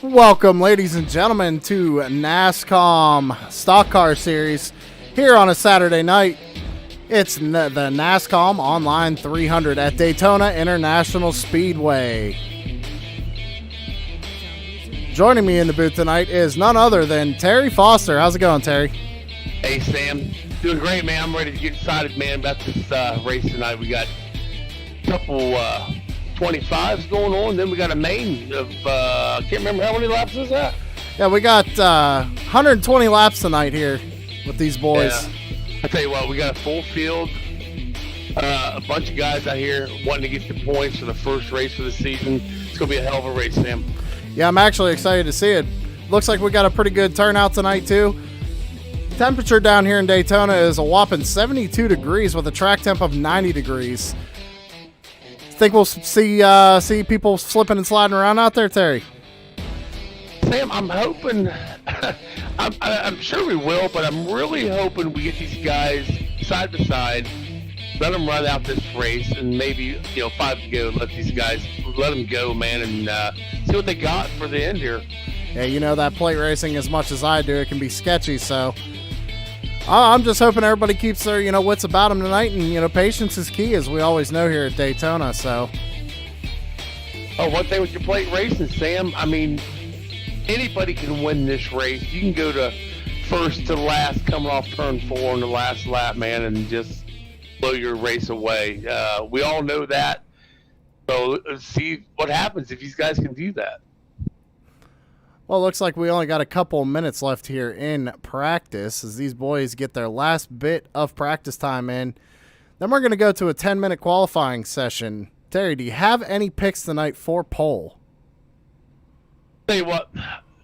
Welcome, ladies and gentlemen, to Nascom Stock Car Series here on a Saturday night. It's the Nascom Online 300 at Daytona International Speedway. Joining me in the booth tonight is none other than Terry Foster. How's it going, Terry? Hey, Sam. Doing great, man. I'm ready to get excited, man, about this race tonight. We got a couple 25s going on. Then we got a main of, I can't remember how many laps is that? Yeah, we got 120 laps tonight here with these boys. Yeah. I tell you what, we got a full field. A bunch of guys out here wanting to get the points for the first race of the season. It's going to be a hell of a race, Sam. Yeah, I'm actually excited to see it. Looks like we got a pretty good turnout tonight, too. Temperature down here in Daytona is a whopping 72 degrees with a track temp of 90 degrees. Think we'll see people slipping and sliding around out there, Terry? Sam, I'm hoping, I'm sure we will, but I'm really hoping we get these guys side by side, let them run out this race, and maybe, 5 to go, let them go, man, and see what they got for the end here. Yeah, that plate racing, as much as I do, it can be sketchy, so I'm just hoping everybody keeps their, wits about them tonight, and, patience is key, as we always know here at Daytona, so. Oh, one thing with your plate racing, Sam, I mean, anybody can win this race. You can go to first to last, coming off turn 4 on the last lap, man, and just blow your race away. We all know that, so let's see what happens if these guys can do that. Well, it looks like we only got a couple minutes left here in practice as these boys get their last bit of practice time in. Then we're going to go to a 10-minute qualifying session. Terry, do you have any picks tonight for pole? Tell you what,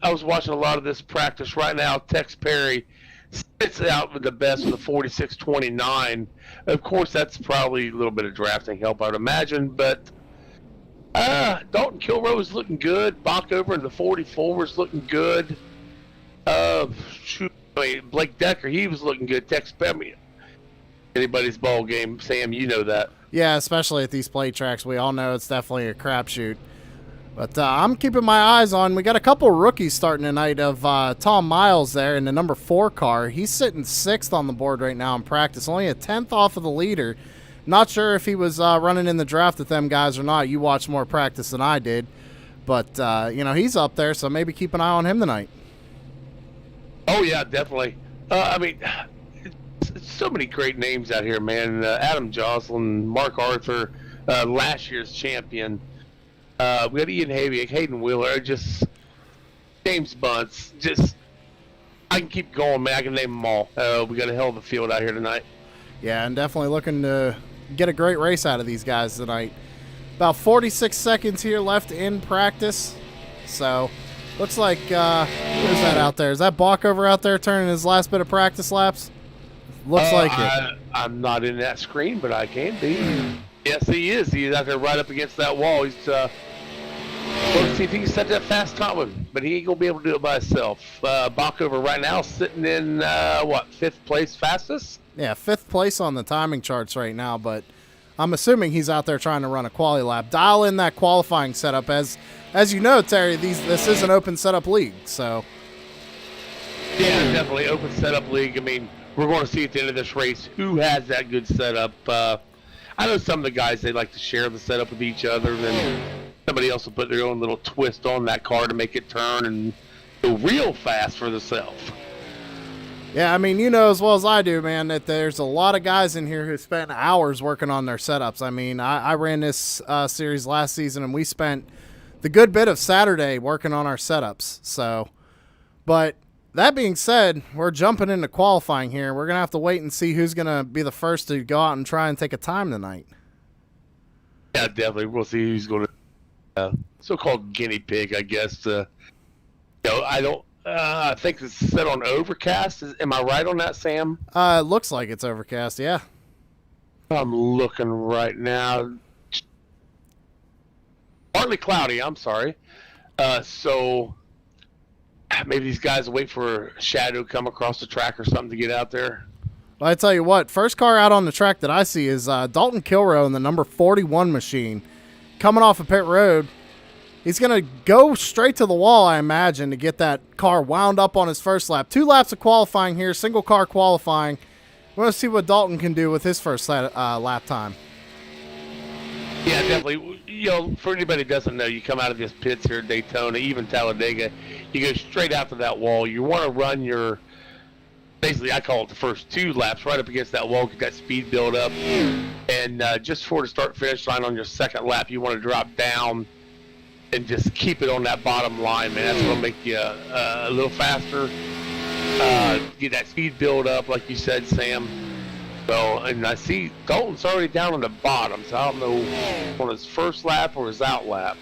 I was watching a lot of this practice right now. Tex Perry sits out with the best with the 46.29. Of course, that's probably a little bit of drafting help, I would imagine, but Dalton Kilroe is looking good. Bach over in the 44 is looking good. Blake Decker, he was looking good. Tex Perry, anybody's ball game. Sam, you know that. Yeah, especially at these plate tracks. We all know it's definitely a crapshoot. But I'm keeping my eyes on. We got a couple rookies starting tonight of Tom Miles there in the number 4 car. He's sitting 6th on the board right now in practice, only a 10th off of the leader. Not sure if he was running in the draft with them guys or not. You watched more practice than I did. But, he's up there, so maybe keep an eye on him tonight. Oh, yeah, definitely. I mean, it's so many great names out here, man. Adam Jocelyn, Mark Arthur, last year's champion. We got Ian Hayden Wheeler, just James Bunce. I can keep going, man. I can name them all. We got a hell of a field out here tonight. Yeah, and definitely looking to get a great race out of these guys tonight. About 46 seconds here left in practice. So, looks like, who's that out there? Is that Bockover out there turning his last bit of practice laps? Looks like it. I'm not in that screen, but I can be. Yes, he is. He's out there right up against that wall. He's let's see if he can set that fast time, but he ain't going to be able to do it by himself. Bockover right now sitting in, 5th place fastest? Yeah, 5th place on the timing charts right now, but I'm assuming he's out there trying to run a quali lap. Dial in that qualifying setup. As you know, Terry, this is an open setup league, so. Yeah, definitely open setup league. I mean, we're going to see at the end of this race who has that good setup. I know some of the guys, they like to share the setup with each other, and then somebody else will put their own little twist on that car to make it turn and go real fast for themselves. Yeah, I mean, you know as well as I do, man, that there's a lot of guys in here who spend hours working on their setups. I mean, I ran this series last season, and we spent the good bit of Saturday working on our setups. So, but that being said, we're jumping into qualifying here. We're going to have to wait and see who's going to be the first to go out and try and take a time tonight. Yeah, definitely. We'll see who's going to so-called guinea pig, I guess. I think it's set on overcast. Am I right on that, Sam? It looks like it's overcast, yeah. I'm looking right now. Partly cloudy, I'm sorry. So maybe these guys wait for a shadow to come across the track or something to get out there. Well, I tell you what, first car out on the track that I see is Dalton Kilroe in the number 41 machine. Coming off of pit road, He's going to go straight to the wall, I imagine, to get that car wound up on his first lap. 2 laps of qualifying here, single car qualifying. We're going to see what Dalton can do with his first lap time. Yeah, definitely. You know, for anybody who doesn't know, you come out of this pits here at Daytona, even Talladega, you go straight out to that wall. You want to run your, basically, I call it the first 2 laps right up against that wall, get that speed build up. And just before the start-finish line on your second lap, you want to drop down and just keep it on that bottom line, man. That's going to make you a little faster. Get that speed build up, like you said, Sam. So, and I see Dalton's already down on the bottom, so I don't know on his first lap or his out lap.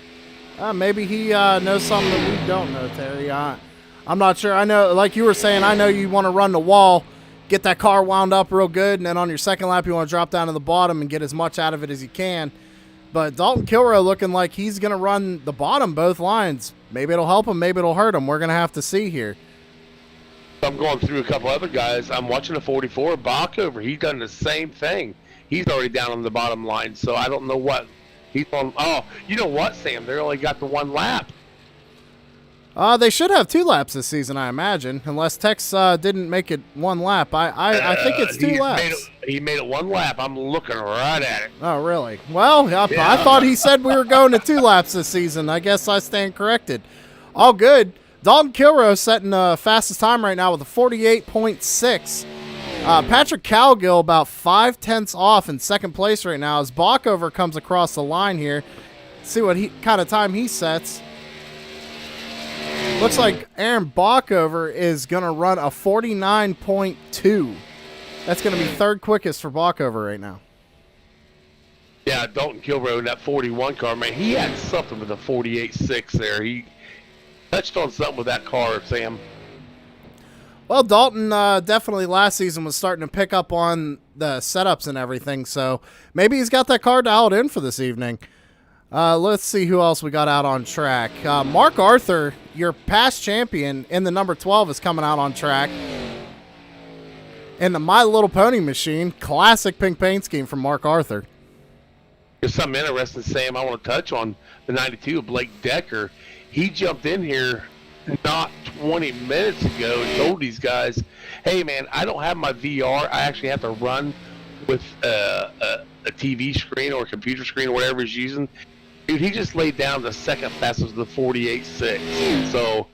Maybe he knows something that we don't know, Terry. I'm not sure. I know, like you were saying, I know you want to run the wall, get that car wound up real good, and then on your second lap you want to drop down to the bottom and get as much out of it as you can. But Dalton Kilrow looking like he's going to run the bottom both lines. Maybe it'll help him, maybe it'll hurt him. We're going to have to see here. I'm going through a couple other guys. I'm watching a 44, Backover. He's done the same thing. He's already down on the bottom line, so I don't know what he's on. Oh, you know what, Sam? They only got the 1 lap. They should have 2 laps this season, I imagine, unless Tex didn't make it 1 lap. I think it's 2 laps. He made it 1 lap. I'm looking right at it. Oh, really? Well, I thought he said we were going to 2 laps this season. I guess I stand corrected. All good. Dalton Kilrow setting the fastest time right now with a 48.6. Patrick Calgill about 5/10 off in second place right now as Backover comes across the line here. See what kind of time he sets. Looks like Aaron Backover is going to run a 49.2. That's going to be 3rd quickest for Backover right now. Yeah, Dalton Kilrow in that 41 car, man, he had something with a 48.6 there. He touched on something with that car, Sam. Well, Dalton definitely last season was starting to pick up on the setups and everything, so maybe he's got that car dialed in for this evening. Let's see who else we got out on track. Mark Arthur, your past champion in the number 12, is coming out on track. In the My Little Pony machine, classic pink paint scheme from Mark Arthur. There's something interesting, Sam, I want to touch on the 92 of Blake Decker. He jumped in here not 20 minutes ago and told these guys, hey, man, I don't have my VR. I actually have to run with a TV screen or a computer screen or whatever he's using. Dude, he just laid down the second fastest of the 48.6. So,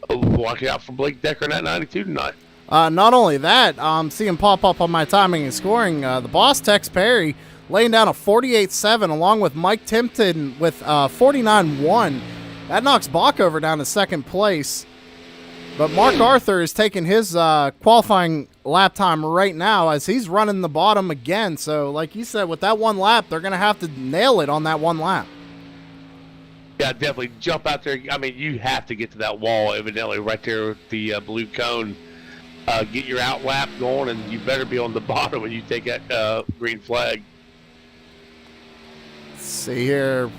watch out for Blake Decker in that 92 tonight. Not only that, see him pop up on my timing and scoring. The boss, Tex Perry, laying down a 48.7 along with Mike Timpton with 49.1. That knocks Backover down to second place. But Mark Arthur is taking his qualifying lap time right now as he's running the bottom again. So, like you said, with that 1 lap, they're going to have to nail it on that 1 lap. Yeah, definitely jump out there. I mean, you have to get to that wall, evidently, right there with the blue cone. Get your out lap going, and you better be on the bottom when you take that green flag. Let's see here.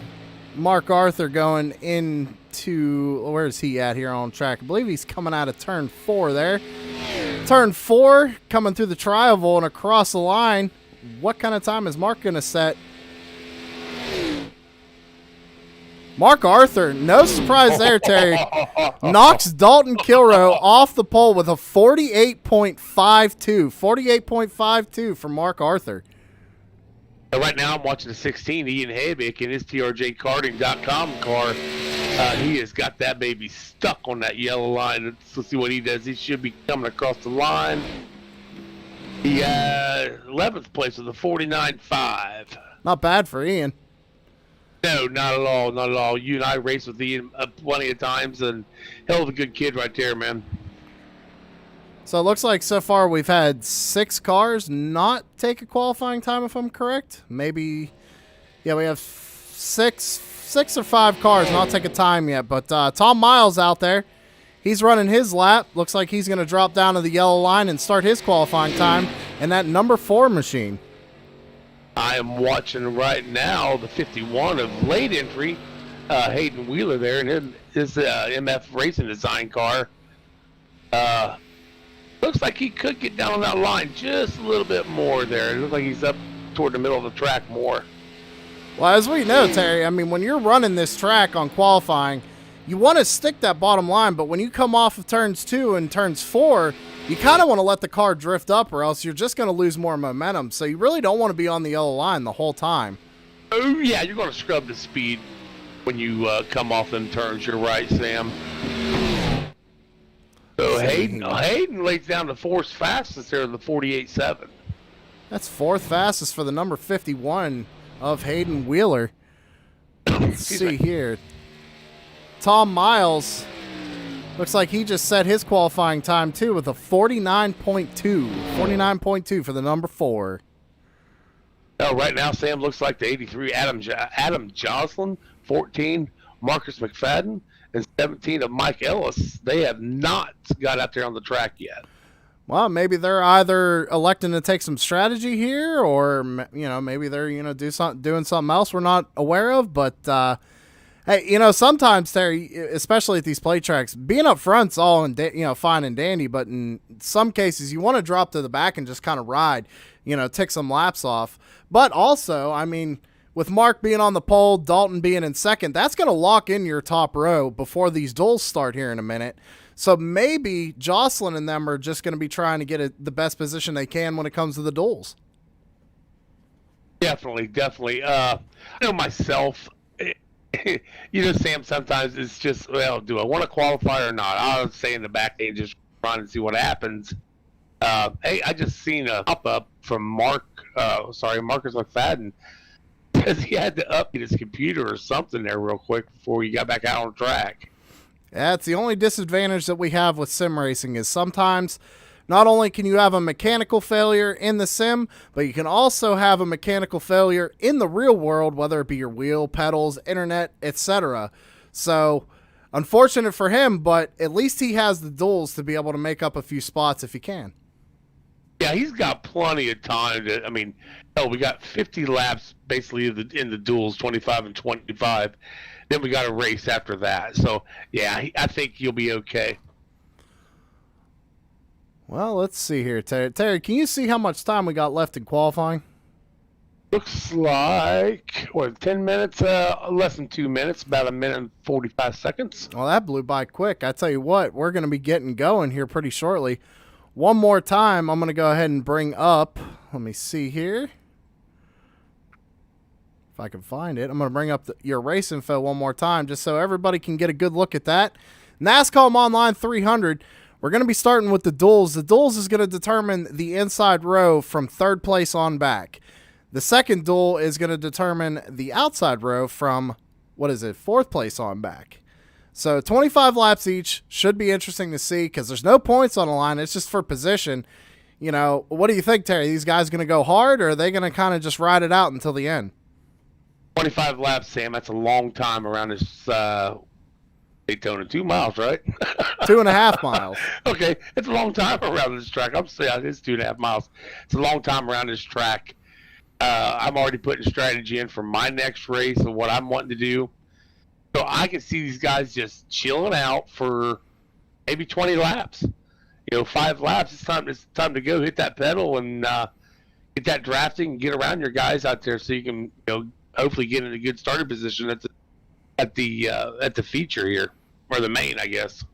Mark Arthur going into, where's he at here on track? I believe he's coming out of turn 4 there. Turn 4, coming through the tri-oval and across the line. What kind of time is Mark going to set? Mark Arthur, no surprise there, Terry, knocks Dalton Kilrow off the pole with a 48.52. 48.52 for Mark Arthur. Right now I'm watching the 16, Ian Haybick in his TRJkarting.com car. He has got that baby stuck on that yellow line. Let's see what he does. He should be coming across the line. He 11th place with a 49.5. Not bad for Ian. No, not at all, not at all. You and I raced with Ian plenty of times, and hell of a good kid right there, man. So it looks like so far we've had 6 cars not take a qualifying time, if I'm correct. Maybe, yeah, we have 6 or 5 cars not take a time yet. But Tom Miles out there, he's running his lap. Looks like he's going to drop down to the yellow line and start his qualifying time in that number 4 machine. I am watching right now the 51 of late entry, Hayden Wheeler there, and his MF Racing Design car. Looks like he could get down on that line just a little bit more there. It looks like he's up toward the middle of the track more. Well, as we know, Terry, I mean, when you're running this track on qualifying, you want to stick that bottom line, but when you come off of turns 2 and turns 4, you kind of want to let the car drift up or else you're just going to lose more momentum. So you really don't want to be on the yellow line the whole time. Oh, yeah, you're going to scrub the speed when you come off them turns. You're right, Sam. So Hayden lays down the fourth fastest there in the 48.7. That's fourth fastest for the number 51 of Hayden Wheeler. Let's see here. Tom Miles looks like he just set his qualifying time too with a 49.2. 49.2 for the number 4. Oh, right now, Sam, looks like the 83 Adam Joslin, 14 Marcus McFadden, and 17 of Mike Ellis. They have not got out there on the track yet. Well, maybe they're either electing to take some strategy here, or maybe they're doing something else we're not aware of. But hey, sometimes, Terry, especially at these plate tracks, being up front's all fine and dandy. But in some cases, you want to drop to the back and just kind of ride, tick some laps off. But also, I mean, with Mark being on the pole, Dalton being in second, that's going to lock in your top row before these duels start here in a minute. So maybe Jocelyn and them are just going to be trying to get the best position they can when it comes to the duels. Definitely. I know myself, Sam, sometimes it's just, well, do I want to qualify or not? I'll stay in the back and just run and see what happens. Hey, I just seen a pop-up from Marcus McFadden, because he had to update his computer or something there real quick before he got back out on track. That's the only disadvantage that we have with sim racing is sometimes not only can you have a mechanical failure in the sim, but you can also have a mechanical failure in the real world, whether it be your wheel, pedals, internet, etc. So unfortunate for him, but at least he has the duels to be able to make up a few spots if he can. Yeah, he's got plenty of time. We got 50 laps basically in the duels, 25 and 25. Then we got a race after that. So, yeah, I think he'll be okay. Well, let's see here, Terry. Terry, can you see how much time we got left in qualifying? Looks like, 10 minutes? Less than 2 minutes, about 1 minute and 45 seconds. Well, that blew by quick. I tell you what, we're going to be getting going here pretty shortly. One more time, I'm going to go ahead and bring up, let me see here. If I can find it, I'm going to bring up your race info one more time just so everybody can get a good look at that. Nascom Online 300, we're going to be starting with the duels. The duels is going to determine the inside row from third place on back. The second duel is going to determine the outside row from, fourth place on back. So 25 laps each should be interesting to see because there's no points on the line. It's just for position. What do you think, Terry? These guys going to go hard, or are they going to kind of just ride it out until the end? 25 laps, Sam. That's a long time around this Daytona. 2 miles, right? 2.5 miles. Okay, it's a long time around this track. I'm saying it's 2.5 miles. It's a long time around this track. I'm already putting strategy in for my next race and what I'm wanting to do. So I can see these guys just chilling out for maybe 20 laps. 5 laps. It's time to go hit that pedal and get that drafting and get around your guys out there so you can hopefully get in a good starting position at the feature here, or the main, I guess.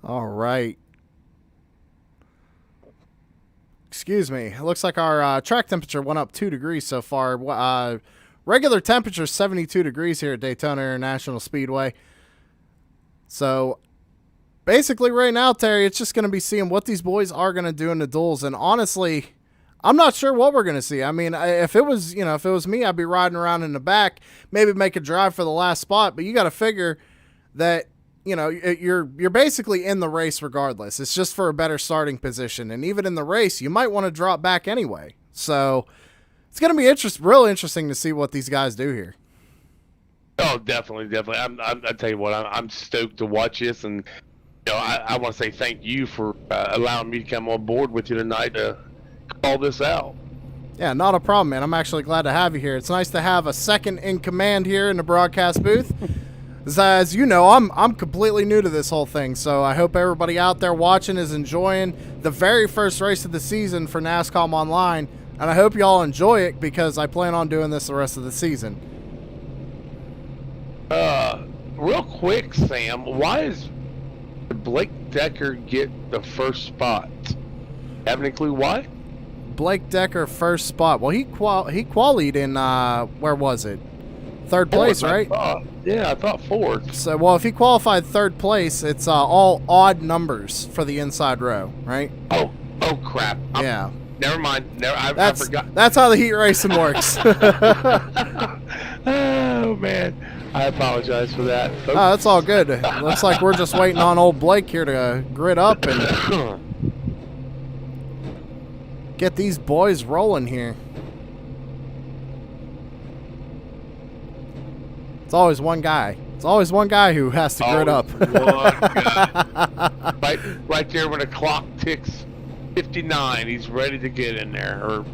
All right. Excuse me. It looks like our track temperature went up 2 degrees so far. Regular temperature is 72 degrees here at Daytona International Speedway. So basically right now, Terry, it's just going to be seeing what these boys are going to do in the duels. And honestly, I'm not sure what we're going to see. I mean, if it was me, I'd be riding around in the back, maybe make a drive for the last spot. But you got to figure that, you're basically in the race regardless. It's just for a better starting position. And even in the race, you might want to drop back anyway. So it's going to be real interesting to see what these guys do here. Oh, definitely. I tell you what, I'm stoked to watch this. And, I want to say thank you for allowing me to come on board with you tonight to call this out. Yeah, not a problem, man. I'm actually glad to have you here. It's nice to have a second in command here in the broadcast booth. As you know, I'm completely new to this whole thing, so I hope everybody out there watching is enjoying the very first race of the season for Nascom Online. And I hope y'all enjoy it because I plan on doing this the rest of the season. Real quick, Sam, why is Blake Decker get the first spot? Have any clue why? Blake Decker first spot. Well, he qualied in where was it? Third place, right? I thought fourth. So, well, if he qualified third place, it's all odd numbers for the inside row, right? Oh crap. Yeah. Never mind. I forgot. That's how the heat racing works. Oh man, I apologize for that. Oh, that's all good. Looks like we're just waiting on old Blake here to grid up and get these boys rolling here. It's always one guy. It's always one guy who has to grid up. right there when the clock ticks 59, he's ready to get in there, or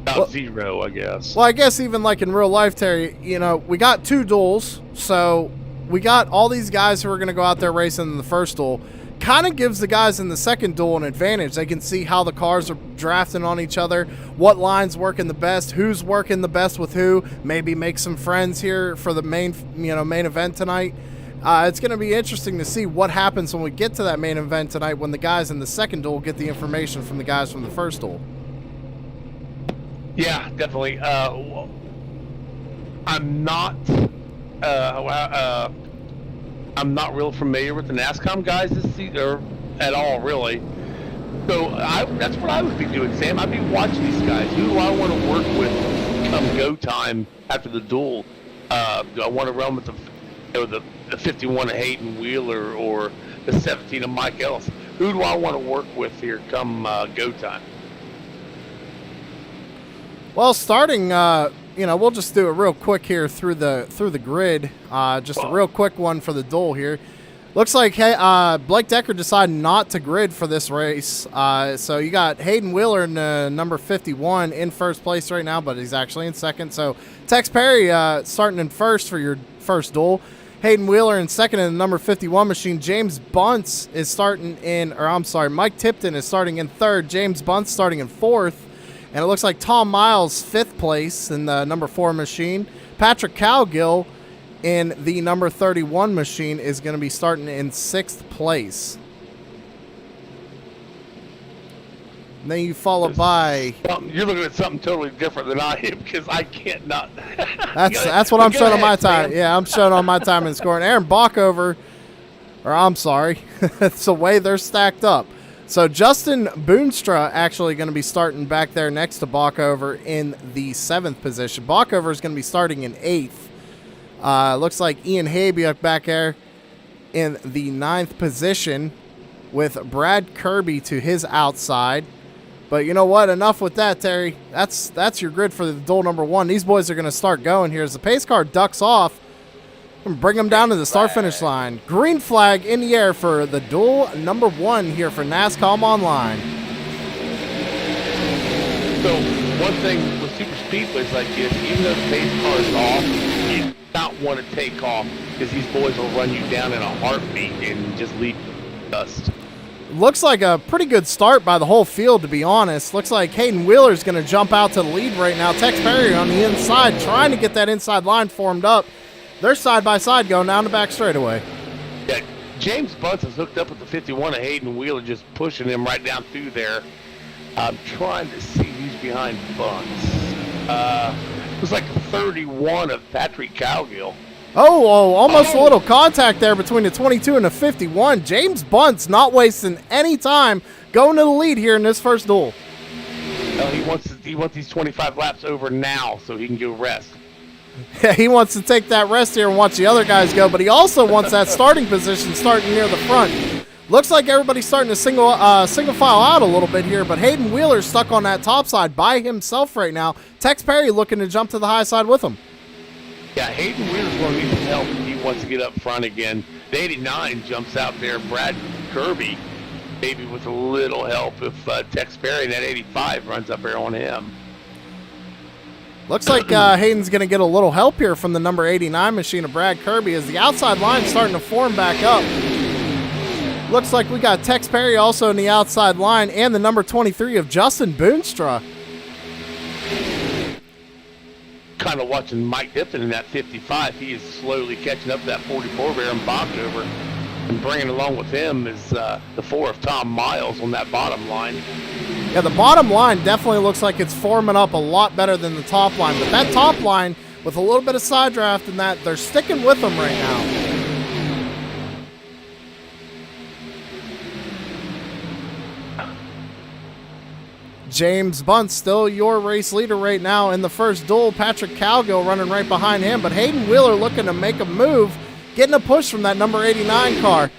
about zero, I guess. Well, I guess even like in real life, Terry, you know, we got 2 duels, so we got all these guys who are going to go out there racing in the first duel. Kind of gives the guys in the second duel an advantage. They can see how the cars are drafting on each other, what line's working the best, who's working the best with who. Maybe make some friends here for the main event tonight. It's going to be interesting to see what happens when we get to that main event tonight when the guys in the second duel get the information from the guys from the first duel. Yeah, definitely. I'm not real familiar with the Nascom guys this season, or at all, really. So that's what I would be doing, Sam. I'd be watching these guys. Who do I want to work with come go time after the duel? Do I want to run with the 51 of Hayden Wheeler or the 17 of Mike Ellis? Who do I want to work with here come go time? Well, starting, we'll just do it real quick here through the grid. Just a real quick one for the duel here. Looks like Blake Decker decided not to grid for this race. So you got Hayden Wheeler in number 51 in first place right now, but he's actually in second. So Tex Perry starting in first for your first duel. Hayden Wheeler in second in the number 51 machine. James Bunce is starting in, Mike Tipton is starting in third. James Bunce starting in fourth. And it looks like Tom Miles, 5th place in the number 4 machine. Patrick Cowgill in the number 31 machine is going to be starting in 6th place. And then you follow by... You're looking at something totally different than I am because I can't not... That's what I'm showing on my time. Yeah, I'm showing on my time and scoring. Aaron Bockover, it's the way they're stacked up. So Justin Boonstra actually going to be starting back there next to Bockover in the 7th position. Bockover is going to be starting in 8th. Looks like Ian Habiuk back there in the 9th position with Brad Kirby to his outside. But you know what? Enough with that, Terry. That's your grid for the duel number 1. These boys are going to start going here as the pace car ducks off. Bring them down to the start-finish line. Green flag in the air for the duel number 1 here for Nascom Online. So one thing with super speedways like this, even though the pace car is off, you do not want to take off because these boys will run you down in a heartbeat and just leave dust. Looks like a pretty good start by the whole field, to be honest. Looks like Hayden Wheeler's going to jump out to the lead right now. Tex Perry on the inside trying to get that inside line formed up. They're side by side going down the back straightaway. Yeah, James Bunce is hooked up with the 51 of Hayden Wheeler, just pushing him right down through there. I'm trying to see who's behind Bunce. It was like 31 of Patrick Cowgill. Almost a little contact there between the 22 and the 51. James Bunce not wasting any time going to the lead here in this first duel. Well, he wants these 25 laps over now so he can go rest. Yeah, he wants to take that rest here and watch the other guys go, but he also wants that starting position starting near the front. Looks like everybody's starting to single file out a little bit here, but Hayden Wheeler's stuck on that top side by himself right now. Tex Perry looking to jump to the high side with him. Yeah, Hayden Wheeler's going to need some help if he wants to get up front again. The 89 jumps out there. Brad Kirby, maybe with a little help if Tex Perry and that 85 runs up there on him. Looks like Hayden's going to get a little help here from the number 89 machine of Brad Kirby as the outside line starting to form back up. Looks like we got Tex Perry also in the outside line and the number 23 of Justin Boonstra. kind of watching Mike Tipton in that 55. He is slowly catching up to that 44 there and bobbing over. And bringing along with him is the 4 of Tom Miles on that bottom line. Yeah, the bottom line definitely looks like it's forming up a lot better than the top line. But that top line, with a little bit of side draft and that, they're sticking with them right now. James Bunt still your race leader right now in the first duel. Patrick Calgill running right behind him, but Hayden Wheeler looking to make a move, getting a push from that number 89 car.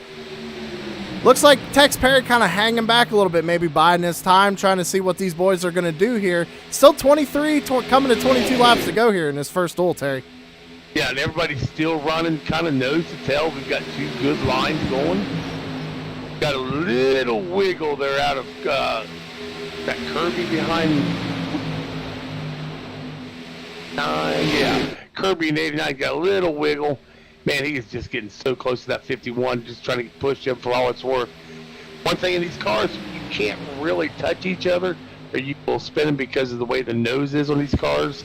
Looks like Tex Perry kind of hanging back a little bit, maybe biding his time, trying to see what these boys are going to do here. Still 23, coming to 22 laps to go here in this first duel, Terry. Yeah, and everybody's still running kind of nose to tail. We've got 2 good lines going. Got a little wiggle there out of that Kirby behind 9. Yeah, Kirby and 89 got a little wiggle. Man, he is just getting so close to that 51, just trying to push him for all it's worth. One thing in these cars, you can't really touch each other, or you will spin them because of the way the nose is on these cars.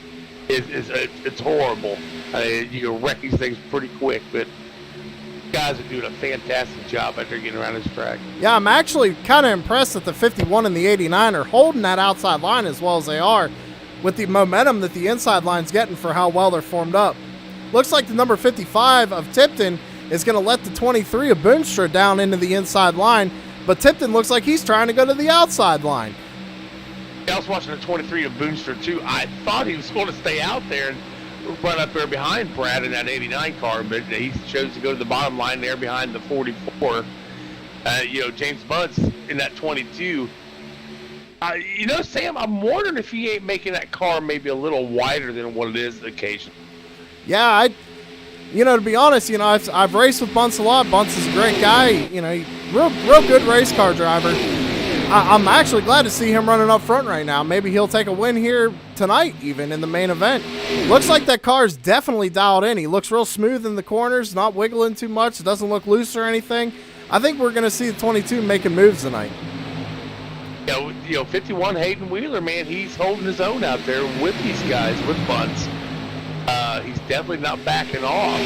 It's horrible. You can wreck these things pretty quick, but guys are doing a fantastic job out there getting around this track. Yeah, I'm actually kind of impressed that the 51 and the 89 are holding that outside line as well as they are, with the momentum that the inside line's getting for how well they're formed up. Looks like the number 55 of Tipton is going to let the 23 of Boonstra down into the inside line, but Tipton looks like he's trying to go to the outside line. I was watching the 23 of Boonstra too. I thought he was going to stay out there and run up there behind Brad in that 89 car, but he chose to go to the bottom line there behind the 44. James Bunt's in that 22. Sam, I'm wondering if he ain't making that car maybe a little wider than what it is occasionally. Yeah, to be honest, I've raced with Bunce a lot. Bunce is a great guy, real good race car driver. I'm actually glad to see him running up front right now. Maybe he'll take a win here tonight, even in the main event. Looks like that car's definitely dialed in. He looks real smooth in the corners, not wiggling too much. It doesn't look loose or anything. I think we're going to see the 22 making moves tonight. 51 Hayden Wheeler, man, he's holding his own out there with these guys, with Bunce. He's definitely not backing off.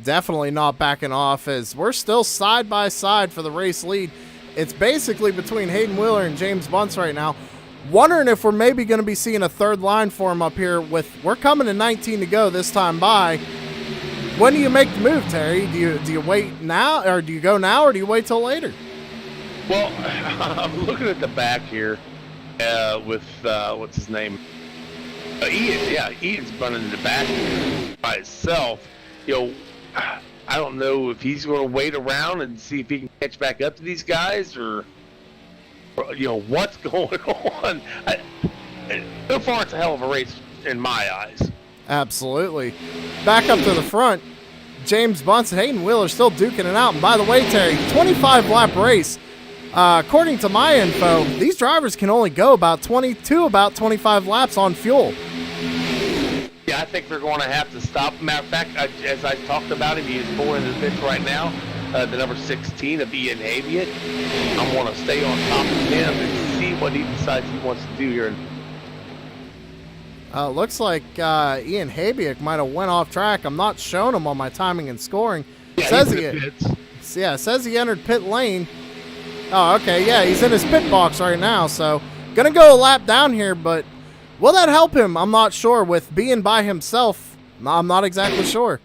Definitely not backing off, as we're still side by side for the race lead. It's basically between Hayden Wheeler and James Bunce right now. Wondering if we're maybe going to be seeing a third line for him up here. We're coming to 19 to go this time by. When do you make the move, Terry? Do you wait now, or do you go now, or do you wait till later? Well, I'm looking at the back here with what's his name? Ian. Yeah, Ian's running in the back by himself. I don't know if he's going to wait around and see if he can catch back up to these guys, or what's going on. So far, it's a hell of a race in my eyes. Absolutely. Back up to the front, James Bunce and Hayden Wheeler still duking it out. And by the way, Terry, 25-lap race. According to my info, these drivers can only go about 25 laps on fuel. Yeah, I think they're going to have to stop. Matter of fact, as I talked about him, he is pulling in the pits right now. The number 16 of Ian Habiet. I want to stay on top of him and see what he decides he wants to do here. Looks like Ian Habiet might have went off track. I'm not showing him on my timing and scoring. Yeah, says he entered pit lane. Oh, okay. Yeah, he's in his pit box right now. So, gonna go a lap down here, but will that help him? I'm not sure. With being by himself, I'm not exactly sure.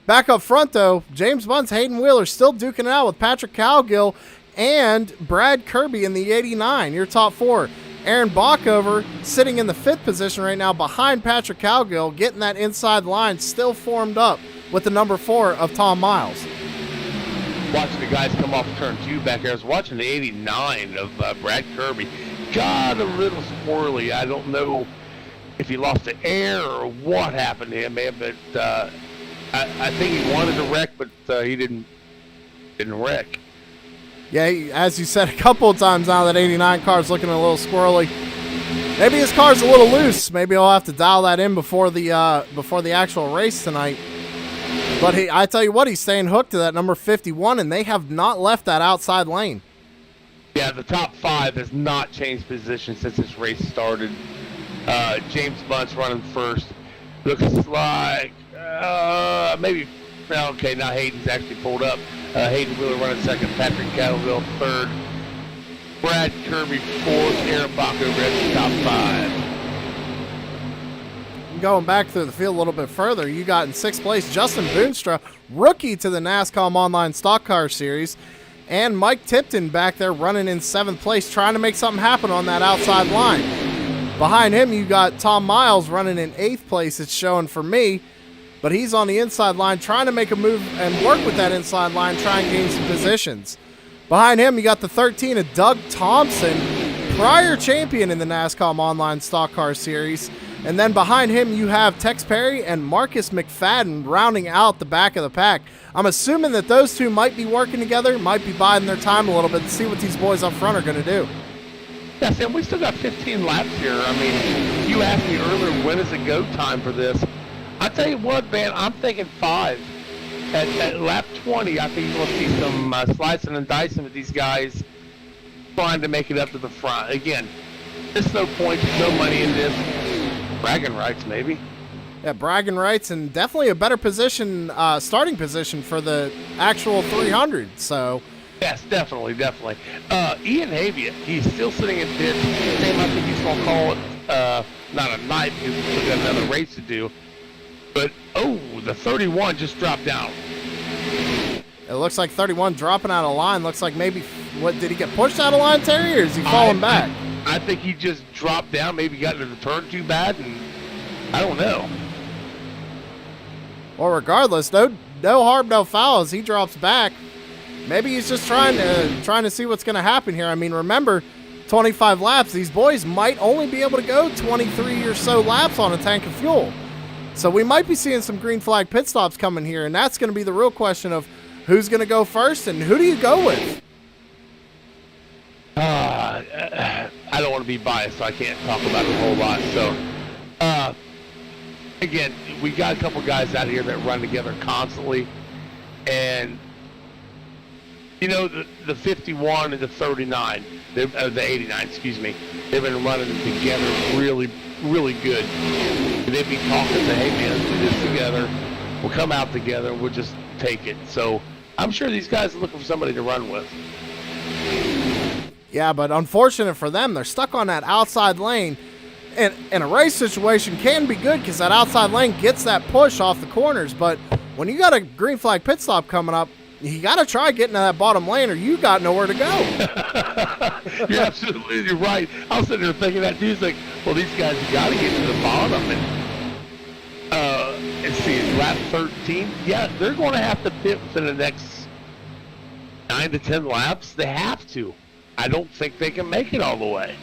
Back up front, though, James Bunce, Hayden Wheeler still duking it out with Patrick Calgill and Brad Kirby in the 89. Your top four. Aaron Bockover sitting in the 5th position right now behind Patrick Calgill, getting that inside line still formed up with the number 4 of Tom Miles. Watching the guys come off turn 2 back here. I was watching the 89 of Brad Kirby. Got a little squirrely. I don't know if he lost the air or what happened to him, man, but I think he wanted to wreck, but he didn't wreck. Yeah, as you said a couple of times now, that 89 car's looking a little squirrely. Maybe his car's a little loose. Maybe he'll have to dial that in before the actual race tonight. But I tell you what, he's staying hooked to that number 51, and they have not left that outside lane. Yeah, the top 5 has not changed position since this race started. James Bunt's running first. Looks like maybe. Okay, now Hayden's actually pulled up. Hayden Wheeler running second. Patrick Cattleville third. Brad Kirby fourth. Aaron Baco at the top 5. Going back through the field a little bit further, you got in 6th place Justin Boonstra, rookie to the Nascom Online Stock Car Series, and Mike Tipton back there running in 7th place, trying to make something happen on that outside line. Behind him, you got Tom Miles running in 8th place, it's showing for me, but he's on the inside line trying to make a move and work with that inside line, try and gain some positions. Behind him, you got the 13 of Doug Thompson, prior champion in the Nascom Online Stock Car Series. And then behind him, you have Tex Perry and Marcus McFadden rounding out the back of the pack. I'm assuming that those two might be working together, might be biding their time a little bit to see what these boys up front are going to do. Yeah, Sam, we still got 15 laps here. I mean, you asked me earlier, when is it go time for this? I tell you what, man, I'm thinking 5. At lap 20, I think you'll see some slicing and dicing with these guys trying to make it up to the front. Again, there's no points, no money in this. Bragging rights, maybe. Yeah, bragging rights, and definitely a better position, starting position for the actual 300. So, yes, definitely. Ian Havia, he's still sitting in pits. Sam, I think he's gonna call it not a night because he's still got another race to do. But the 31 just dropped down. It looks like 31 dropping out of line. Looks like maybe did he get pushed out of line, Terry, or is he falling back? I think he just dropped down, maybe got into the turn too bad, and I don't know. Well, regardless, no harm, no foul as he drops back. Maybe he's just trying to see what's going to happen here. I mean, remember, 25 laps. These boys might only be able to go 23 or so laps on a tank of fuel. So we might be seeing some green flag pit stops coming here, and that's going to be the real question of who's going to go first and who do you go with? I don't want to be biased, so I can't talk about it a whole lot. So, again, we got a couple guys out here that run together constantly, and you know the 51 and the 39, the 89, excuse me, they've been running together really, really good. They'd be talking to, hey man, let's do this together. We'll come out together. We'll just take it. So I'm sure these guys are looking for somebody to run with. Yeah, but unfortunate for them, they're stuck on that outside lane. And a race situation can be good because that outside lane gets that push off the corners. But when you got a green flag pit stop coming up, you got to try getting to that bottom lane or you got nowhere to go. You're absolutely right. I was sitting there thinking that dude's like, well, these guys have got to get to the bottom. And see, lap 13, yeah, they're going to have to pit within the next 9 to 10 laps. They have to. I don't think they can make it all the way.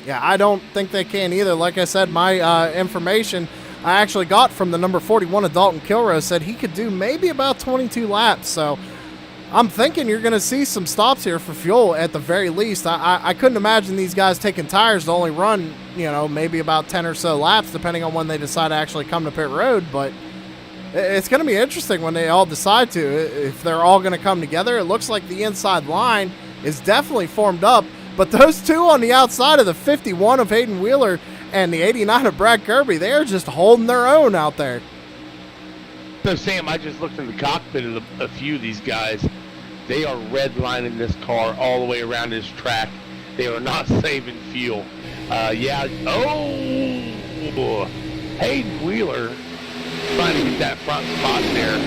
Yeah, I don't think they can either. Like I said, my information I actually got from the number 41 of Dalton Kilrose said he could do maybe about 22 laps. So I'm thinking you're going to see some stops here for fuel at the very least. I couldn't imagine these guys taking tires to only run, maybe about 10 or so laps, depending on when they decide to actually come to pit road. But it's going to be interesting when they all decide to, if they're all going to come together. It looks like the inside line is definitely formed up. But those two on the outside of the 51 of Hayden Wheeler and the 89 of Brad Kirby, they are just holding their own out there. So, Sam, I just looked in the cockpit of a few of these guys. They are redlining this car all the way around this track. They are not saving fuel. Hayden Wheeler trying to get that front spot there.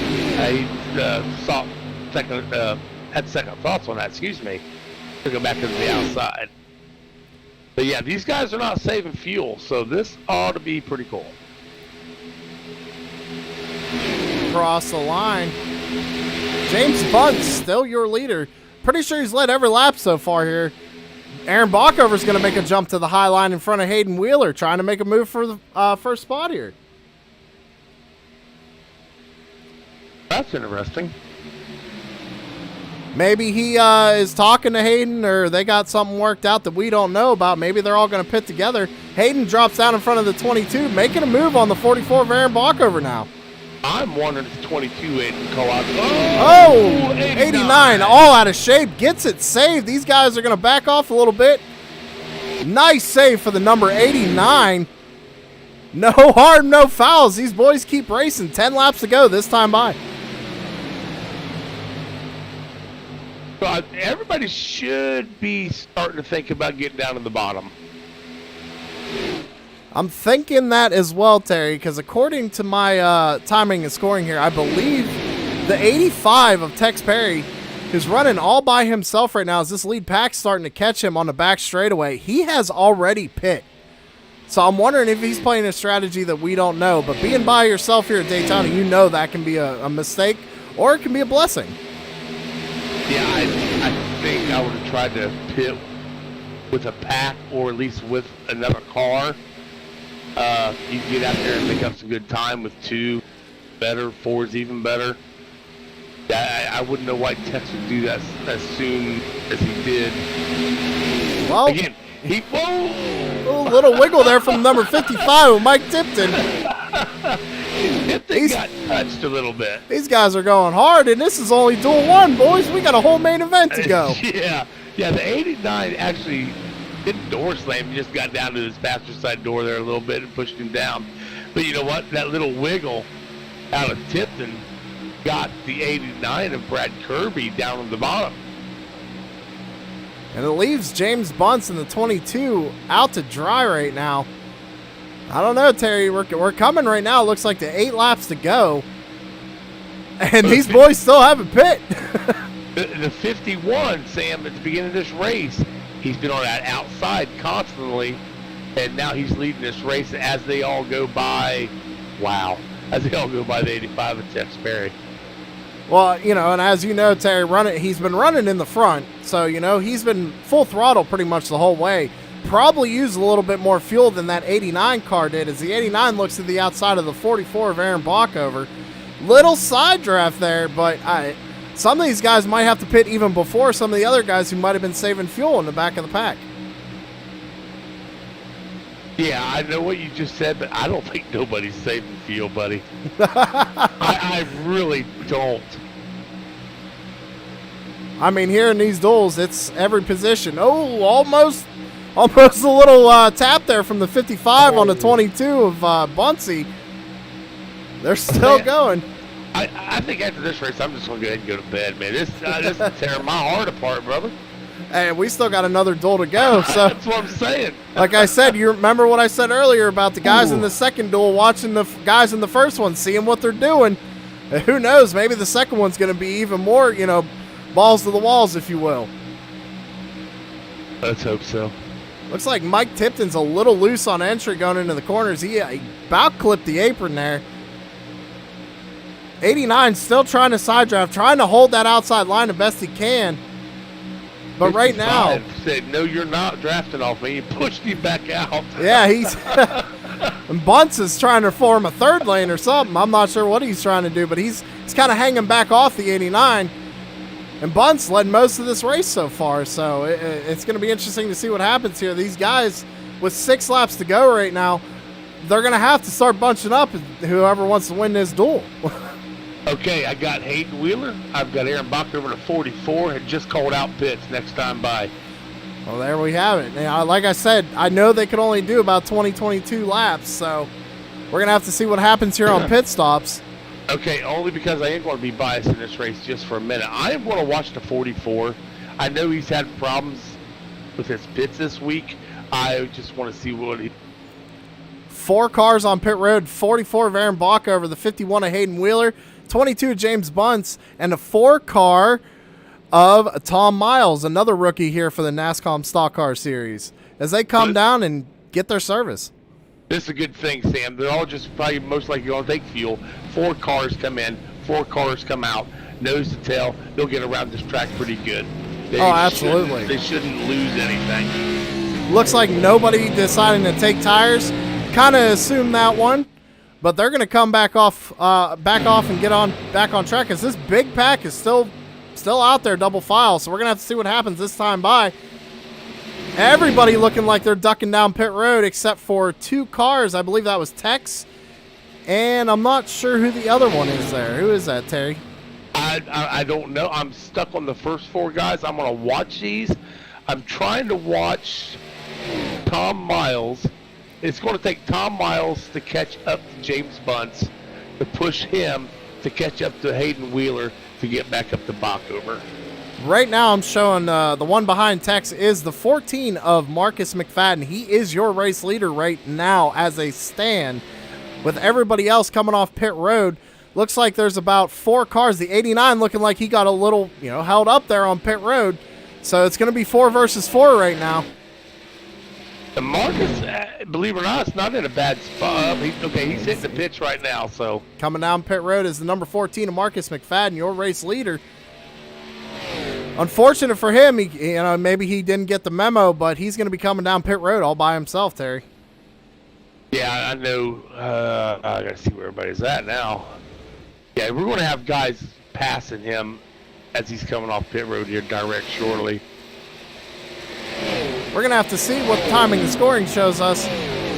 Had second thoughts on that, excuse me. To go back to the outside. But yeah, these guys are not saving fuel, so this ought to be pretty cool. Across the line. James Bunt, still your leader. Pretty sure he's led every lap so far here. Aaron Bockover's going to make a jump to the high line in front of Hayden Wheeler, trying to make a move for the first spot here. That's interesting. Maybe he is talking to Hayden, or they got something worked out that we don't know about. Maybe they're all going to pit together. Hayden drops down in front of the 22, making a move on the 44 of Aaron Bockover now. I'm wondering if the 22 Hayden call out. Oh, 89, all out of shape, gets it saved. These guys are going to back off a little bit. Nice save for the number 89. No harm, no fouls. These boys keep racing. 10 laps to go this time by. Everybody should be starting to think about getting down to the bottom. I'm thinking that as well, Terry, because according to my timing and scoring here, I believe the 85 of Tex Perry, who's running all by himself right now, as this lead pack's starting to catch him on the back straightaway. He has already pit. So I'm wondering if he's playing a strategy that we don't know. But being by yourself here at Daytona, you know that can be a mistake or it can be a blessing. Yeah, I think I would have tried to pit with a pack or at least with another car. You can get out there and make up some good time with 2 better, 4's even better. I wouldn't know why Tex would do that as soon as he did. Well, again, a little wiggle there from number 55 with Mike Tipton. Tipton got touched a little bit. These guys are going hard, and this is only duel 1, boys. We got a whole main event to go. Yeah, the 89 actually didn't door slam. He just got down to his passenger side door there a little bit and pushed him down. But you know what? That little wiggle out of Tipton got the 89 of Brad Kirby down on the bottom. And it leaves James Bunce in the 22 out to dry right now. I don't know, Terry. We're coming right now. It looks like the 8 laps to go. And these boys still haven't pit. The 51, Sam, at the beginning of this race, he's been on that outside constantly. And now he's leading this race as they all go by. Wow. As they all go by the 85 of Tex Perry. Well, you know, and as you know, Terry, he's been running in the front. So, you know, he's been full throttle pretty much the whole way. Probably used a little bit more fuel than that 89 car did, as the 89 looks to the outside of the 44 of Aaron Bockover. Little side draft there, but some of these guys might have to pit even before some of the other guys who might have been saving fuel in the back of the pack. Yeah, I know what you just said, but I don't think nobody's saving fuel, buddy. I really don't. I mean, here in these duels, it's every position. Oh, almost a little tap there from the 55 on the 22 of Buncey. They're still going. I think after this race, I'm just going to go ahead and go to bed, man. This is tearing my heart apart, brother. Hey, we still got another duel to go. So that's what I'm saying. Like I said, you remember what I said earlier about the guys in the second duel watching the guys in the first one, seeing what they're doing. And who knows? Maybe the second one's going to be even more, you know, balls to the walls, if you will. Let's hope so. Looks like Mike Tipton's a little loose on entry going into the corners. He about clipped the apron there. 89 still trying to side draft, trying to hold that outside line the best he can. But right now, said, "No, you're not drafting off me." He pushed him back out. Yeah, he's and Bunce is trying to form a third lane or something. I'm not sure what he's trying to do, but he's kind of hanging back off the 89. And Bunce led most of this race so far, so it's going to be interesting to see what happens here. These guys, with 6 laps to go right now, they're going to have to start bunching up. Whoever wants to win this duel. Okay, I got Hayden Wheeler. I've got Aaron Bach over to 44. Had just called out pits next time by. Well, there we have it. Now, like I said, I know they could only do about 22 laps, so we're going to have to see what happens here on pit stops. Okay, only because I am going to be biased in this race just for a minute. I am going to watch the 44. I know he's had problems with his pits this week. I just want to see what he... 4 cars on pit road, 44 of Aaron Bach over the 51 of Hayden Wheeler, 22 of James Bunce, and a 4 car of Tom Miles, another rookie here for the Nascom Stock Car Series, as they come down and get their service. This is a good thing, Sam. They're all just probably most likely going to take fuel. 4 cars come in, 4 cars come out, nose to tail. They'll get around this track pretty good. Absolutely. They shouldn't lose anything. Looks like nobody deciding to take tires. Kind of assumed that one. But they're going to come back off and get back on track, because this big pack is still out there double file. So we're going to have to see what happens this time by. Everybody looking like they're ducking down pit road except for 2 cars. I believe that was Tex. And I'm not sure who the other one is there. Who is that, Terry? I don't know. I'm stuck on the first 4 guys. I'm going to watch these. I'm trying to watch Tom Miles It's going to take Tom Miles to catch up to James Bunce, to push him to catch up to Hayden Wheeler to get back up to Bockover. Right now I'm showing the one behind Tex is the 14 of Marcus McFadden. He is your race leader right now as a stand. With everybody else coming off pit road, looks like there's about 4 cars. The 89 looking like he got a little, held up there on pit road. So it's going to be 4 versus 4 right now. And Marcus, believe it or not, it's not in a bad spot. He's hitting the pitch right now. So coming down pit road is the number 14 of Marcus McFadden, your race leader. Unfortunate for him, maybe he didn't get the memo, but he's going to be coming down pit road all by himself, Terry. Yeah, I know. I got to see where everybody's at now. Yeah, we're going to have guys passing him as he's coming off pit road here direct shortly. We're going to have to see what timing and scoring shows us.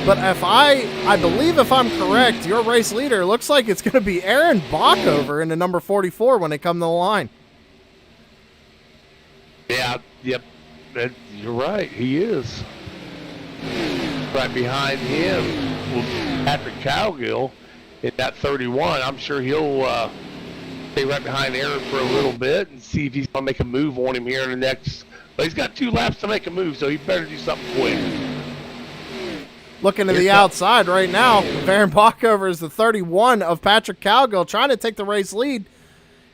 But if I believe if I'm correct, your race leader looks like it's going to be Aaron Bockover in the number 44 when they come to the line. Yeah, yep. You're right. He is. Right behind him will be Patrick Cowgill in that 31. I'm sure he'll stay right behind Aaron for a little bit and see if he's going to make a move on him here in the next. Well, he's got 2 laps to make a move, so he better do something quick. Looking to the outside right now, Aaron Bockover is the 31 of Patrick Cowgill trying to take the race lead.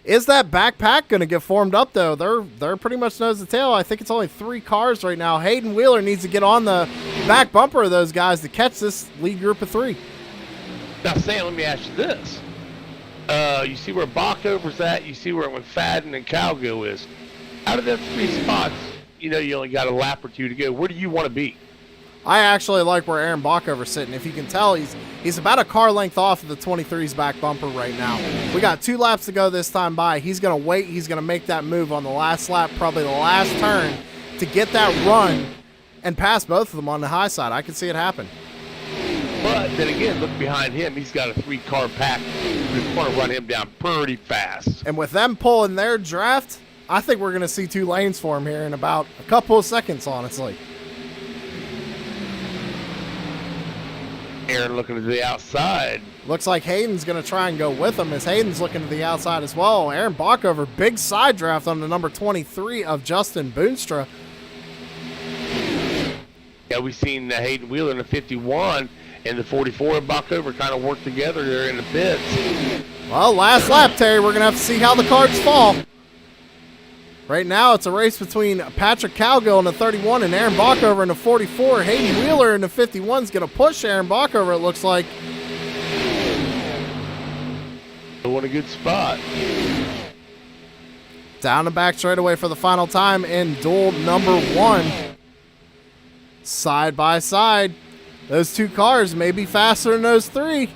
Is that backpack going to get formed up, though? They're pretty much nose to tail. I think it's only 3 cars right now. Hayden Wheeler needs to get on the back bumper of those guys to catch this lead group of 3. Now, Sam, let me ask you this. You see where Bockover's at? You see where McFadden and Cowgill is? Out of them 3 spots, you only got a lap or 2 to go. Where do you want to be? I actually like where Aaron Bockover's sitting. If you can tell, he's about a car length off of the 23's back bumper right now. We got 2 laps to go this time by. He's going to wait. He's going to make that move on the last lap, probably the last turn, to get that run and pass both of them on the high side. I can see it happen. But then again, look behind him. He's got a 3-car pack that's going to run him down pretty fast. And with them pulling their draft, I think we're going to see 2 lanes for him here in about a couple of seconds, honestly. Aaron looking to the outside. Looks like Hayden's going to try and go with him as Hayden's looking to the outside as well. Aaron Bockover, big side draft on the number 23 of Justin Boonstra. Yeah, we've seen Hayden Wheeler in the 51 and the 44 of Bockover kind of work together there in the pits. Well, last lap, Terry. We're going to have to see how the cards fall. Right now, it's a race between Patrick Cowgill in the 31 and Aaron Bockover in the 44. Hayden Wheeler in the 51 is going to push Aaron Bockover, it looks like. What a good spot. Down the back straightaway for the final time in duel number 1. Side by side. Those 2 cars may be faster than those 3.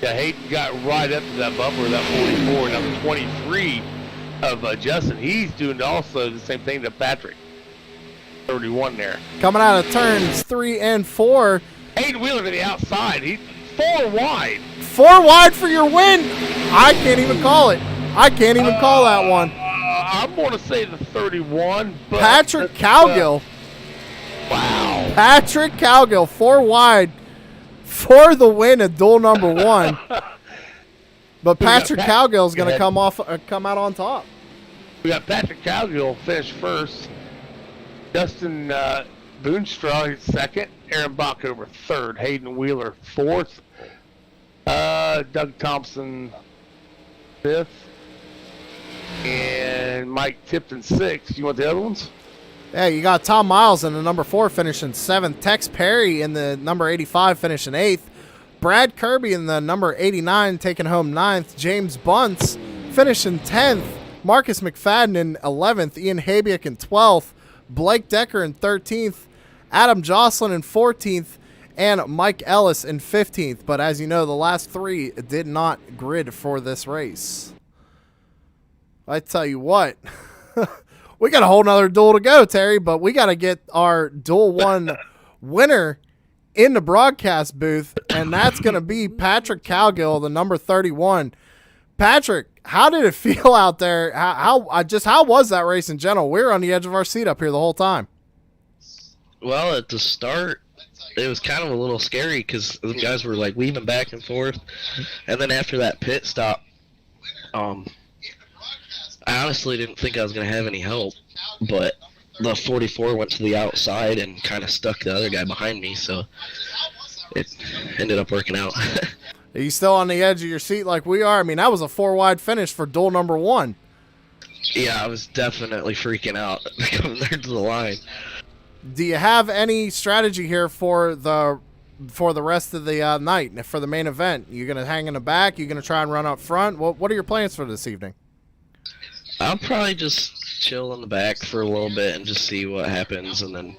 Yeah, Hayden got right up to that bumper, that 44, number 23. Of Justin, he's doing also the same thing to Patrick. 31 there. Coming out of turns 3 and 4. Hayden Wheeler to the outside. He's 4 wide. 4 wide for your win. I can't even call it. I can't even call that one. I'm going to say the 31. But Patrick Cowgill. Wow. Patrick Cowgill, 4 wide for the win at duel number 1. But Patrick Cowgill is going to come out on top. We got Patrick Cowgill finish first. Justin Boonstra second. Aaron Bockover third. Hayden Wheeler fourth. Doug Thompson fifth. And Mike Tipton sixth. You want the other ones? Yeah, you got Tom Miles in the number 4 finishing 7th. Tex Perry in the number 85 finishing 8th. Brad Kirby in the number 89 taking home 9th. James Bunce finishing 10th. Marcus McFadden in 11th. Ian Habiak in 12th. Blake Decker in 13th. Adam Jocelyn in 14th. And Mike Ellis in 15th. But as you know, the last 3 did not grid for this race. I tell you what, we got a whole nother duel to go, Terry, but we got to get our duel 1 winner in the broadcast booth, and that's going to be Patrick Cowgill, the number 31. Patrick, how did it feel out there? How was that race in general? We were on the edge of our seat up here the whole time. Well, at the start, it was kind of a little scary because the guys were like weaving back and forth, and then after that pit stop, I honestly didn't think I was gonna have any help, but the 44 went to the outside and kind of stuck the other guy behind me, so it ended up working out. Are you still on the edge of your seat like we are? I mean, that was a 4-wide finish for duel number 1. Yeah, I was definitely freaking out coming there to the line. Do you have any strategy here for the rest of the night, for the main event? You gonna hang in the back? You gonna try and run up front? What are your plans for this evening? I'll probably just chill in the back for a little bit and just see what happens, and then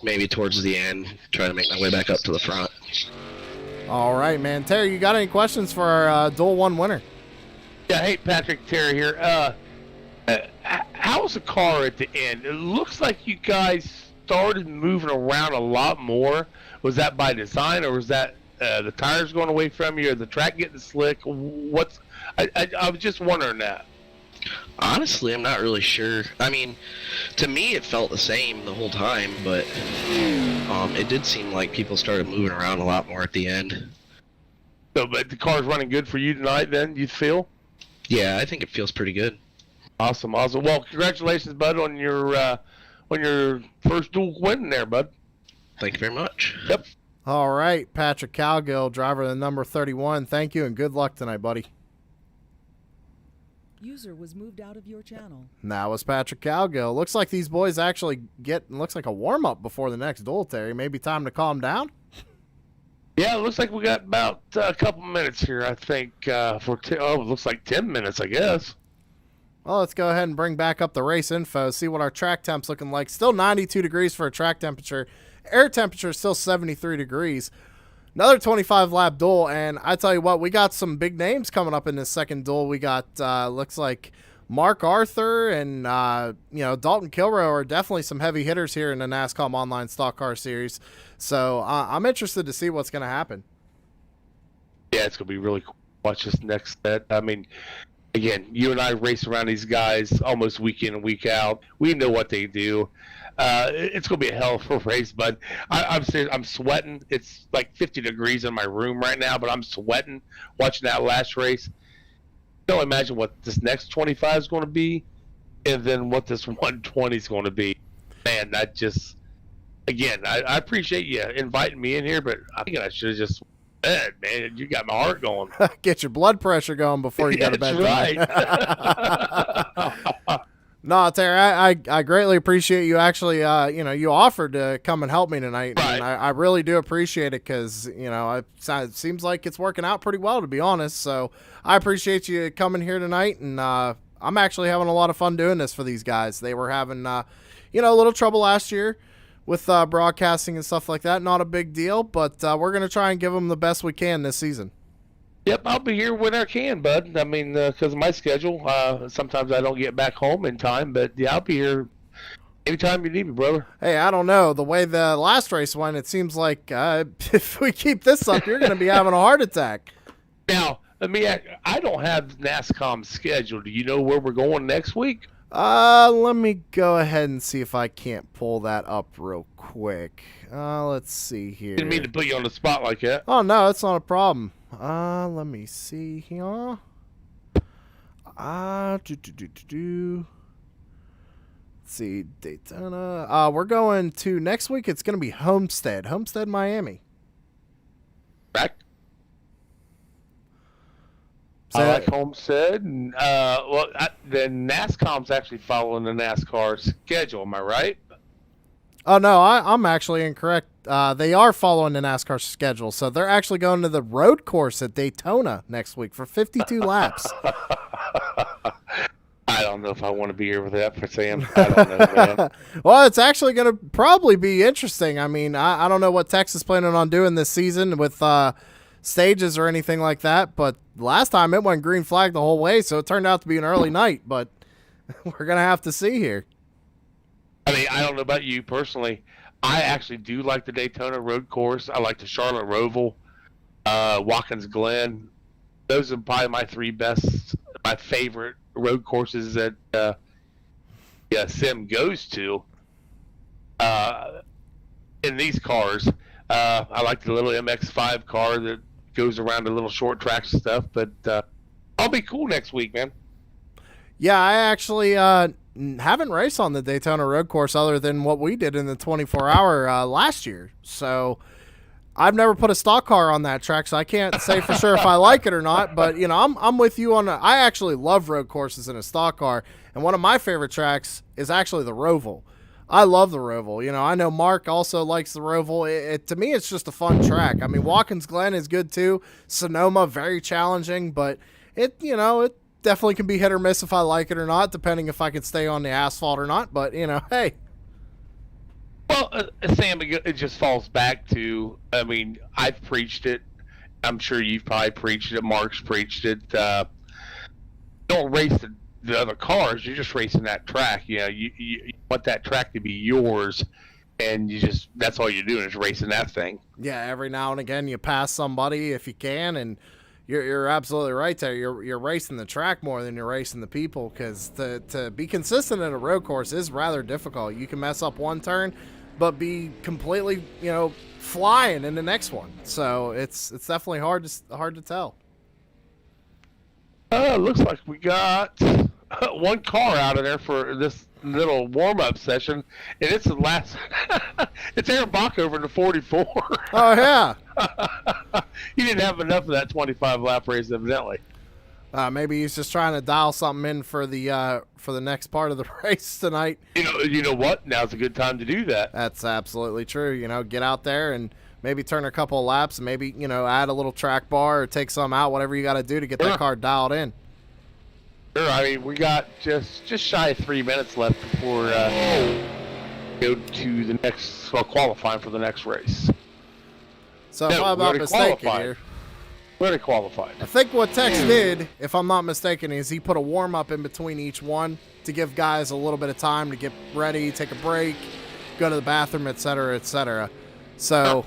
maybe towards the end try to make my way back up to the front. All right, man. Terry, you got any questions for our duel 1 winner? Yeah, hey, Patrick, Terry here. How's the car at the end? It looks like you guys started moving around a lot more. Was that by design, or was that the tires going away from you, or the track getting slick? I was just wondering that. Honestly, I'm not really sure. I mean, to me it felt the same the whole time, but it did seem like people started moving around a lot more at the end. So, but the car's running good for you tonight then, you feel? Yeah, I think it feels pretty good. Awesome. Well, congratulations, bud, on your first dual win there, bud. Thank you very much. Yep. All right, Patrick Cowgill, driver of the number 31. Thank you and good luck tonight, buddy. User was moved out of your channel. That was Patrick Cowgill. Looks like these boys actually looks like a warm-up before the next duel, Terry. Maybe time to calm down? Yeah, it looks like we got about a couple minutes here, I think, it looks like 10 minutes, I guess. Well, let's go ahead and bring back up the race info, see what our track temp's looking like. Still 92 degrees for a track temperature. Air temperature is still 73 degrees. Another 25-lap duel, and I tell you what, we got some big names coming up in this second duel. We got, looks like Mark Arthur and, Dalton Kilroe are definitely some heavy hitters here in the Nascom Online Stock Car Series. So I'm interested to see what's going to happen. Yeah, it's going to be really cool to watch this next set. I mean, again, you and I race around these guys almost week in and week out. We know what they do. It's going to be a hell of a race, but I'm serious. I'm sweating. It's like 50 degrees in my room right now, but I'm sweating watching that last race. Don't imagine what this next 25 is going to be, and then what this 120 is going to be. Man, that just, again, I appreciate you inviting me in here, but I think I should have just said, man, you got my heart going. Get your blood pressure going before you go to bed. That's right. No, Terry, I greatly appreciate you actually, you offered to come and help me tonight. Right. And I really do appreciate it because, it seems like it's working out pretty well, to be honest. So I appreciate you coming here tonight. And I'm actually having a lot of fun doing this for these guys. They were having, a little trouble last year with broadcasting and stuff like that. Not a big deal, but we're going to try and give them the best we can this season. Yep, I'll be here when I can, bud. I mean, because of my schedule, sometimes I don't get back home in time. But, yeah, I'll be here anytime you need me, brother. Hey, I don't know. The way the last race went, it seems like if we keep this up, you're going to be having a heart attack. Now, I don't have NASCOM's schedule. Do you know where we're going next week? Let me go ahead and see if I can't pull that up real quick. Let's see here. Didn't mean to put you on the spot like that. Oh, no, it's not a problem. Let me see here. Let's see, Daytona. We're going to next week. It's going to be Homestead, Miami. Back. So, I like Homestead. And, then NASCOM's actually following the NASCAR schedule. Am I right? Oh, no, I'm actually incorrect. They are following the NASCAR schedule, so they're actually going to the road course at Daytona next week for 52 laps. I don't know if I want to be here with that for Sam. I don't know, man. Well, it's actually going to probably be interesting. I mean, I don't know what Texas is planning on doing this season with stages or anything like that, but last time it went green flag the whole way, so it turned out to be an early night, but we're going to have to see here. I mean, I don't know about you personally. I actually do like the Daytona road course. I like the Charlotte Roval, Watkins Glen. Those are probably my my favorite road courses that Sim goes to. in these cars. I like the little MX-5 car that goes around the little short tracks and stuff. But I'll be cool next week, man. Yeah, I actually haven't raced on the Daytona road course other than what we did in the 24-hour last year. So I've never put a stock car on that track, so I can't say for sure if I like it or not. But you know, I'm with you on. I actually love road courses in a stock car, and one of my favorite tracks is actually the Roval. I love the Roval. You know, I know Mark also likes the Roval. To me, it's just a fun track. I mean, Watkins Glen is good too. Sonoma, very challenging, but it definitely can be hit or miss if I like it or not, depending if I can stay on the asphalt or not. But you know, hey. Well, Sam, it just falls back to. I mean, I've preached it. I'm sure you've probably preached it. Mark's preached it. Don't race the other cars. You're just racing that track. You know, you want that track to be yours, and that's all you're doing is racing that thing. Yeah, every now and again you pass somebody if you can, and you're absolutely right there. You're racing the track more than you're racing the people, because to be consistent at a road course is rather difficult. You can mess up one turn, but be completely flying in the next one. So it's definitely hard to tell. Looks like we got one car out of there for this little warm-up session, and it's the last. It's Aaron Bach over in the 44. Oh yeah. He didn't have enough of that 25 lap race, evidently. Maybe he's just trying to dial something in for the next part of the race tonight. You know what? Now's a good time to do that. That's absolutely true. You know, get out there and maybe turn a couple of laps, and maybe add a little track bar or take some out, whatever you got to do to get that car dialed in. Sure. I mean, we got just shy of 3 minutes left before go to the next qualifying for the next race. So if I'm not mistaken here. We already qualified. I think what Tex did, if I'm not mistaken, is he put a warm-up in between each one to give guys a little bit of time to get ready, take a break, go to the bathroom, et cetera, et cetera. So,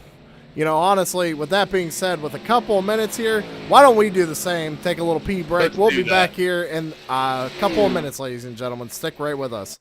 honestly, with that being said, with a couple of minutes here, why don't we do the same, take a little pee break. We'll be back here in a couple of minutes, ladies and gentlemen. Stick right with us.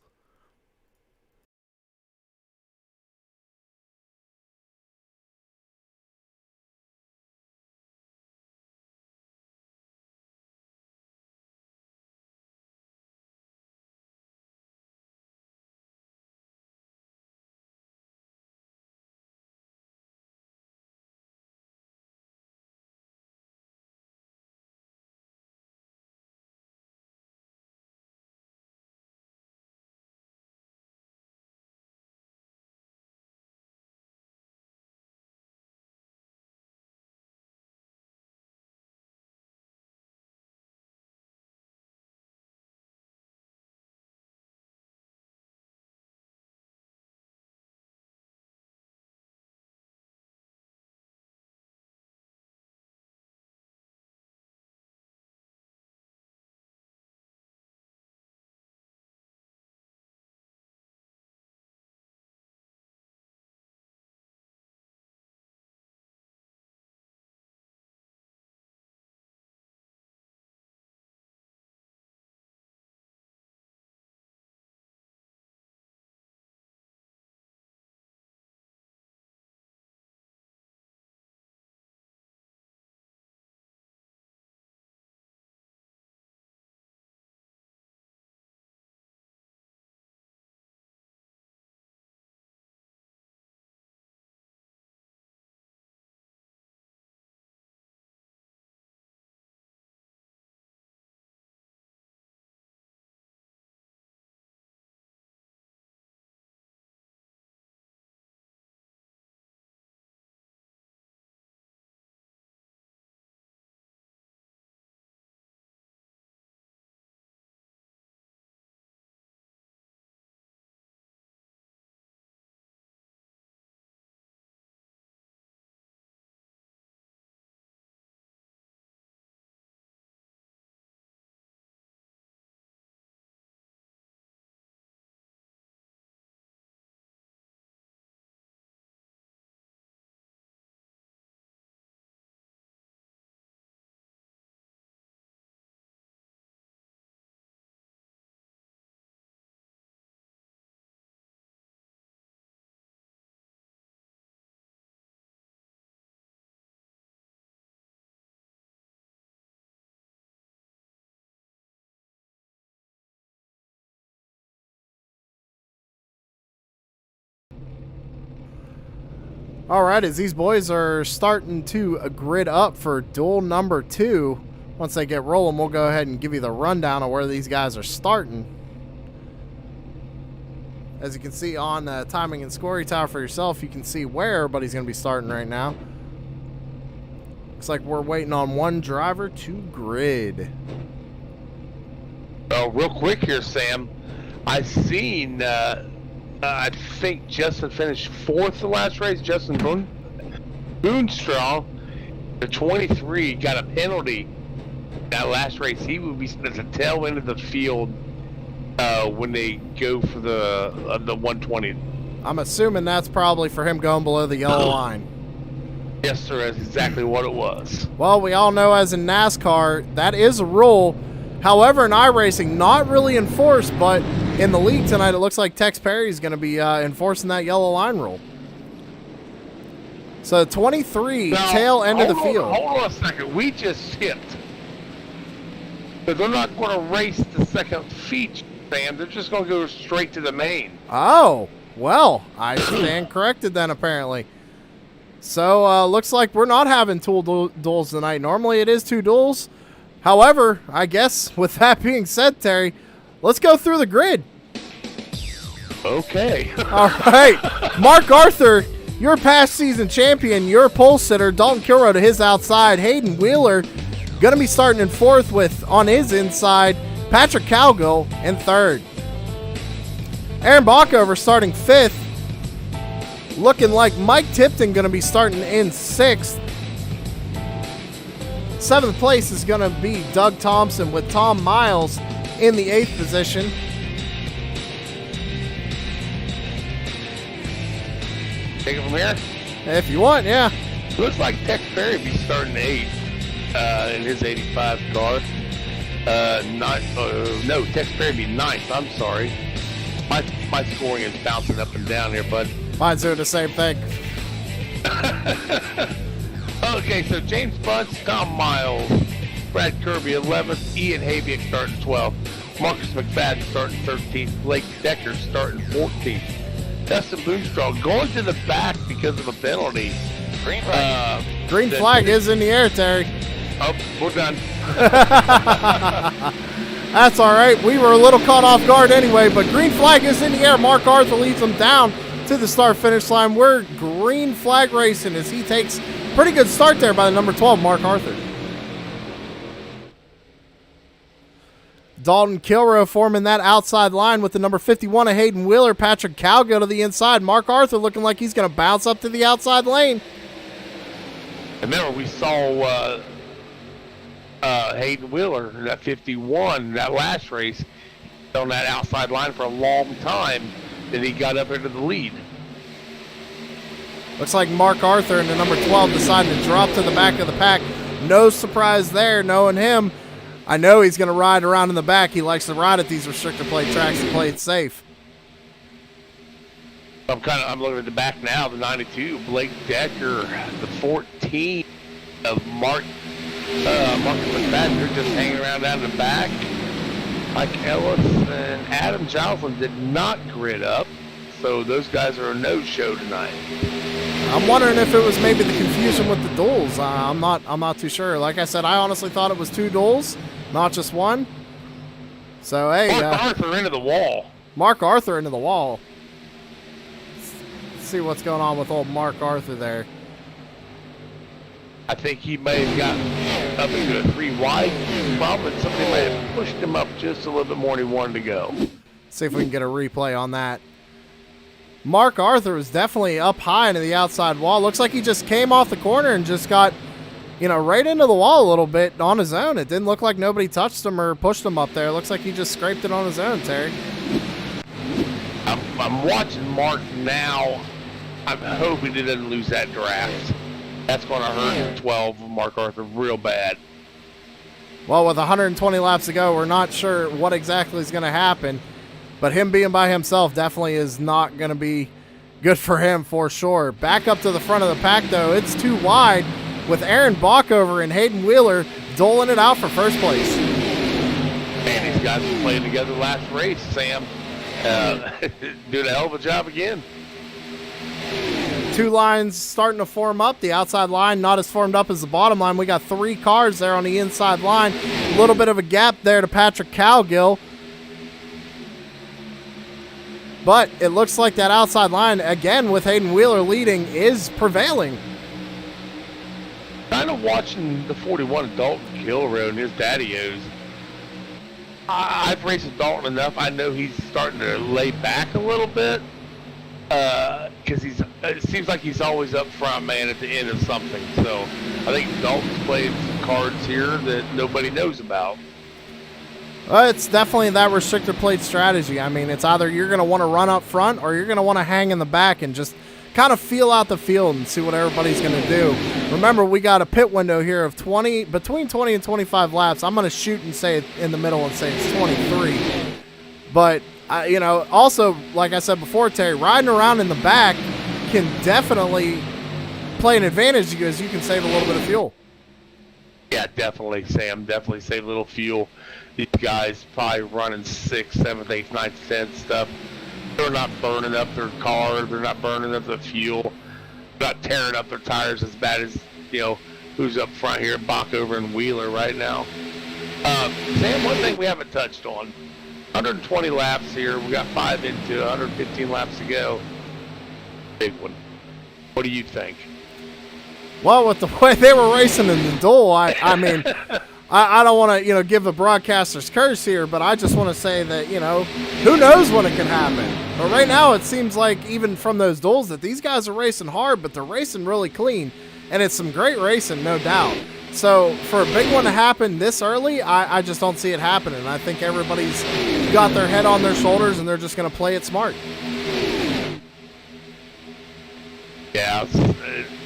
All right, as these boys are starting to grid up for duel number 2, once they get rolling, we'll go ahead and give you the rundown of where these guys are starting. As you can see on timing and scoring tower for yourself, you can see where everybody's going to be starting right now. Looks like we're waiting on one driver to grid. Oh, real quick here, Sam. I seen, I think Justin finished 4th the last race. Justin Boonstraw, the 23, got a penalty that last race. He would be at the tail end of the field when they go for the 120. I'm assuming that's probably for him going below the yellow line. Yes, sir. That's exactly what it was. Well, we all know as in NASCAR, that is a rule. However, in iRacing, not really enforced, but in the league tonight, it looks like Tex Perry is going to be enforcing that yellow line rule. So 23, Now, tail end of the field. Hold on a second. We just skipped. But they're not going to race the second feature, Sam. They're just going to go straight to the main. Oh, well, I stand corrected then, apparently. So, looks like we're not having two duels tonight. Normally it is 2 duels. However, I guess with that being said, Terry, let's go through the grid. Okay. All right. Mark Arthur, your past season champion, your pole sitter, Dalton Kilroe to his outside. Hayden Wheeler going to be starting in 4th with, on his inside, Patrick Cowgill in 3rd. Aaron Bockover starting 5th. Looking like Mike Tipton going to be starting in 6th. 7th place is going to be Doug Thompson with Tom Miles in the 8th position. Take it from here. If you want, yeah. Looks like Tex Perry will be starting 8th in his 85 car. No, Tex Perry will be 9th. I'm sorry. My scoring is bouncing up and down here, bud. Mine's doing the same thing. Okay, so James Bunce, Tom Miles, Brad Kirby 11th, Ian Haviak starting 12th, Marcus McFadden starting 13th, Blake Decker starting 14th, Dustin Boonstraw going to the back because of a penalty. Green flag is in the air, Terry. Oh, we're done. That's all right. We were a little caught off guard anyway, but green flag is in the air. Mark Arthur leads them down to the start-finish line. We're green flag racing as he takes pretty good start there by the number 12, Mark Arthur. Dalton Kilroe forming that outside line with the number 51 of Hayden Wheeler. Patrick Cowgill to the inside. Mark Arthur looking like he's going to bounce up to the outside lane. Remember, we saw Hayden Wheeler, that 51, that last race, on that outside line for a long time, then he got up into the lead. Looks like Mark Arthur and the number 12 decided to drop to the back of the pack. No surprise there, knowing him. I know he's going to ride around in the back. He likes to ride at these restrictor plate tracks and play it safe. I'm looking at the back now, the 92, Blake Decker, the 14 of Marcus McFadden. They're just hanging around down the back. Mike Ellis and Adam Joslin did not grid up, so those guys are a no-show tonight. I'm wondering if it was maybe the confusion with the duels. I'm not too sure. Like I said, I honestly thought it was 2 duels, not just one. So hey, Mark Arthur into the wall. Mark Arthur into the wall. Let's see what's going on with old Mark Arthur there. I think he may have gotten up into a 3 wide problem, and somebody may have pushed him up just a little bit more than he wanted to go. See if we can get a replay on that. Mark Arthur was definitely up high into the outside wall. Looks like he just came off the corner and just got, right into the wall a little bit on his own. It didn't look like nobody touched him or pushed him up there. It looks like he just scraped it on his own, Terry. I'm watching Mark now. I'm hoping he doesn't lose that draft. That's going to hurt 12 of Mark Arthur real bad. Well, with 120 laps to go, we're not sure what exactly is going to happen. But him being by himself definitely is not going to be good for him for sure. Back up to the front of the pack, though. It's too wide with Aaron Bockover and Hayden Wheeler doling it out for first place. Man, these guys were playing together last race, Sam. Doing a hell of a job again. two lines starting to form up. The outside line not as formed up as the bottom line. We got 3 cars there on the inside line. A little bit of a gap there to Patrick Cowgill. But it looks like that outside line, again with Hayden Wheeler leading, is prevailing. Kind of watching the 41 Dalton Kilroe and his daddy-os. I've raced with Dalton enough. I know he's starting to lay back a little bit. Because it seems like he's always up front, man, at the end of something. So I think Dalton's playing some cards here that nobody knows about. It's definitely that restrictor plate strategy. I mean, it's either you're going to want to run up front or you're going to want to hang in the back and just kind of feel out the field and see what everybody's going to do. Remember, we got a pit window here of between 20 and 25 laps. I'm going to shoot and say it in the middle and say it's 23. But, also, like I said before, Terry, riding around in the back can definitely play an advantage because you can save a little bit of fuel. Yeah, definitely, Sam. Definitely save a little fuel. These guys probably running 6th, 7th, 8th, 9th, 10th stuff. They're not burning up their car. They're not burning up the fuel. They're not tearing up their tires as bad as, who's up front here, Bockover and Wheeler right now. Sam, one thing we haven't touched on. 120 laps here. We got 5 into 115 laps to go. Big one. What do you think? Well, with the way they were racing in the duel, I mean, I don't want to, give the broadcaster's curse here, but I just want to say that, who knows when it can happen. But right now, it seems like even from those duels that these guys are racing hard, but they're racing really clean, and it's some great racing, no doubt. So for a big one to happen this early, I just don't see it happening. I think everybody's got their head on their shoulders, and they're just going to play it smart. Yeah,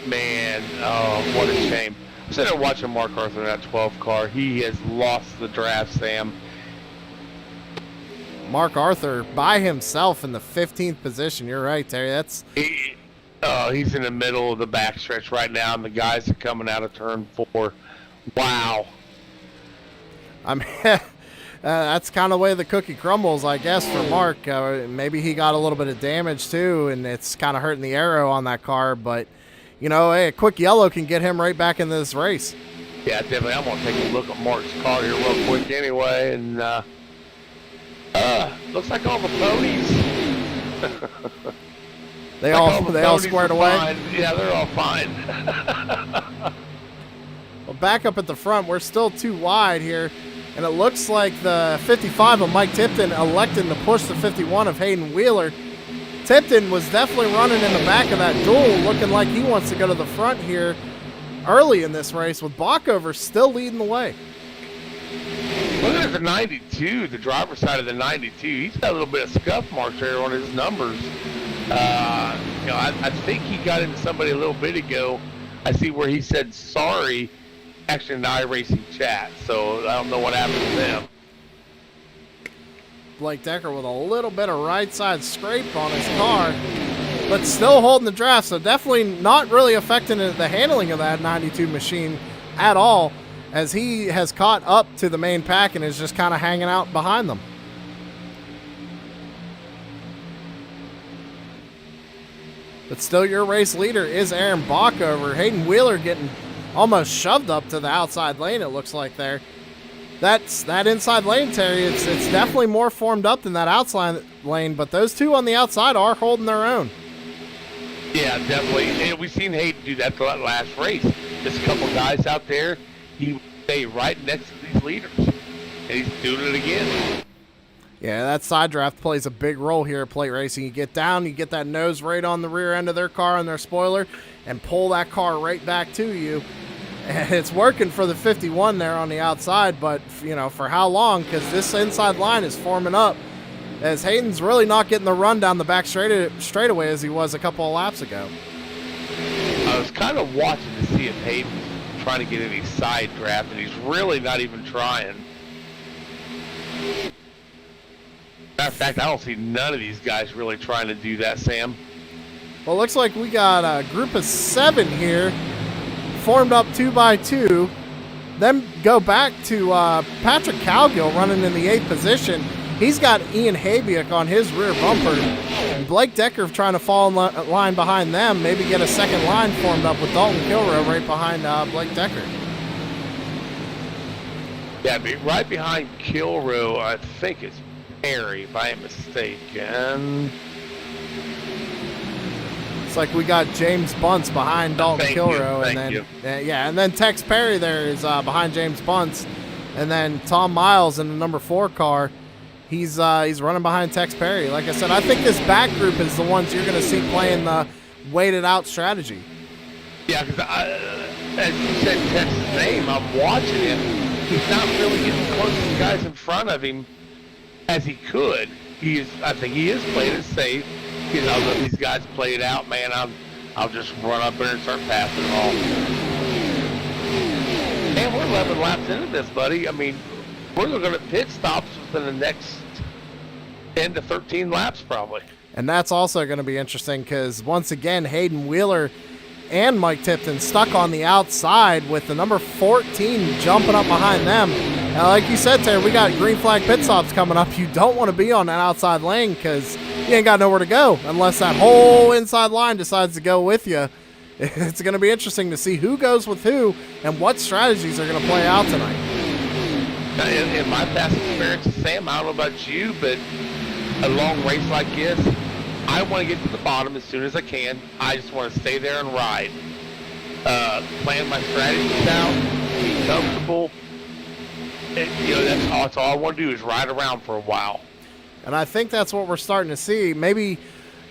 man, oh, what a shame. I'm sitting there watching Mark Arthur in that 12 car. He has lost the draft, Sam. Mark Arthur by himself in the 15th position. You're right, Terry. He's in the middle of the backstretch right now, and the guys are coming out of turn 4. Wow. I mean, that's kind of the way the cookie crumbles, I guess, for Mark. Maybe he got a little bit of damage, too, and it's kind of hurting the aero on that car. But, hey, a quick yellow can get him right back into this race. Yeah, definitely. I'm going to take a look at Mark's car here real quick anyway. And looks like all the ponies. They all squared away? Fine. Yeah, they're all fine. Well, back up at the front, we're still too wide here. And it looks like the 55 of Mike Tipton electing to push the 51 of Hayden Wheeler. Tipton was definitely running in the back of that duel, looking like he wants to go to the front here early in this race, with Bockover still leading the way. Look at the 92, the driver's side of the 92. He's got a little bit of scuff marks there on his numbers. I think he got into somebody a little bit ago. I see where he said sorry, actually in the iRacing chat, so I don't know what happened to them. Blake Decker with a little bit of right side scrape on his car, but still holding the draft, so definitely not really affecting the handling of that 92 machine at all, as he has caught up to the main pack and is just kind of hanging out behind them. But still, your race leader is Aaron Bockover. Hayden Wheeler getting almost shoved up to the outside lane, it looks like there. That's that inside lane, Terry. It's definitely more formed up than that outside lane, but those two on the outside are holding their own. Yeah, definitely. And we've seen Hayden do that for that last race. There's a couple guys out there, he would stay right next to these leaders. And he's doing it again. Yeah, that side draft plays a big role here at plate racing. You get down, you get that nose right on the rear end of their car and their spoiler, and pull that car right back to you. And it's working for the 51 there on the outside, but, for how long? Because this inside line is forming up, as Hayden's really not getting the run down the back straightaway as he was a couple of laps ago. I was kind of watching to see if Hayden's trying to get any side draft, and he's really not even trying. Matter of fact, I don't see none of these guys really trying to do that, Sam. Well, it looks like we got a group of 7 here, formed up 2 by 2. Then go back to Patrick Cowgill running in the 8th position. He's got Ian Habiak on his rear bumper. And Blake Decker trying to fall in line behind them, maybe get a second line formed up with Dalton Kilrow right behind Blake Decker. Yeah, right behind Kilrow, I think it's Perry, if I am mistaken. It's like we got James Bunce behind Dalton Kilrow, and then and then Tex Perry there is behind James Bunce, and then Tom Miles in the number 4 car. He's running behind Tex Perry. Like I said, I think this back group is the ones you're going to see playing the weighted out strategy. Yeah, because as you said Tex's name, I'm watching him. He's not really getting close to the guys in front of him as he could. I think he is playing it safe. You know, let these guys play it out, man. I'll just run up there and start passing them all. And we're 11 laps into this, buddy. I mean, we're looking at pit stops within the next 10 to 13 laps, probably. And that's also going to be interesting because, once again, Hayden Wheeler and Mike Tipton stuck on the outside with the number 14 jumping up behind them. Now, like you said, Terry, we got green flag pit stops coming up. You don't want to be on that outside lane because you ain't got nowhere to go unless that whole inside line decides to go with you. It's going to be interesting to see who goes with who and what strategies are going to play out tonight. In my past experience, Sam, I don't know about you, but a long race like this, I want to get to the bottom as soon as I can. I just want to stay there and ride. Plan my strategies out, be comfortable. That's all I want to do is ride around for a while. And I think that's what we're starting to see. Maybe,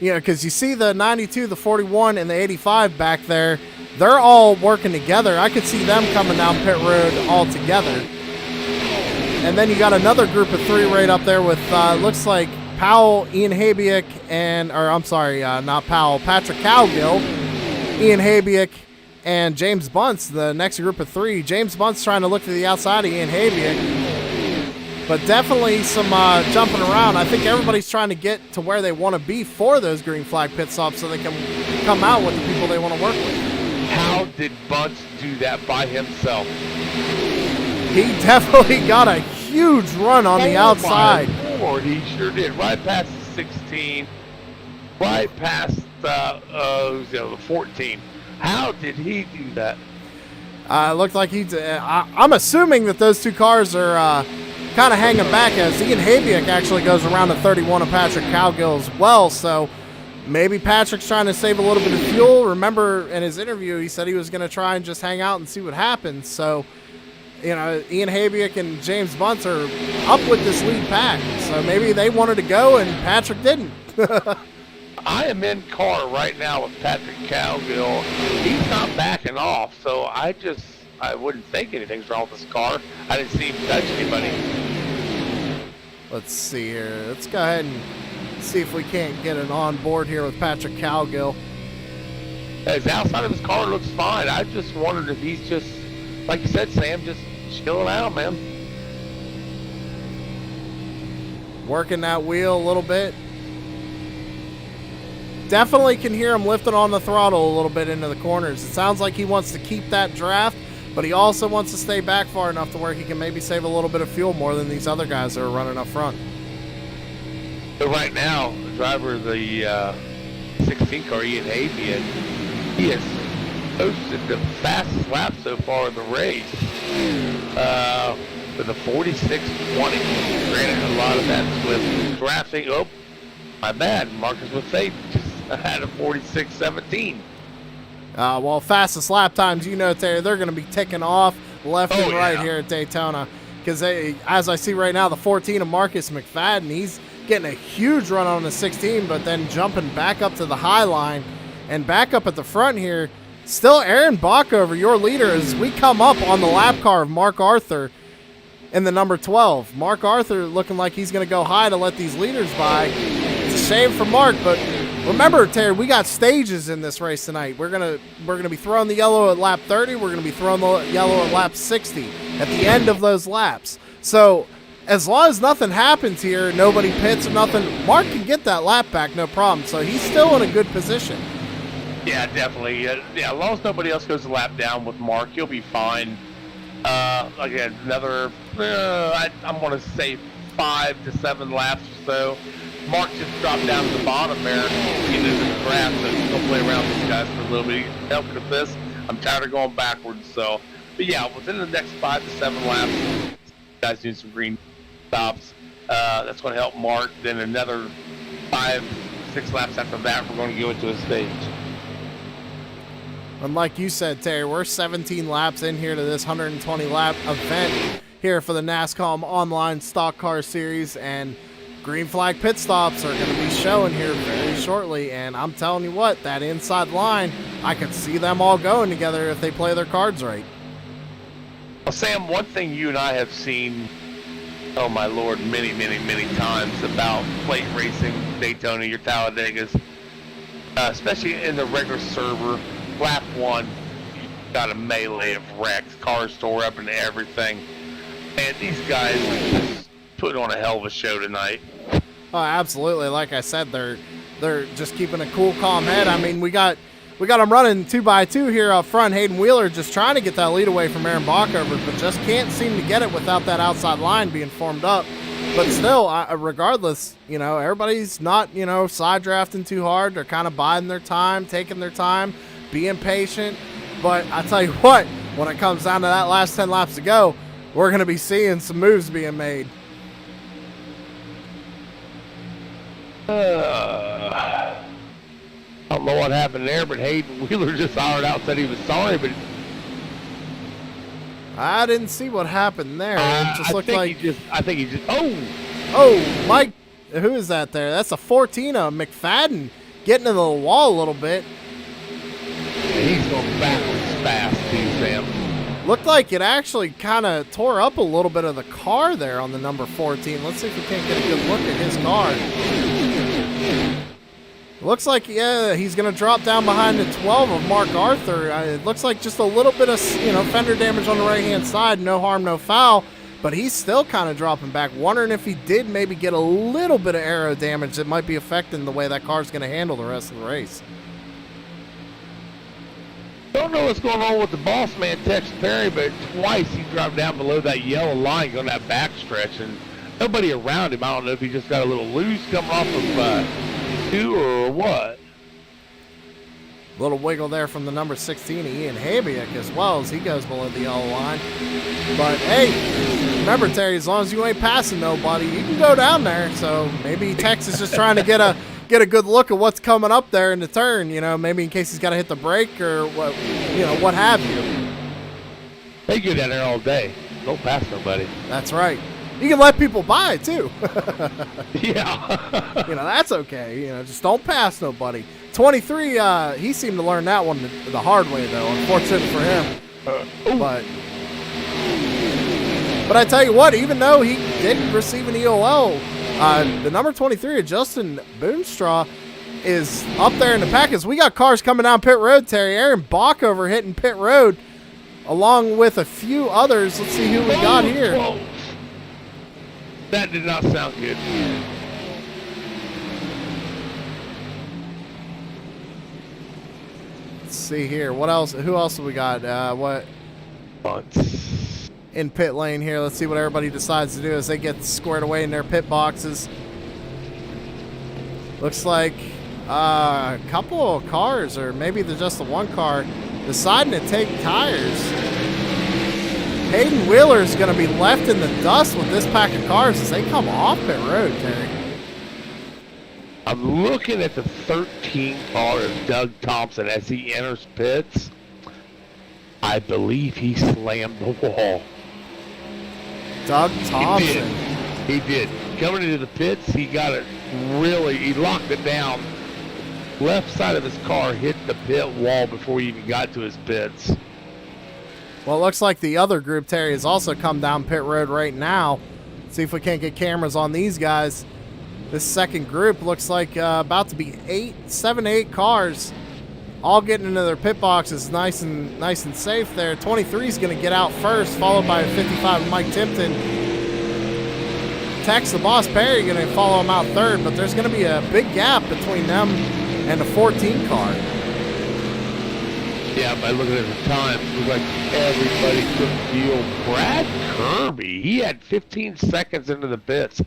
because you see the 92, the 41, and the 85 back there, they're all working together. I could see them coming down pit road all together. And then you got another group of 3 right up there with, looks like Powell, Ian Habiak, not Powell, Patrick Cowgill, Ian Habiak, and James Bunce, the next group of 3. James Bunce trying to look to the outside of Ian Habiak. But definitely some jumping around. I think everybody's trying to get to where they want to be for those green flag pit stops so they can come out with the people they want to work with. How did Bunce do that by himself? He definitely got a huge run on the outside. Lord, he sure did. Right past the 16, right past the 14. How did he do that? It looked like I'm assuming that those 2 cars are kind of hanging back as Ian Habiak actually goes around to 31 of Patrick Cowgill as well. So maybe Patrick's trying to save a little bit of fuel. Remember in his interview, he said he was going to try and just hang out and see what happens. So, Ian Habiak and James Bunce are up with this lead pack. So maybe they wanted to go and Patrick didn't. I am in car right now with Patrick Cowgill. He's not backing off, so I wouldn't think anything's wrong with this car. I didn't see him touch anybody. Let's see here. Let's go ahead and see if we can't get an on board here with Patrick Cowgill. The outside of his car looks fine. I just wondered if he's just, like you said, Sam, just chilling out, man. Working that wheel a little bit. Definitely can hear him lifting on the throttle a little bit into the corners. It sounds like he wants to keep that draft, but he also wants to stay back far enough to where he can maybe save a little bit of fuel more than these other guys that are running up front. But right now, the driver of the 16 car, Ian Habiak, he has posted the fastest lap so far in the race with a 46.20. Granted, a lot of that's with drafting. Oh, my bad. Marcus Lefebvre just had a 46.17. Well, fastest lap times, Terry, they're going to be ticking off left and right here at Daytona. Because as I see right now, the 14 of Marcus McFadden, he's getting a huge run on the 16, but then jumping back up to the high line and back up at the front here. Still Aaron Bockover, your leader, as we come up on the lap car of Mark Arthur in the number 12. Mark Arthur looking like he's going to go high to let these leaders by. It's a shame for Mark, but remember, Terry, we got stages in this race tonight. We're gonna be throwing the yellow at lap 30. We're gonna be throwing the yellow at lap 60 at the end of those laps. So as long as nothing happens here, nobody pits or nothing, Mark can get that lap back, no problem. So he's still in a good position. Yeah, definitely. Yeah, as long as nobody else goes a lap down with Mark, he'll be fine. Again, another, I'm going to say 5 to 7 laps or so, Mark just dropped down to the bottom there, into the grass, so he's going to play around with these guys for a little bit. Help with this. I'm tired of going backwards, so. But yeah, within the next 5 to 7 laps, guys doing some green stops. That's going to help Mark. Then another 5, 6 laps after that, we're going to go into a stage. And like you said, Terry, we're 17 laps in here to this 120 lap event here for the Nascom Online Stock Car Series, and green flag pit stops are going to be showing here very shortly. And I'm telling you what, that inside line, I could see them all going together if they play their cards right. Well, Sam, one thing you and I have seen, oh my Lord, many, many, many times about plate racing, Daytona, your Talladegas, especially in the regular server, lap 1, you got a melee of wrecks, cars tore up and everything. And these guys are just putting on a hell of a show tonight. Oh, absolutely. Like I said, they're just keeping a cool, calm head. I mean, we got them running 2x2 here up front. Hayden Wheeler just trying to get that lead away from Aaron Bockover, but just can't seem to get it without that outside line being formed up. But still, regardless, everybody's not, side drafting too hard. They're kind of biding their time, taking their time, being patient. But I tell you what, when it comes down to that last 10 laps to go, we're going to be seeing some moves being made. I don't know what happened there, but Hayden Wheeler just hollered out, said he was sorry, but I didn't see what happened there. It just looked like I think he just. Oh, Mike, who is that there? That's a 14 of McFadden getting into the wall a little bit. He's going backwards fast, too, Sam. Looked like it actually kind of tore up a little bit of the car there on the number 14. Let's see if we can't get a good look at his car. Looks like, yeah, he's going to drop down behind the 12 of Mark Arthur. It looks like just a little bit of, fender damage on the right-hand side. No harm, no foul. But he's still kind of dropping back. Wondering if he did maybe get a little bit of aero damage that might be affecting the way that car's going to handle the rest of the race. Don't know what's going on with the boss man, Tex Perry, but twice he dropped down below that yellow line on that backstretch, and nobody around him. I don't know if he just got a little loose coming off of 2 or what. Little wiggle there from the number 16, Ian Habiak, as well as he goes below the yellow line. But hey, remember, Terry, as long as you ain't passing nobody, you can go down there. So maybe Tex is just trying to get a good look at what's coming up there in the turn, maybe in case he's got to hit the brake or what, what have you. They go down there all day. Don't pass nobody. That's right. You can let people by too. Yeah. That's okay. Just don't pass nobody. 23, he seemed to learn that one the hard way though. Unfortunate for him. But I tell you what, even though he didn't receive an EOL, the number 23 of Justin Boomstraw is up there in the pack. As we got cars coming down pit road, Terry. Aaron Bockover hitting pit road along with a few others. Let's see who we got here. Whoa. That did not sound good. Let's see here. What else? Who else have we got? What in pit lane here? Let's see what everybody decides to do as they get squared away in their pit boxes. Looks like a couple of cars, or maybe just the one car, deciding to take tires. Hayden Wheeler is going to be left in the dust with this pack of cars as they come off pit road, Terry. I'm looking at the 13 car of Doug Thompson as he enters pits. I believe he slammed the wall. Doug Thompson. He did. Coming into the pits, he got it he locked it down. Left side of his car hit the pit wall before he even got to his pits. Well, it looks like the other group, Terry, has also come down pit road right now. See if we can't get cameras on these guys. This second group looks like about to be 7 to 8 cars, all getting into their pit boxes, nice and safe there. 23 is going to get out first, followed by 55 Mike Timpton. Tex the Boss Perry going to follow him out third, but there's going to be a big gap between them and the 14 car. Yeah, by looking at the time, it looks like everybody took deal. Brad Kirby, he had 15 seconds into the pits.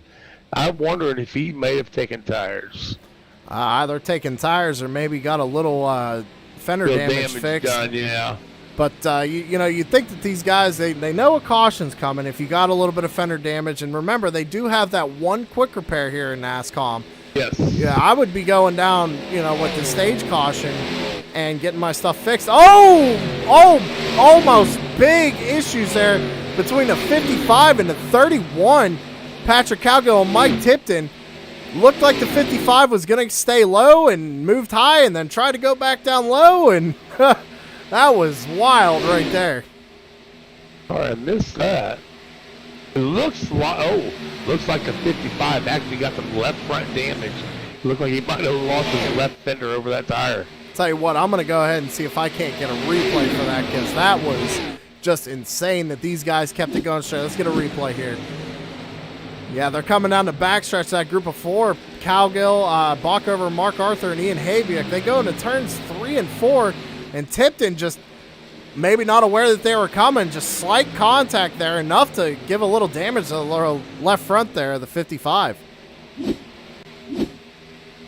I'm wondering if he may have taken tires. Either taking tires or maybe got a little fender damage fixed. Done, yeah. But, you know, you'd think that these guys, they know a caution's coming if you got a little bit of fender damage. And remember, they do have that one quick repair here in Nascom. Yes. Yeah, I would be going down, you know, with the stage caution and getting my stuff fixed. Oh, almost big issues there between the 55 and the 31. Patrick Cowgill and Mike Tipton. Looked like the 55 was going to stay low and moved high and then try to go back down low, and that was wild right there. All right, I missed that. It looks like the 55 actually got some left front damage. It looked like he might have lost his left fender over that tire. Tell you what, I'm going to go ahead and see if I can't get a replay for that, because that was just insane that these guys kept it going straight. Let's get a replay here. Yeah, they're coming down the backstretch, that group of four. Cowgill, Bockover, Mark Arthur, and Ian Habiak. They go into turns 3 and 4, and Tipton just maybe not aware that they were coming. Just slight contact there, enough to give a little damage to the left front there, the 55.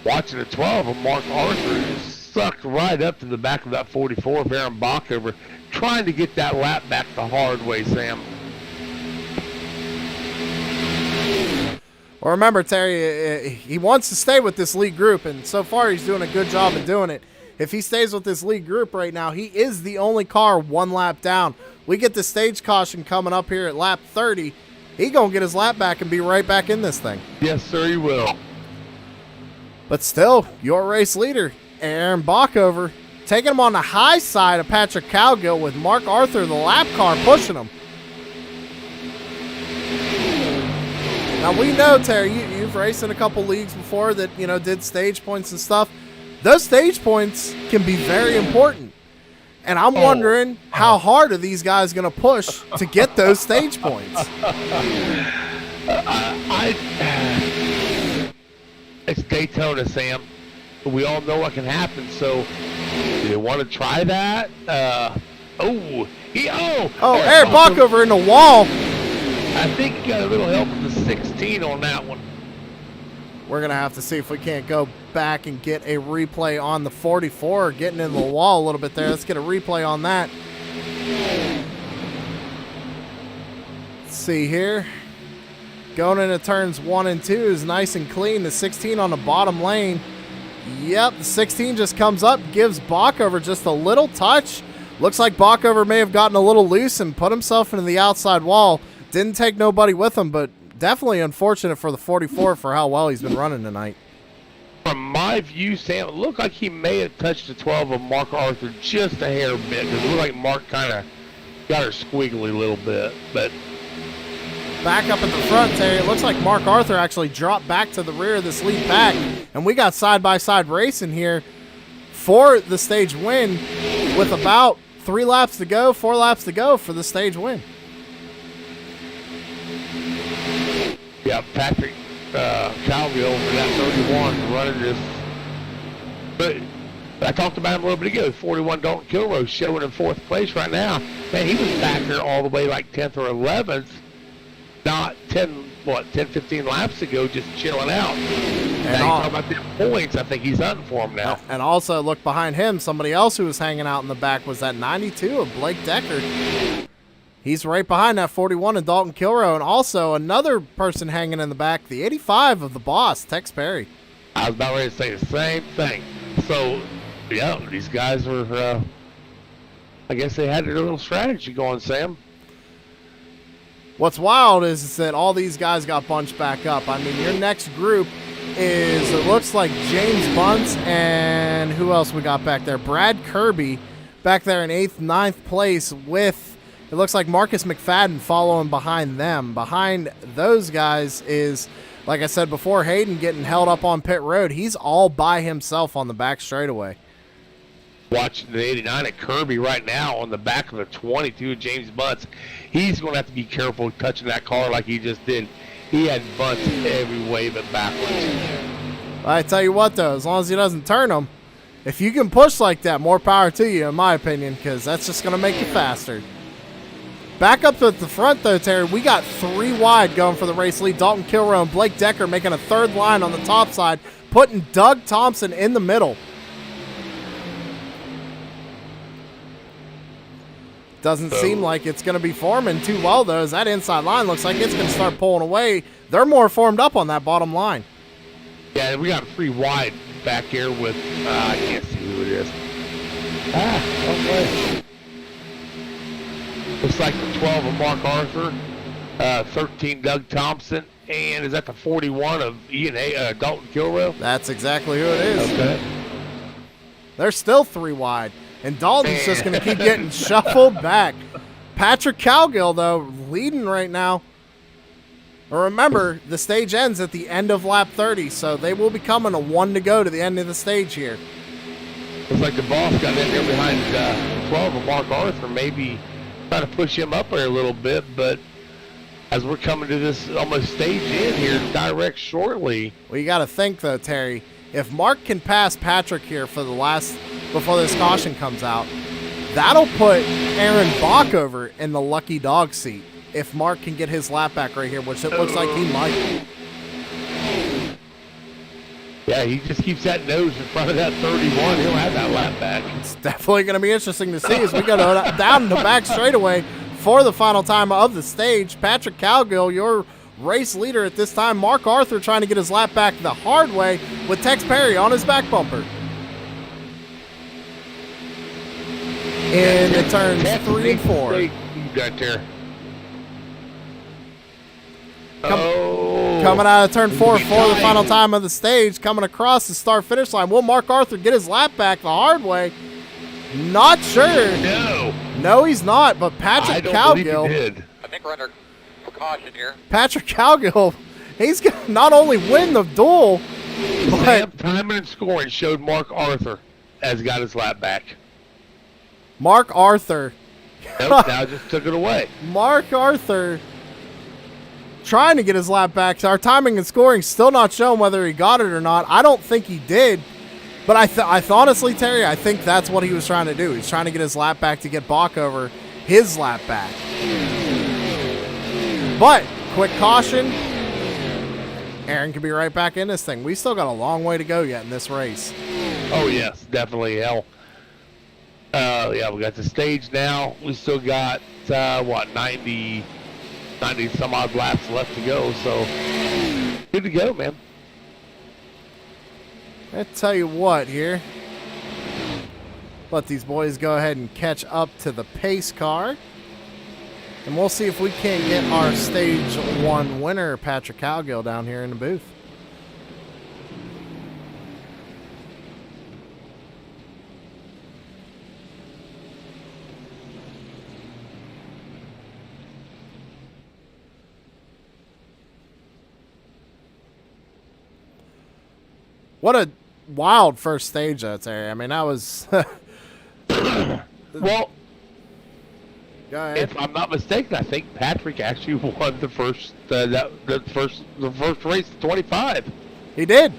Watching the 12 of Mark Arthur just sucked right up to the back of that 44 of Aaron Bockover, trying to get that lap back the hard way, Sam. Well, remember, Terry, he wants to stay with this lead group, and so far he's doing a good job of doing it. If he stays with this lead group right now, he is the only car one lap down. We get the stage caution coming up here at lap 30. He going to get his lap back and be right back in this thing. Yes, sir, he will. But still, your race leader, Aaron Bockover, taking him on the high side of Patrick Cowgill with Mark Arthur, the lap car, pushing him. Now, we know, Terry, you've raced in a couple leagues before that, you know, did stage points and stuff. Those stage points can be very important. And I'm wondering how hard are these guys going to push to get those stage points? It's Daytona, Sam. We all know what can happen, so do you want to try that? Aaron Bockover in the wall. I think he got a little help from the 16 on that one. We're going to have to see if we can't go back and get a replay on the 44, getting in the wall a little bit there. Let's get a replay on that. Let's see here. Going into turns 1 and 2 is nice and clean. The 16 on the bottom lane. Yep, the 16 just comes up, gives Bockover just a little touch. Looks like Bockover may have gotten a little loose and put himself into the outside wall. Didn't take nobody with him, but definitely unfortunate for the 44 for how well he's been running tonight. From my view, Sam, it looked like he may have touched the 12 of Mark Arthur just a hair bit. It looked like Mark kind of got her squiggly a little bit. But back up at the front, Terry, it looks like Mark Arthur actually dropped back to the rear of this lead pack, and we got side-by-side racing here for the stage win with about 4 laps to go for the stage win. yeah, Patrick Cowgill for that 31 running this. But I talked about him a little bit ago. 41 Dalton Kilroy showing in 4th place right now. Man, he was back there all the way like 10th or 11th. Not 10, 15 laps ago, just chilling out. And talking about the points, I think he's hunting for him now. And also, look behind him, somebody else who was hanging out in the back was that 92 of Blake Decker. He's right behind that 41 of Dalton Kilroy, and also another person hanging in the back, the 85 of the boss, Tex Perry. I was about ready to say the same thing. So, yeah, these guys were, I guess they had their little strategy going, Sam. What's wild is that all these guys got bunched back up. I mean, your next group is, it looks like James Bunce and who else we got back there? Brad Kirby back there in 8th, 9th place with, it looks like Marcus McFadden following behind them. Behind those guys is, like I said before, Hayden getting held up on pit road. He's all by himself on the back straightaway. Watching the 89 at Kirby right now on the back of the 22 of James Bunce. He's going to have to be careful touching that car like he just did. He had Bunce every way but backwards. I tell you what, though, as long as he doesn't turn him, If you can push like that, more power to you, in my opinion, because that's just going to make you faster. Back up at the front, though, Terry, we got 3 wide going for the race lead. Dalton Kilrow and Blake Decker making a 3rd line on the top side, putting Doug Thompson in the middle. Doesn't seem like it's going to be forming too well, though, as that inside line looks like it's going to start pulling away. They're more formed up on that bottom line. Yeah, we got 3 wide back here with, I can't see who it is. Okay. Looks like the 12 of Mark Arthur, 13 Doug Thompson, and is that the 41 of Dalton Kilrow? That's exactly who it is. Okay. They're still 3 wide, and Dalton's just going to keep getting shuffled back. Patrick Cowgill, though, leading right now. Remember, the stage ends at the end of lap 30, so they will be coming a 1 to go to the end of the stage here. Looks like the boss got in there behind 12 of Mark Arthur, maybe trying to push him up there a little bit, but as we're coming to this almost stage in here, direct shortly. Well, you got to think, though, Terry, if Mark can pass Patrick here for the last, before this caution comes out, that'll put Aaron Bach over in the lucky dog seat. If Mark can get his lap back right here, which it looks like he might. Yeah, he just keeps that nose in front of that 31. He'll have that lap back. It's definitely going to be interesting to see as we go down the back straightaway for the final time of the stage. Patrick Cowgill, your race leader at this time. Mark Arthur trying to get his lap back the hard way with Tex Perry on his back bumper. In the turns 3 and 4. You got there. Coming out of turn 4 for the final time of the stage, coming across the start-finish line. Will Mark Arthur get his lap back the hard way? Not sure. No, he's not, but Patrick Cowgill. I think we're under precaution here. Patrick Cowgill, he's going to not only win the duel, but timing and scoring showed Mark Arthur has got his lap back. Mark Arthur. Nope, now just took it away. Mark Arthur trying to get his lap back. Our timing and scoring still not showing whether he got it or not. I don't think he did. But I honestly, Terry, I think that's what he was trying to do. He's trying to get his lap back to get Bach over his lap back. But, quick caution. Aaron can be right back in this thing. We still got a long way to go yet in this race. Oh, yes, definitely. Hell. Yeah, we got the stage now. We still got, 90 some odd laps left to go, so good to go, man. I tell you what here. Let these boys go ahead and catch up to the pace car. And we'll see if we can't get our stage 1 winner, Patrick Cowgill, down here in the booth. What a wild first stage that's there. I mean, that was well, go ahead. if I'm not mistaken, I think Patrick actually won the first the first race of 25. He did.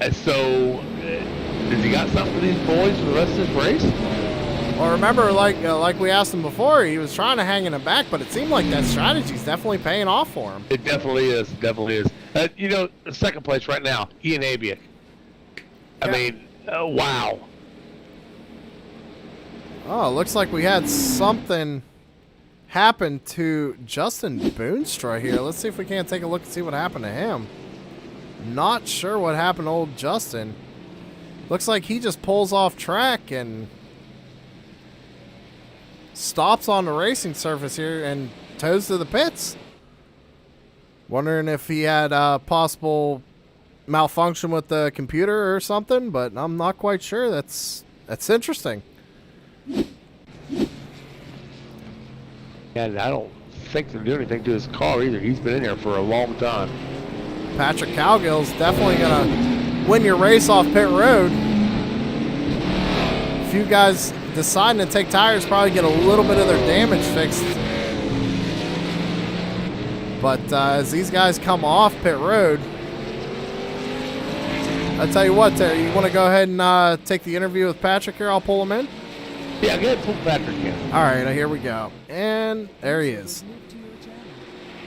And so, has he got something for these boys for the rest of this race? Well, remember, like we asked him before, he was trying to hang in the back, but it seemed like that strategy's definitely paying off for him. It definitely is. Definitely is. Second place right now, Ian Abiak. I mean, wow. Oh, it looks like we had something happen to Justin Boonstra here. Let's see if we can't take a look and see what happened to him. Not sure what happened to old Justin. Looks like he just pulls off track and stops on the racing surface here and toes to the pits. Wondering if he had a possible malfunction with the computer or something, but I'm not quite sure. That's interesting. And I don't think they're doing anything to his car either. He's been in there for a long time. Patrick Cowgill's definitely going to win your race off pit road. A few guys deciding to take tires probably get a little bit of their damage fixed. But as these guys come off pit road, I tell you what, Terry, you want to go ahead and take the interview with Patrick here? I'll pull him in. Yeah, go ahead and pull Patrick in. All right, here we go. And there he is.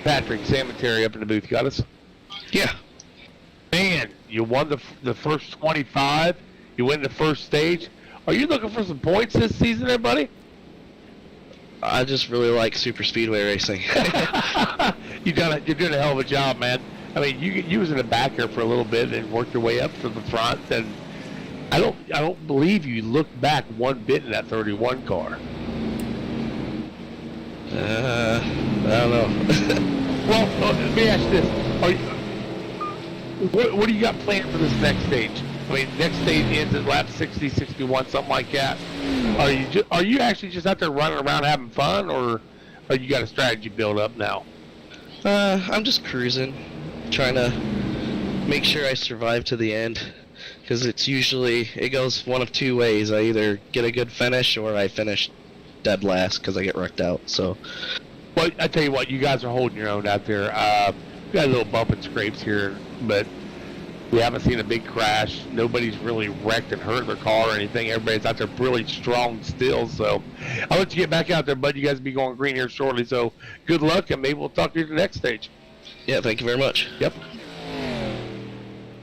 Patrick, Sam and Terry up in the booth. Got us? Yeah. Man, you won the first 25. You win the first stage. Are you looking for some points this season there, buddy? I just really like super speedway racing. You're doing a hell of a job, man. I mean, you was in the back here for a little bit and worked your way up to the front, and I don't believe you looked back one bit in that 31 car. I don't know. Well, let me ask you this: what do you got planned for this next stage? I mean, next stage ends at lap 60, 61, something like that. Are you actually just out there running around having fun, or you got a strategy built up now? I'm just cruising, trying to make sure I survive to the end, because it goes one of two ways. I either get a good finish or I finish dead last because I get wrecked out. So, well, I tell you what, you guys are holding your own out there. We got a little bump and scrapes here, but we haven't seen a big crash. Nobody's really wrecked and hurt their car or anything. Everybody's out there really strong still. So I'll let you get back out there, bud. You guys will be going green here shortly. So good luck, and maybe we'll talk to you at the next stage. yeah, thank you very much. Yep.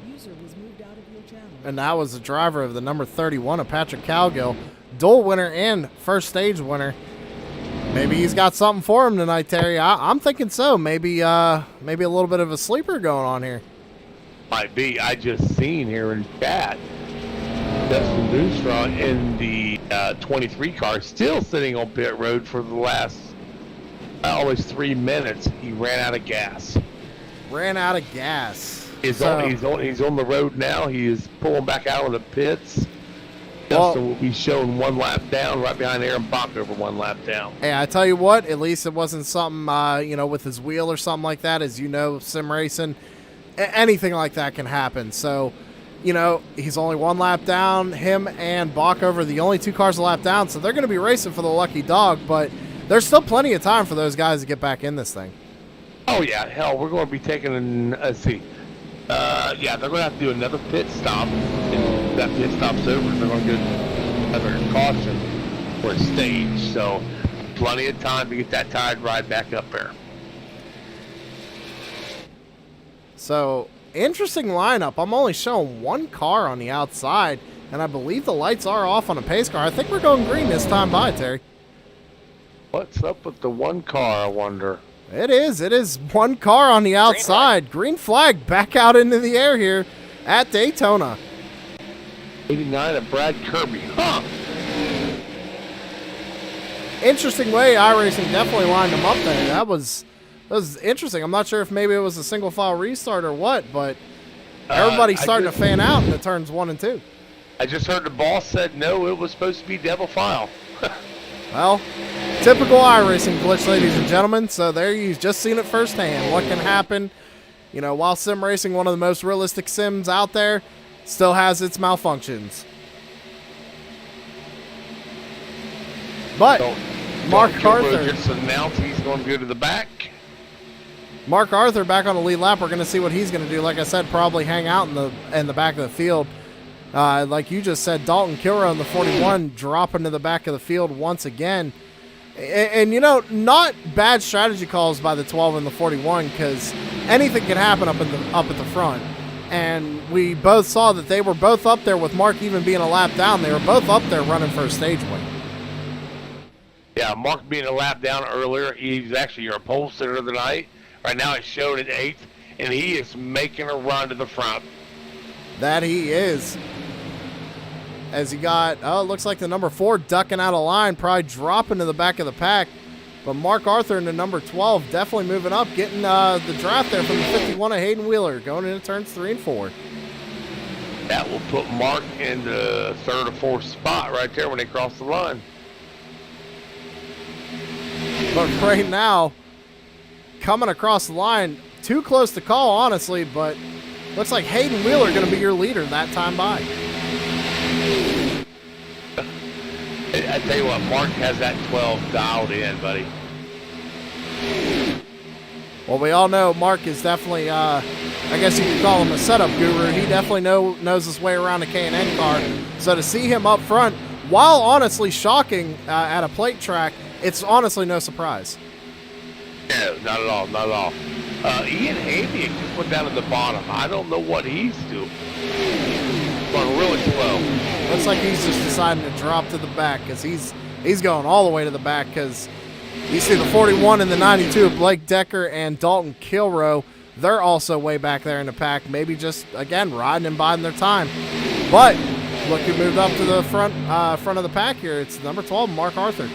User was moved out of your channel. And that was the driver of the number 31 of Patrick Cowgill, dual winner and first stage winner. Maybe he's got something for him tonight, Terry. I'm thinking so. Maybe a little bit of a sleeper going on here. Might be. I just seen here in chat Dustin Boostraw in the 23 car, still sitting on pit road for the last almost 3 minutes. He ran out of gas. Ran out of gas. He's on the road now. He is pulling back out of the pits. Well, Dustin will be showing one lap down, right behind Aaron Bockover, one lap down. Hey, I tell you what, at least it wasn't something, with his wheel or something like that. As you know, sim racing, anything like that can happen. So, he's only one lap down. Him and Bockover, the only two cars a lap down. So they're going to be racing for the lucky dog, but there's still plenty of time for those guys to get back in this thing. Oh, yeah. Hell, we're going to be taking let's see. They're going to have to do another pit stop. And that pit stop's over, they're going to get another caution for a stage. So plenty of time to get that tide ride back up there. So, interesting lineup. I'm only showing one car on the outside, and I believe the lights are off on a pace car. I think we're going green this time by, Terry. What's up with the one car, I wonder? It is one car on the outside. Green flag back out into the air here at Daytona. 89 of Brad Kirby. Huh. Interesting way iRacing definitely lined them up there. That was interesting. I'm not sure if maybe it was a single file restart or what, but everybody's starting to fan out in the turns 1 and 2. I just heard the boss said no, it was supposed to be double file. Well, typical iRacing glitch, ladies and gentlemen. So there you've just seen it firsthand. What can happen, while sim racing, one of the most realistic sims out there, still has its malfunctions. But Mark Arthur just announced he's going to go to the back. Mark Arthur back on the lead lap. We're going to see what he's going to do. Like I said, probably hang out in the back of the field. Like you just said, Dalton Kilrow in the 41 dropping to the back of the field once again. And not bad strategy calls by the 12 and the 41, because anything can happen up at the front. And we both saw that they were both up there with Mark even being a lap down. They were both up there running for a stage win. Yeah, Mark being a lap down earlier, he's actually your pole sitter of the night. Right now he's showing at 8th, and he is making a run to the front. That he is. As he got, it looks like the number 4 ducking out of line, probably dropping to the back of the pack. But Mark Arthur in the number 12 definitely moving up, getting the draft there from the 51 of Hayden Wheeler, going into turns 3 and 4. That will put Mark in the 3rd or 4th spot right there when they cross the line. But right now, coming across the line, too close to call, honestly, but looks like Hayden Wheeler going to be your leader that time by. I tell you what, Mark has that 12 dialed in, buddy. Well, we all know Mark is definitely, I guess you could call him a setup guru. He definitely knows his way around a K&N car. So to see him up front, while honestly shocking at a plate track, it's honestly no surprise. No, not at all, not at all. Ian Hamey just went down at the bottom. I don't know what he's doing. Going really slow. Looks like he's just deciding to drop to the back because he's going all the way to the back because you see the 41 and the 92 of Blake Decker and Dalton Kilroe. They're also way back there in the pack, maybe just, again, riding and biding their time. But look who moved up to the front of the pack here. It's number 12, Mark Arthur.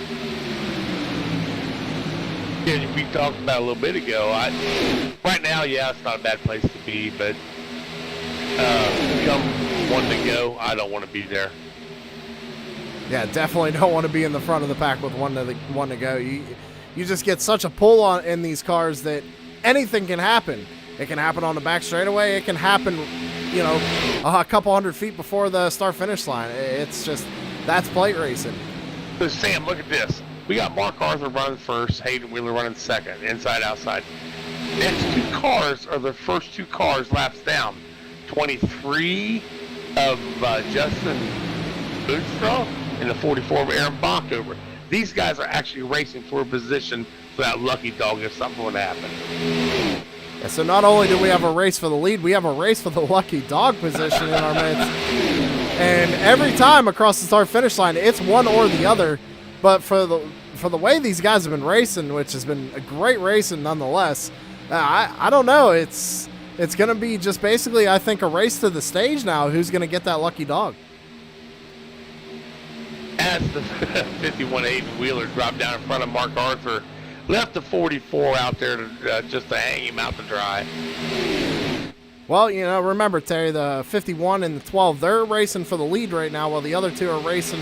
Yeah, we talked about a little bit ago. Right now, yeah, it's not a bad place to be, but come one to go, I don't want to be there. Yeah, definitely don't want to be in the front of the pack with one to go. You just get such a pull in these cars that anything can happen. It can happen on the back straightaway. It can happen, a couple hundred feet before the start-finish line. It's just, that's plate racing. So Sam, look at this. We got Mark Arthur running first, Hayden Wheeler running second, inside, outside. Next two cars are the first two cars laps down. 23 of Justin Bootstraw and the 44 of Aaron Bockover. These guys are actually racing for a position for that lucky dog if something would happen. Yeah, so not only do we have a race for the lead, we have a race for the lucky dog position in our midst. And every time across the start-finish line, it's one or the other. But for the way these guys have been racing, which has been a great racing nonetheless, I don't know. It's going to be just basically, I think, a race to the stage now. Who's going to get that lucky dog? As the 51 Hayden Wheeler dropped down in front of Mark Arthur, left the 44 out there to just to hang him out to dry. Well, remember, Terry, the 51 and the 12, they're racing for the lead right now while the other two are racing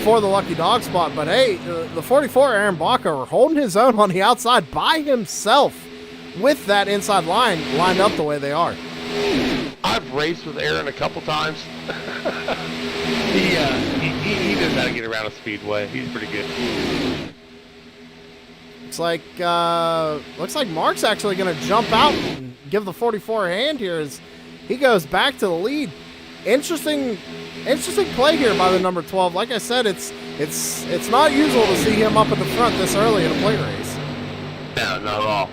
for the lucky dog spot. But, hey, the 44, Aaron Baca, are holding his own on the outside by himself with that inside line lined up the way they are. I've raced with Aaron a couple times. He knows how to get around a speedway. He's pretty good. Looks like Mark's actually going to jump out and give the 44 a hand here as he goes back to the lead. Interesting play here by the number 12. Like I said, it's not usual to see him up at the front this early in a plate race. No, not at all.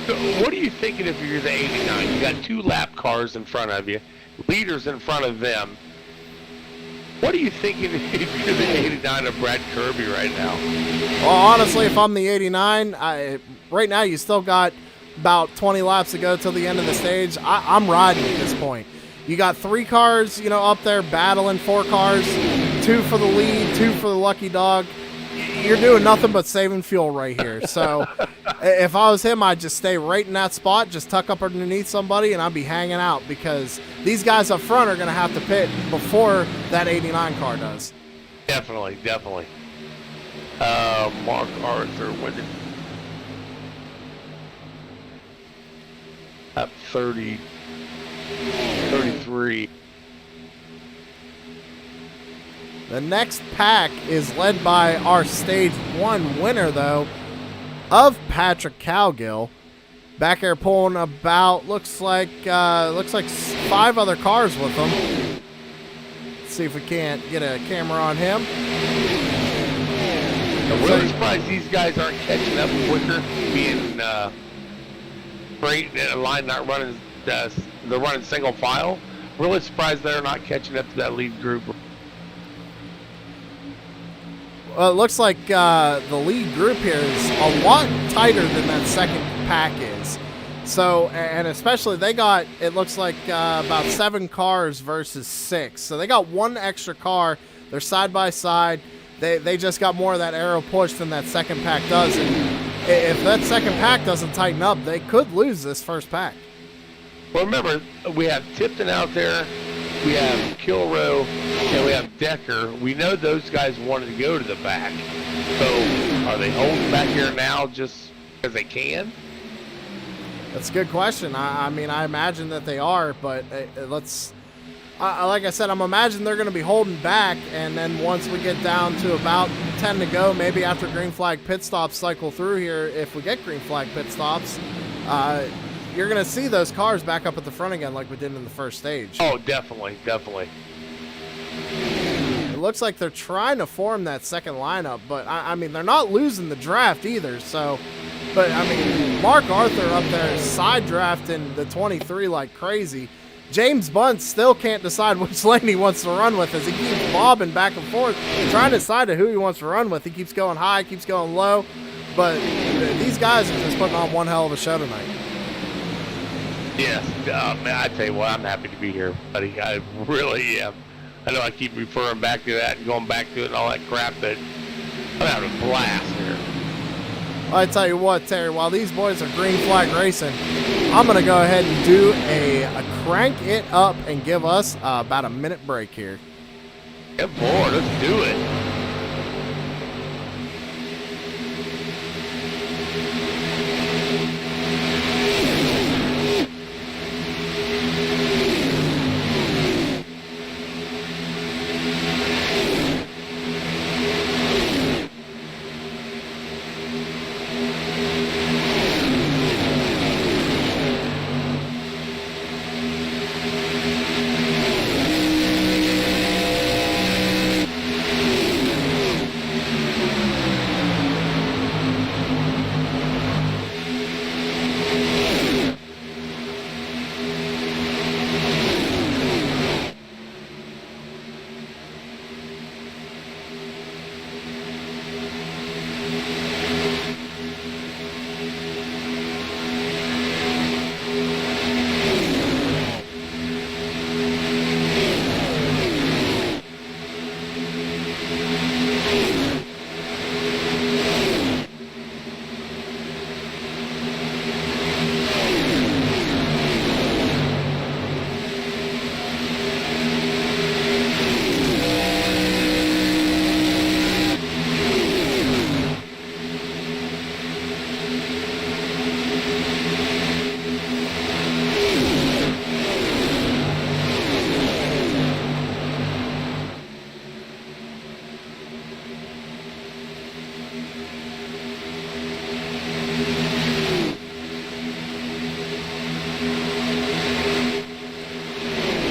So what are you thinking if you're the 89? You got two lap cars in front of you, leaders in front of them. What are you thinking if you're the 89 of Brad Kirby right now? Well, honestly, if I'm the 89, right now you still got about 20 laps to go till the end of the stage. I'm riding at this point. You got three cars, up there battling, four cars, two for the lead, two for the lucky dog. You're doing nothing but saving fuel right here. So if I was him, I'd just stay right in that spot, just tuck up underneath somebody, and I'd be hanging out because these guys up front are going to have to pit before that 89 car does. Definitely. Mark Arthur with it. Up 33. The next pack is led by our stage 1 winner, though, of Patrick Cowgill. Back there pulling about, looks like 5 other cars with him. Let's see if we can't get a camera on him. I'm really surprised these guys aren't catching up quicker, being straight in a line, not running. They're running single file. Really surprised they're not catching up to that lead group. Well, it looks like the lead group here is a lot tighter than that second pack is. So, and especially it looks like about 7 cars versus 6. So they got 1 extra car. They're side by side. They just got more of that aero push than that second pack does. And if that second pack doesn't tighten up, they could lose this first pack. Well, remember, we have Tipton out there. We have Kilroe, and we have Decker. We know those guys wanted to go to the back. So are they holding back here now just because they can? That's a good question. I mean, I imagine that they are, but like I said, I'm imagining they're going to be holding back, and then once we get down to about 10 to go, maybe after green flag pit stops cycle through here, if we get green flag pit stops, you're going to see those cars back up at the front again like we did in the first stage. Oh, definitely, definitely. It looks like they're trying to form that second lineup, but, I mean, they're not losing the draft either, so... But, I mean, Mark Arthur up there side drafting the 23 like crazy. James Bunt still can't decide which lane he wants to run with as he keeps bobbing back and forth, trying to decide who he wants to run with. He keeps going high, keeps going low. But these guys are just putting on one hell of a show tonight. Yes, man, I tell you what, I'm happy to be here, buddy. I really am. I know I keep referring back to that and going back to it and all that crap, but I'm having a blast here. I tell you what, Terry, while these boys are green flag racing, I'm going to go ahead and do a crank it up and give us about a minute break here. Good boy, let's do it.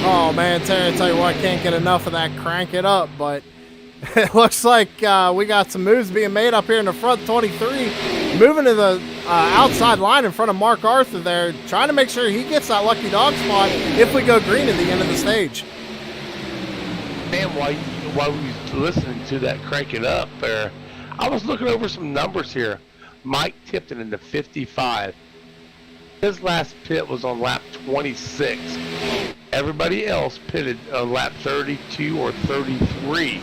Oh, man, Terry, I tell you what, I can't get enough of that crank it up, but it looks like we got some moves being made up here in the front 23, moving to the outside line in front of Mark Arthur there, trying to make sure he gets that lucky dog spot if we go green at the end of the stage. Man, while we was listening to that crank it up there, I was looking over some numbers here. Mike Tipton in the 55. His last pit was on lap 26. Everybody else pitted on lap 32 or 33.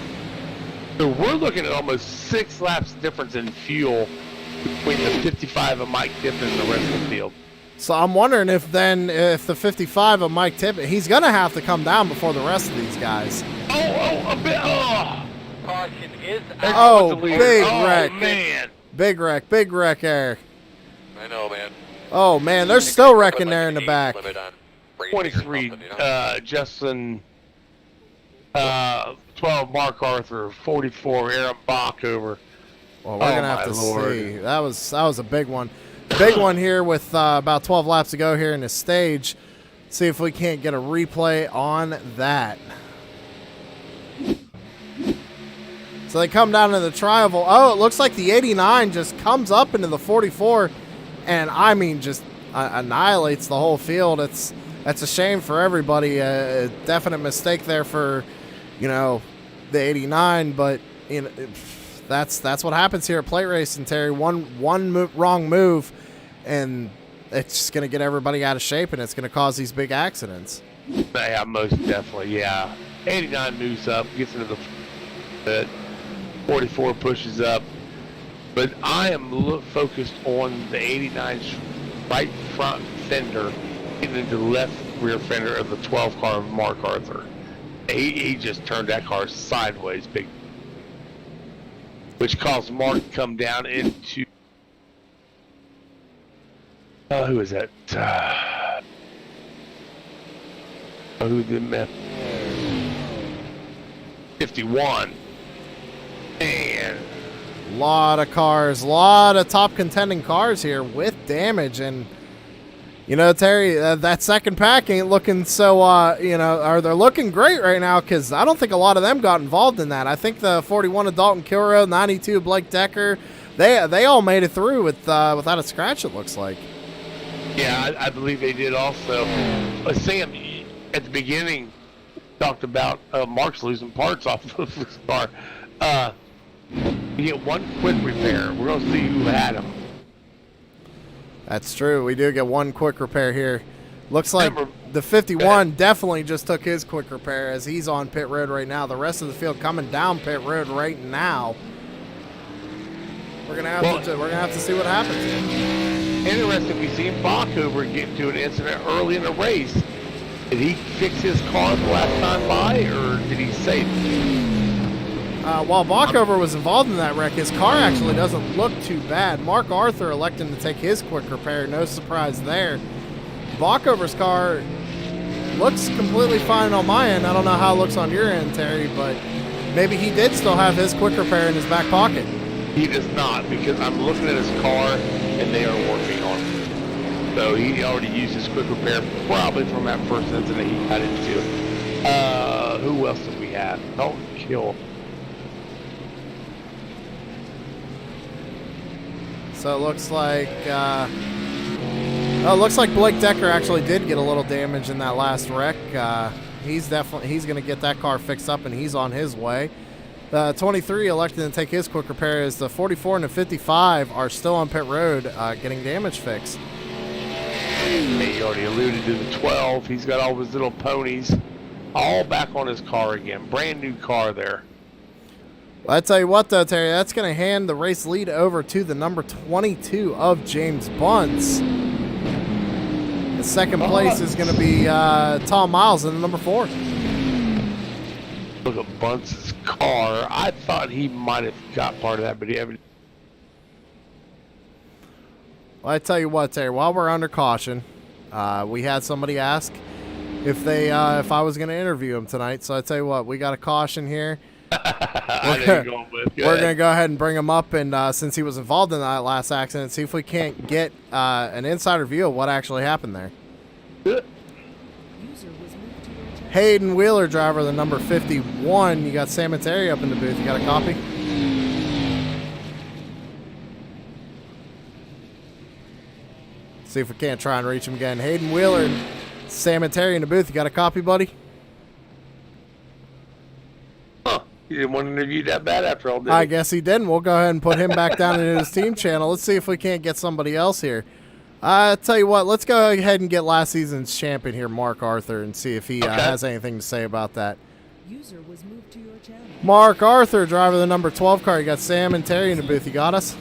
So we're looking at almost 6 laps difference in fuel between the 55 of Mike Tipton and the rest of the field. So I'm wondering if the 55 of Mike Tippett, he's going to have to come down before the rest of these guys. A bit. Caution is Oh, out. big Oh, wreck. man. Big wreck, Eric. I know, man. Oh, man, they're still wrecking there in the back. 23, Justin, 12, Mark Arthur, 44, Aaron Bockover. Well, we're going to have to Lord. see. That was a big one. Big one here with about 12 laps to go here in the stage. See if we can't get a replay on that. So they come down to the tri-oval. Oh, it looks like the 89 just comes up into the 44, and I mean just annihilates the whole field. That's a shame for everybody. A definite mistake there for, the 89, but that's what happens here at plate racing, Terry. One wrong move, and it's just going to get everybody out of shape, and it's going to cause these big accidents. Yeah, most definitely, yeah. 89 moves up, gets into the pit. 44 pushes up. But I am focused on the 89's right front fender getting into the left rear fender of the 12 car of Mark Arthur. He just turned that car sideways, big, which caused Mark to come down into who is that? Who did that? 51. And Lot of cars, lot of top contending cars here with damage. And, you know, Terry, that second pack ain't looking so, you know, or they're looking great right now because I don't think a lot of them got involved in that. I think the 41 of Dalton Kilrow, 92 of Blake Decker, they all made it through without a scratch, it looks like. yeah, I believe they did also. Sam, at the beginning, talked about Mark's losing parts off of his car. You get one quick repair. We're going to see who had them. That's true. We do get one quick repair here. Looks like Remember- the 51 definitely just took his quick repair as he's on pit road right now. The rest of the field coming down pit road right now. We're gonna have to see what happens here. Interesting, we seen Bockover get into an incident early in the race. Did he fix his car the last time by, or did he save it? While Bockover was involved in that wreck, his car actually doesn't look too bad. Mark Arthur electing to take his quick repair. No surprise there. Bockover's car looks completely fine on my end. I don't know how it looks on your end, Terry, but maybe he did still have his quick repair in his back pocket. He does not, because I'm looking at his car, and they are working on it. So he already used his quick repair, probably from that first incident he got into. Who else did we have? Dalton Kill. So it looks like Blake Decker actually did get a little damage in that last wreck. He's going to get that car fixed up, and he's on his way. 23 elected to take his quick repair as the 44 and the 55 are still on pit road getting damage fixed. He already alluded to the 12. He's got all his little ponies all back on his car again. Brand new car there. Well, I tell you what, though, Terry, that's going to hand the race lead over to the number 22 of James Bunce. The second place is going to be Tom Miles in the number 4. Look at Bunce's car. I thought he might have got part of that, but he haven't. Well, I tell you what, Terry, while we're under caution, we had somebody ask if I was going to interview him tonight. So I tell you what, we got a caution here. I know you're going with. We're going to go ahead and bring him up, and since he was involved in that last accident, see if we can't get an insider view of what actually happened there. User was moved to your channel. Hayden Wheeler, driver, the number 51. You got Sam and Terry up in the booth. You got a copy? See if we can't try and reach him again. Hayden Wheeler and Sam and Terry in the booth. You got a copy, buddy? Huh. You didn't want to interview that bad after all, did I you? guess he didn't. We'll go ahead and put him back down into his team channel. Let's see if we can't get somebody else here. Tell you what, let's go ahead and get last season's champion here, Mark Arthur, and see if he has anything to say about that. User was moved to your channel. Mark Arthur, driver of the number 12 car. You got Sam and Terry in the booth. You got us?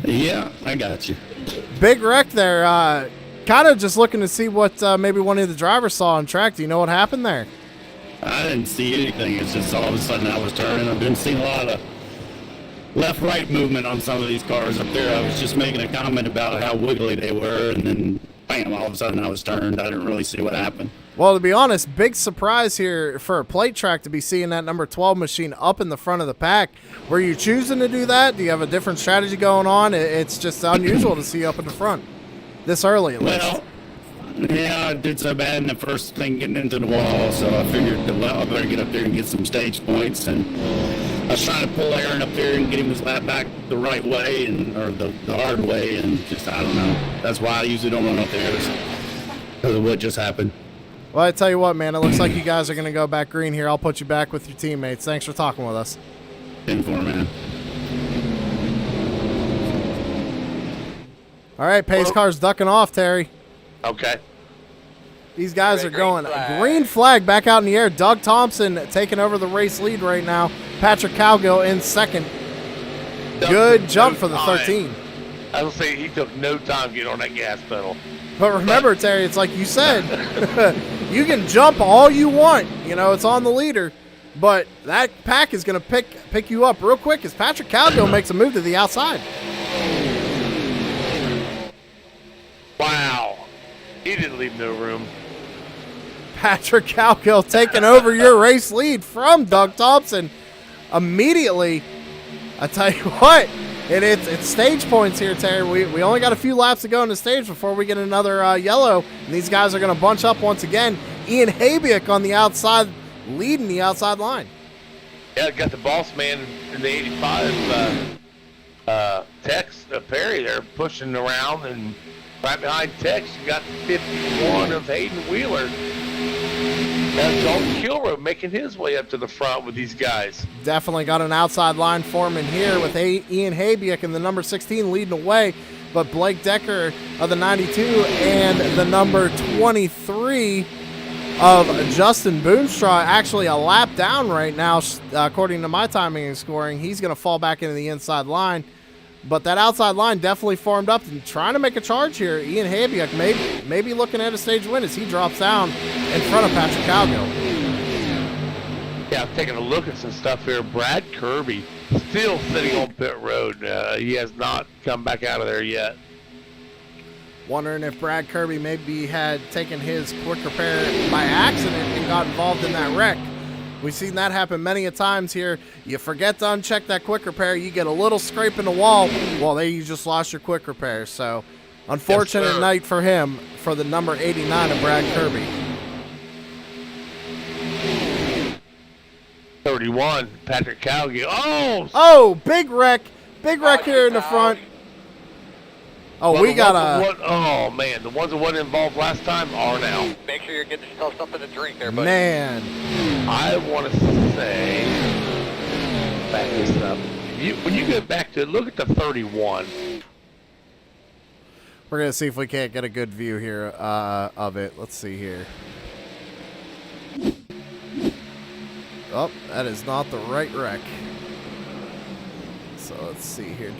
Yeah, I got you. Big wreck there. Kind of just looking to see what maybe one of the drivers saw on track. Do you know what happened there? I didn't see anything. It's just all of a sudden I was turning. I've been seeing a lot of left-right movement on some of these cars up there. I was just making a comment about how wiggly they were, and then, bam, all of a sudden I was turned. I didn't really see what happened. Well, to be honest, big surprise here for a plate track to be seeing that number 12 machine up in the front of the pack. Were you choosing to do that? Do you have a different strategy going on? It's just unusual to see you up in the front this early, at least. Well, yeah, I did so bad in the first thing getting into the wall, so I figured, well, I better get up there and get some stage points. And I was trying to pull Aaron up there and get him his lap back the right way, or the hard way, and just, I don't know. That's why I usually don't run up there, because of what just happened. Well, I tell you what, man, it looks like you guys are going to go back green here. I'll put you back with your teammates. Thanks for talking with us. 10-4, man. All right, pace car's ducking off, Terry. Okay. These guys are Green going flag. green flag back out in the air. Doug Thompson taking over the race lead right now. Patrick Cowgill in second. Good jump for the 13. I will say he took no time to get on that gas pedal. But remember, Terry, it's like you said, you can jump all you want. You know, it's on the leader. But that pack is going to pick you up real quick as Patrick Cowgill makes a move to the outside. Wow. He didn't leave no room. Patrick Cowgill taking over your race lead from Doug Thompson immediately. I tell you what, it's stage points here, Terry. We only got a few laps to go in the stage before we get another yellow. And these guys are going to bunch up once again. Ian Habiak on the outside, leading the outside line. Yeah, got the boss man in the 85, Tex Perry there pushing around, and right behind Tex, you got the 51 of Hayden Wheeler. That's Dalton Kilrow making his way up to the front with these guys. Definitely got an outside line foreman here with Ian Habiak and the number 16 leading away, but Blake Decker of the 92 and the number 23 of Justin Boomstraw actually a lap down right now, according to my timing and scoring. He's going to fall back into the inside line. But that outside line definitely formed up and trying to make a charge here. Ian Habiak maybe looking at a stage win as he drops down in front of Patrick Cowgill. Yeah, I'm taking a look at some stuff here. Brad Kirby still sitting on pit road. He has not come back out of there yet. Wondering if Brad Kirby maybe had taken his quick repair by accident and got involved in that wreck. We've seen that happen many a times here. You forget to uncheck that quick repair, you get a little scrape in the wall, well, there you just lost your quick repair. So, unfortunate night for him, for the number 89 of Brad Kirby. 31, Patrick Cowgill. Oh, big wreck. Big wreck here in the front. Oh, well, we got a... Oh, man, the ones that wasn't involved last time are now. Make sure you're getting yourself something to drink there, buddy. Man. I want to say... Back this up. When you get back to it, look at the 31. We're going to see if we can't get a good view here of it. Let's see here. Oh, that is not the right wreck. So let's see here.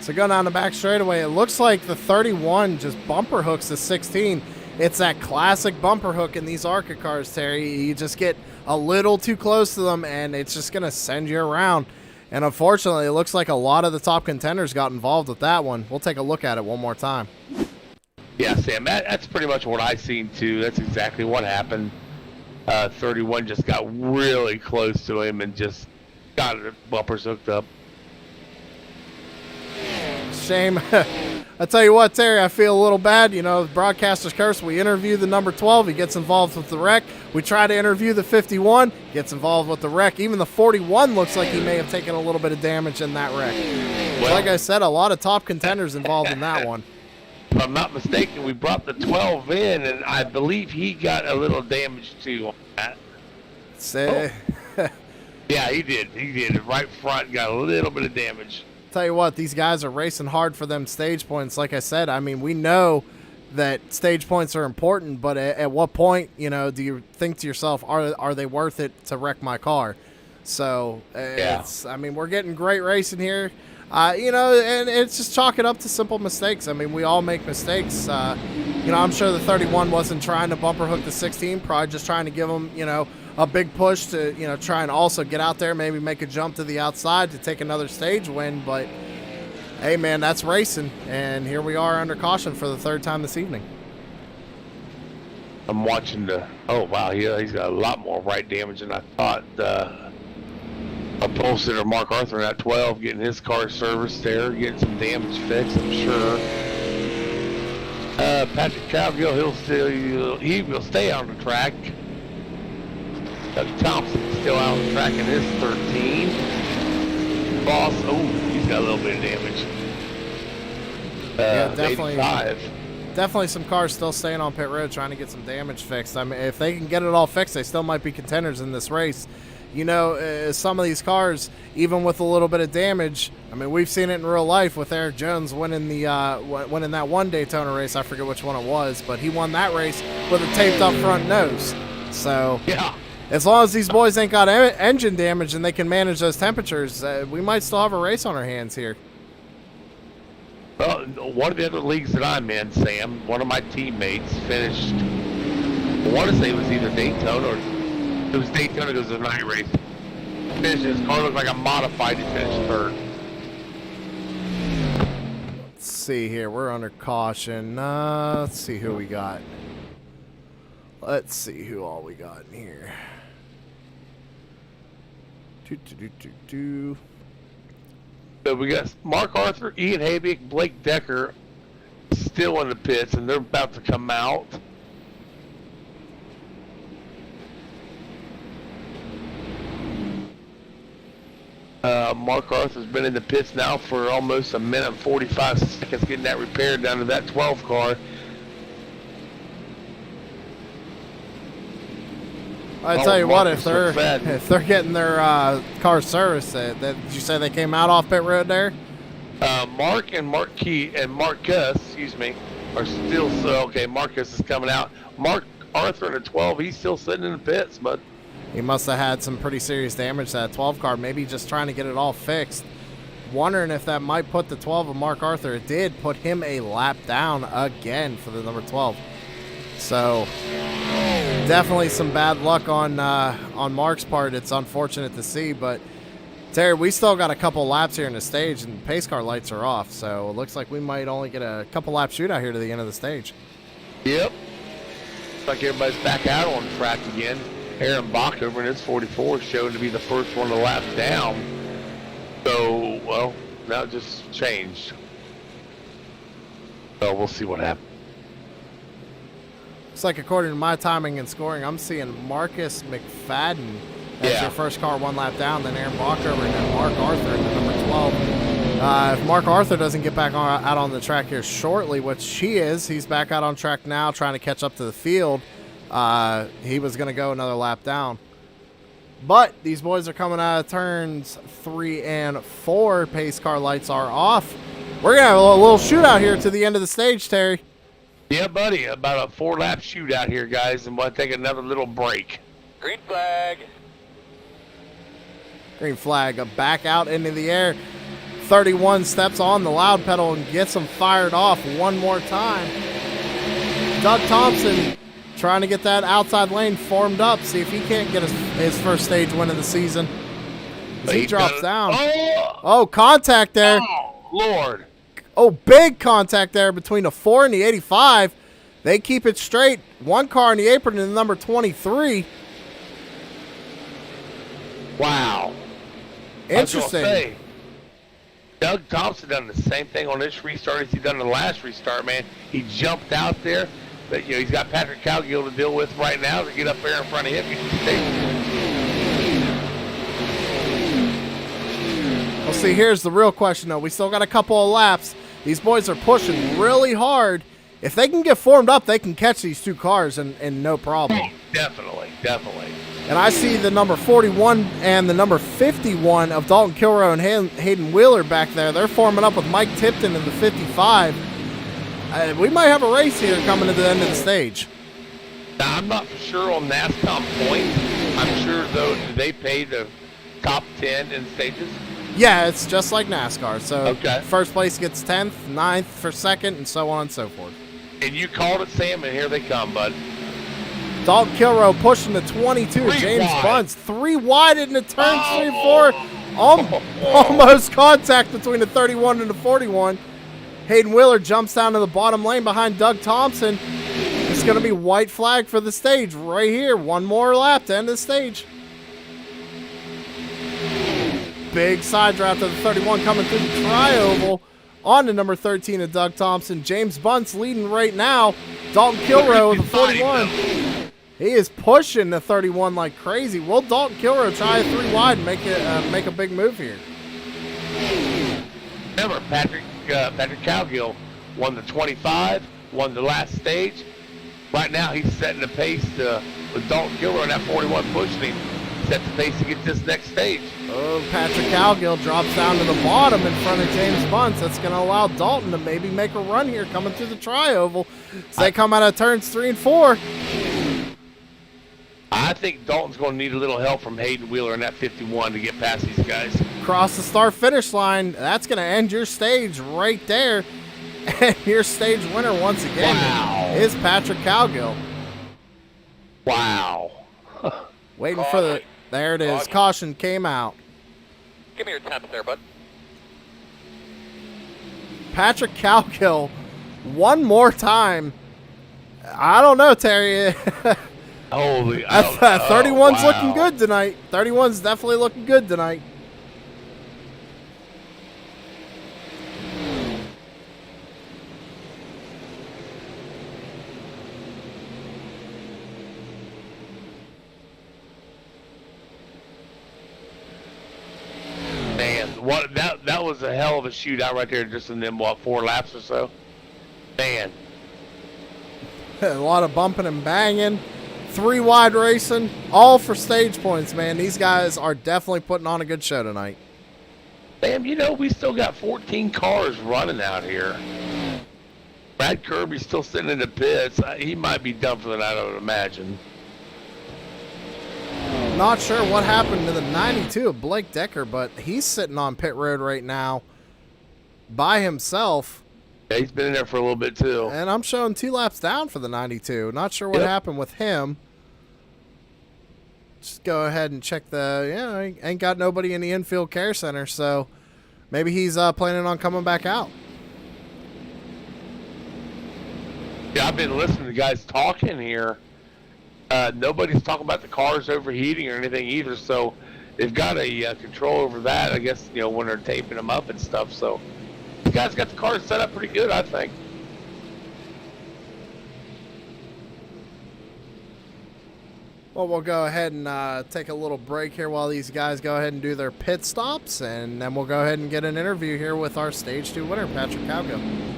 So going down the back straightaway, it looks like the 31 just bumper hooks the 16. It's that classic bumper hook in these ARCA cars, Terry. You just get a little too close to them, and it's just going to send you around. And unfortunately, it looks like a lot of the top contenders got involved with that one. We'll take a look at it one more time. Yeah, Sam, that's pretty much what I seen, too. That's exactly what happened. 31 just got really close to him and just got the bumpers hooked up. Shame. I tell you what, Terry, I feel a little bad. You know, broadcaster's curse. We interview the number 12. He gets involved with the wreck. We try to interview the 51. Gets involved with the wreck. Even the 41 looks like he may have taken a little bit of damage in that wreck. Well, like I said, a lot of top contenders involved in that one. If I'm not mistaken, we brought the 12 in, and I believe he got a little damage too on that. Yeah, he did. He did. Right front got a little bit of damage. Tell you what, these guys are racing hard for them stage points. Like I said, I mean, we know that stage points are important, but at what point, you know, do you think to yourself, are they worth it to wreck my car? So, I mean, we're getting great racing here. You know, and it's just chalk it up to simple mistakes. I mean, we all make mistakes. You know, I'm sure the 31 wasn't trying to bumper hook the 16, probably just trying to give them, you know, a big push to, you know, try and also get out there, maybe make a jump to the outside to take another stage win. But, hey, man, that's racing. And here we are under caution for the third time this evening. I'm watching the... Oh, wow, he's got a lot more right damage than I thought. A pole sitter, Mark Arthur, at 12, getting his car serviced there, getting some damage fixed, I'm sure. Patrick Cowgill, he will stay on the track. Doug Thompson still out on the track in his 13. Boss, he's got a little bit of damage. Yeah, definitely. 85. Definitely some cars still staying on pit road trying to get some damage fixed. I mean, if they can get it all fixed, they still might be contenders in this race. You know, some of these cars, even with a little bit of damage, I mean, we've seen it in real life with Eric Jones winning winning that one Daytona race. I forget which one it was, but he won that race with a taped up front nose. So, yeah. As long as these boys ain't got engine damage and they can manage those temperatures, we might still have a race on our hands here. Well, one of the other leagues that I'm in, Sam, one of my teammates finished, I want to say it was either Daytona or it was Daytona, it was a night race. Finished, his car looked like a modified, he finished third. Let's Let's see here. We're under caution. Let's see who we got. Let's see who all we got in here. So we got Mark Arthur, Ian Habick, Blake Decker still in the pits, and they're about to come out. Mark Arthur's been in the pits now for almost a minute and 45 seconds getting that repaired down to that 12 car. I tell you what, if they're getting their car serviced, did you say they came out off pit road there? Mark and Marcus, excuse me, are still okay. Marcus is coming out. Mark Arthur in the 12, he's still sitting in the pits, but he must have had some pretty serious damage to that 12 car. Maybe just trying to get it all fixed. Wondering if that might put the 12 of Mark Arthur. It did put him a lap down again for the number 12. So definitely some bad luck on Mark's part. It's unfortunate to see, but Terry, we still got a couple laps here in the stage, and pace car lights are off. So it looks like we might only get a couple lap shootout here to the end of the stage. Yep. Looks like everybody's back out on track again. Aaron Bach over in his 44 showed to be the first one to lap down. So, well, now it just changed. So we'll see what happens. Looks like according to my timing and scoring, I'm seeing Marcus McFadden as your first car one lap down, then Aaron Bach over, and then Mark Arthur in the number 12. If Mark Arthur doesn't get back out on the track here shortly, which he is, he's back out on track now trying to catch up to the field. He was going to go another lap down. But these boys are coming out of turns 3 and 4. Pace car lights are off. We're going to have a little shootout here to the end of the stage, Terry. Yeah, buddy. About a 4-lap shootout here, guys, and we'll take another little break. Green flag. Green flag back out into the air. 31 steps on the loud pedal and gets them fired off one more time. Doug Thompson trying to get that outside lane formed up. See if he can't get his first stage win of the season. As he drops down. Oh, contact there. Oh, Lord. Oh, big contact there between the 4 and the 85. They keep it straight. One car in the apron in the number 23. Wow. Interesting. Doug Thompson done the same thing on this restart as he done the last restart, man. He jumped out there, but he's got Patrick Cowgill to deal with right now to get up there in front of him. Well, see, here's the real question, though. We still got a couple of laps. These boys are pushing really hard. If they can get formed up, they can catch these two cars and no problem. Definitely. And I see the number 41 and the number 51 of Dalton Kilroy and Hayden Wheeler back there. They're forming up with Mike Tipton in the 55. We might have a race here coming to the end of the stage. Now, I'm not for sure on Nascom points. I'm sure, though, do they pay the top 10 in stages? Yeah, it's just like NASCAR. So first place gets 10th, 9th for second, and so on and so forth. And you called it, Sam, and here they come, bud. Dalton Kilroy pushing the 22. James Bunce 3 wide into turn 3 4. Almost contact between the 31 and the 41. Hayden Wheeler jumps down to the bottom lane behind Doug Thompson. It's going to be white flag for the stage right here. One more lap to end the stage. Big side draft of the 31 coming through the tri-oval on to number 13 of Doug Thompson. James Bunce leading right now. Dalton Kilroy with the 41. He is pushing the 31 like crazy. Will Dalton Kilroy try a 3 wide and make a big move here? Remember, Patrick Cowgill won the 25, won the last stage. Right now, he's setting the pace with Dalton Kilroy and that 41 pushing him. Set the pace to get this next stage. Oh, Patrick Cowgill drops down to the bottom in front of James Bunce. That's going to allow Dalton to maybe make a run here coming through the tri-oval as they come out of turns 3 and 4. I think Dalton's going to need a little help from Hayden Wheeler in that 51 to get past these guys. Cross the start-finish line. That's going to end your stage right there. And your stage winner once again is Patrick Cowgill. Wow. Waiting for the... There it is. Caution came out. Give me your temps there, bud. Patrick Cowgill one more time. I don't know, Terry. Holy, 31's wow. looking good tonight. 31's definitely looking good tonight. Man, what that was a hell of a shootout right there, just in them 4 laps or so. Man, A lot of bumping and banging. 3 wide racing. All for stage points, man. These guys are definitely putting on a good show tonight. damn, we still got 14 cars running out here. Brad Kirby's still sitting in the pits. He might be done for the night, I would imagine. Not sure what happened to the 92 of Blake Decker, but he's sitting on pit road right now by himself. Yeah, he's been in there for a little bit too. And I'm showing 2 laps down for the 92. Not sure what happened with him. Just go ahead and check the... ain't got nobody in the infield care center, so maybe he's planning on coming back out. Yeah, I've been listening to guys talking here. Nobody's talking about the cars overheating or anything either, so they've got a control over that, I guess, when they're taping them up and stuff. So the guys got the cars set up pretty good, I think. Well, we'll go ahead and take a little break here while these guys go ahead and do their pit stops, and then we'll go ahead and get an interview here with our Stage 2 winner, Patrick Cowgill.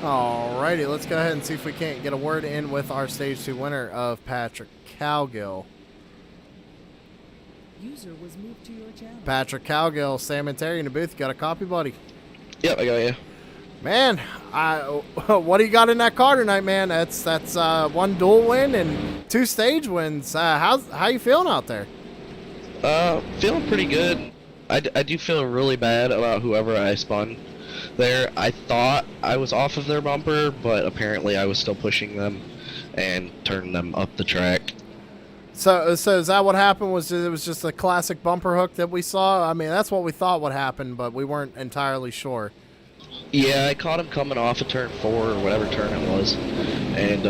Alrighty, let's go ahead and see if we can't get a word in with our Stage 2 winner of Patrick Cowgill. User was moved to your channel. Patrick Cowgill, Sam and Terry in the booth. Got a copy, buddy? Yep, I got you. Man, what do you got in that car tonight, man? That's 1 dual win and 2 stage wins. How you feeling out there? Feeling pretty good. I do feel really bad about whoever I spun there. I thought I was off of their bumper, but apparently I was still pushing them and turning them up the track. So is that what happened? It was just a classic bumper hook that we saw? I mean, that's what we thought would happen, but we weren't entirely sure. Yeah, I caught him coming off of turn 4 or whatever turn it was, and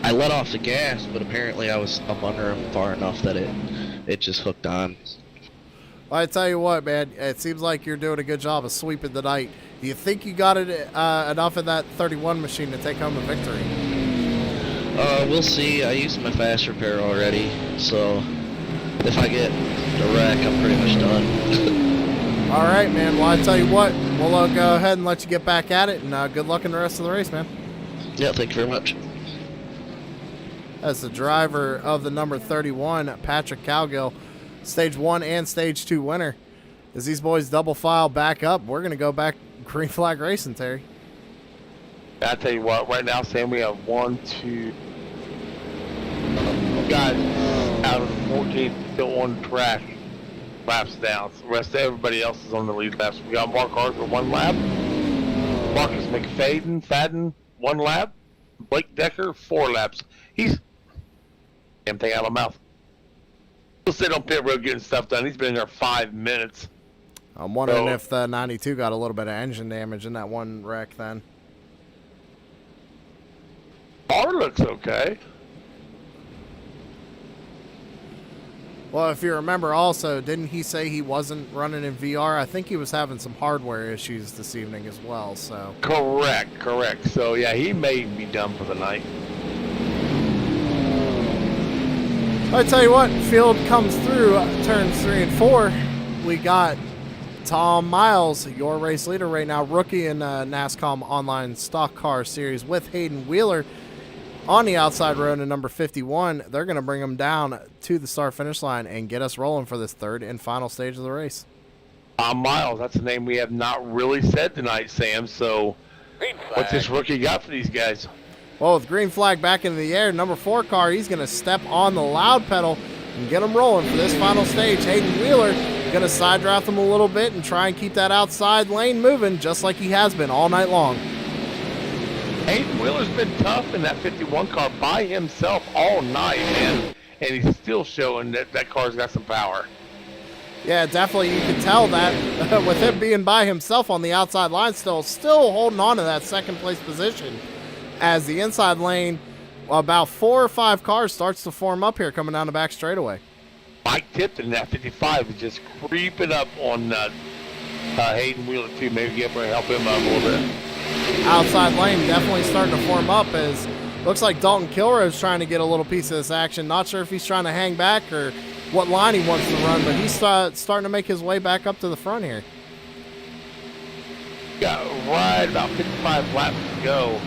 I let off the gas, but apparently I was up under him far enough that it just hooked on. Well, I tell you what, man, it seems like you're doing a good job of sweeping the night. Do you think you got it enough of that 31 machine to take home a victory? We'll see. I used my fast repair already, so if I get the wreck, I'm pretty much done. All right, man. Well, I tell you what, we'll go ahead and let you get back at it, and good luck in the rest of the race, man. Yeah, thank you very much. As the driver of the number 31, Patrick Cowgill, Stage 1 and Stage 2 winner. As these boys double file back up, we're going to go back green flag racing, Terry. I tell you what, right now, Sam, we have 1, 2 guys out of the 14 still on track, laps down. So the rest of everybody else is on the lead laps. We got Mark Arthur 1 lap, Marcus McFadden 1 lap, Blake Decker 4 laps. He's damn thing out of my mouth. He'll sit on pit road getting stuff done. He's been in there 5 minutes. I'm wondering if the 92 got a little bit of engine damage in that one wreck then. Car looks okay. Well, if you remember also, didn't he say he wasn't running in VR? I think he was having some hardware issues this evening as well, so. Correct. So, yeah, he may be done for the night. I tell you what, field comes through turns 3 and 4. We got Tom Miles, your race leader right now, rookie in Nascom Online Stock Car Series with Hayden Wheeler on the outside road in number 51. They're going to bring him down to the start-finish line and get us rolling for this third and final stage of the race. Miles, that's a name we have not really said tonight, Sam. So what's this rookie got for these guys? Well, with green flag back into the air, number 4 car, he's going to step on the loud pedal and get him rolling for this final stage. Hayden Wheeler going to side draft him a little bit and try and keep that outside lane moving just like he has been all night long. Hayden Wheeler's been tough in that 51 car by himself all night, man. And he's still showing that that car's got some power. Yeah, definitely. You can tell that with him being by himself on the outside line still holding on to that second place position. As the inside lane, about 4 or 5 cars starts to form up here coming down the back straightaway. Mike Tipton in that 55 is just creeping up on Hayden Wheeler too. Maybe get up and help him out a little bit. Outside lane definitely starting to form up as looks like Dalton Kilroe's trying to get a little piece of this action. Not sure if he's trying to hang back or what line he wants to run, but he's starting to make his way back up to the front here. Got right about 55 laps to go.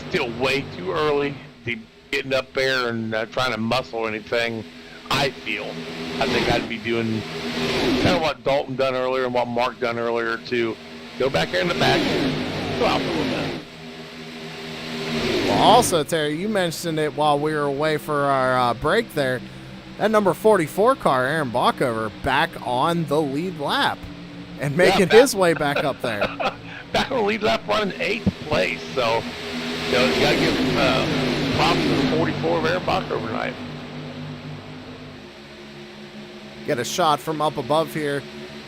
Still way too early to be getting up there and trying to muscle anything. I think I'd be doing kind of what Dalton done earlier and what Mark done earlier to go back there in the back and go out for a little bit. Well, also, Terry, you mentioned it while we were away for our break there. That number 44 car, Aaron Bockover, back on the lead lap and making his way back up there. Back on the lead lap running 8th place. So, you got to give props to the 44 of Aaron Bockover tonight. Get a shot from up above here.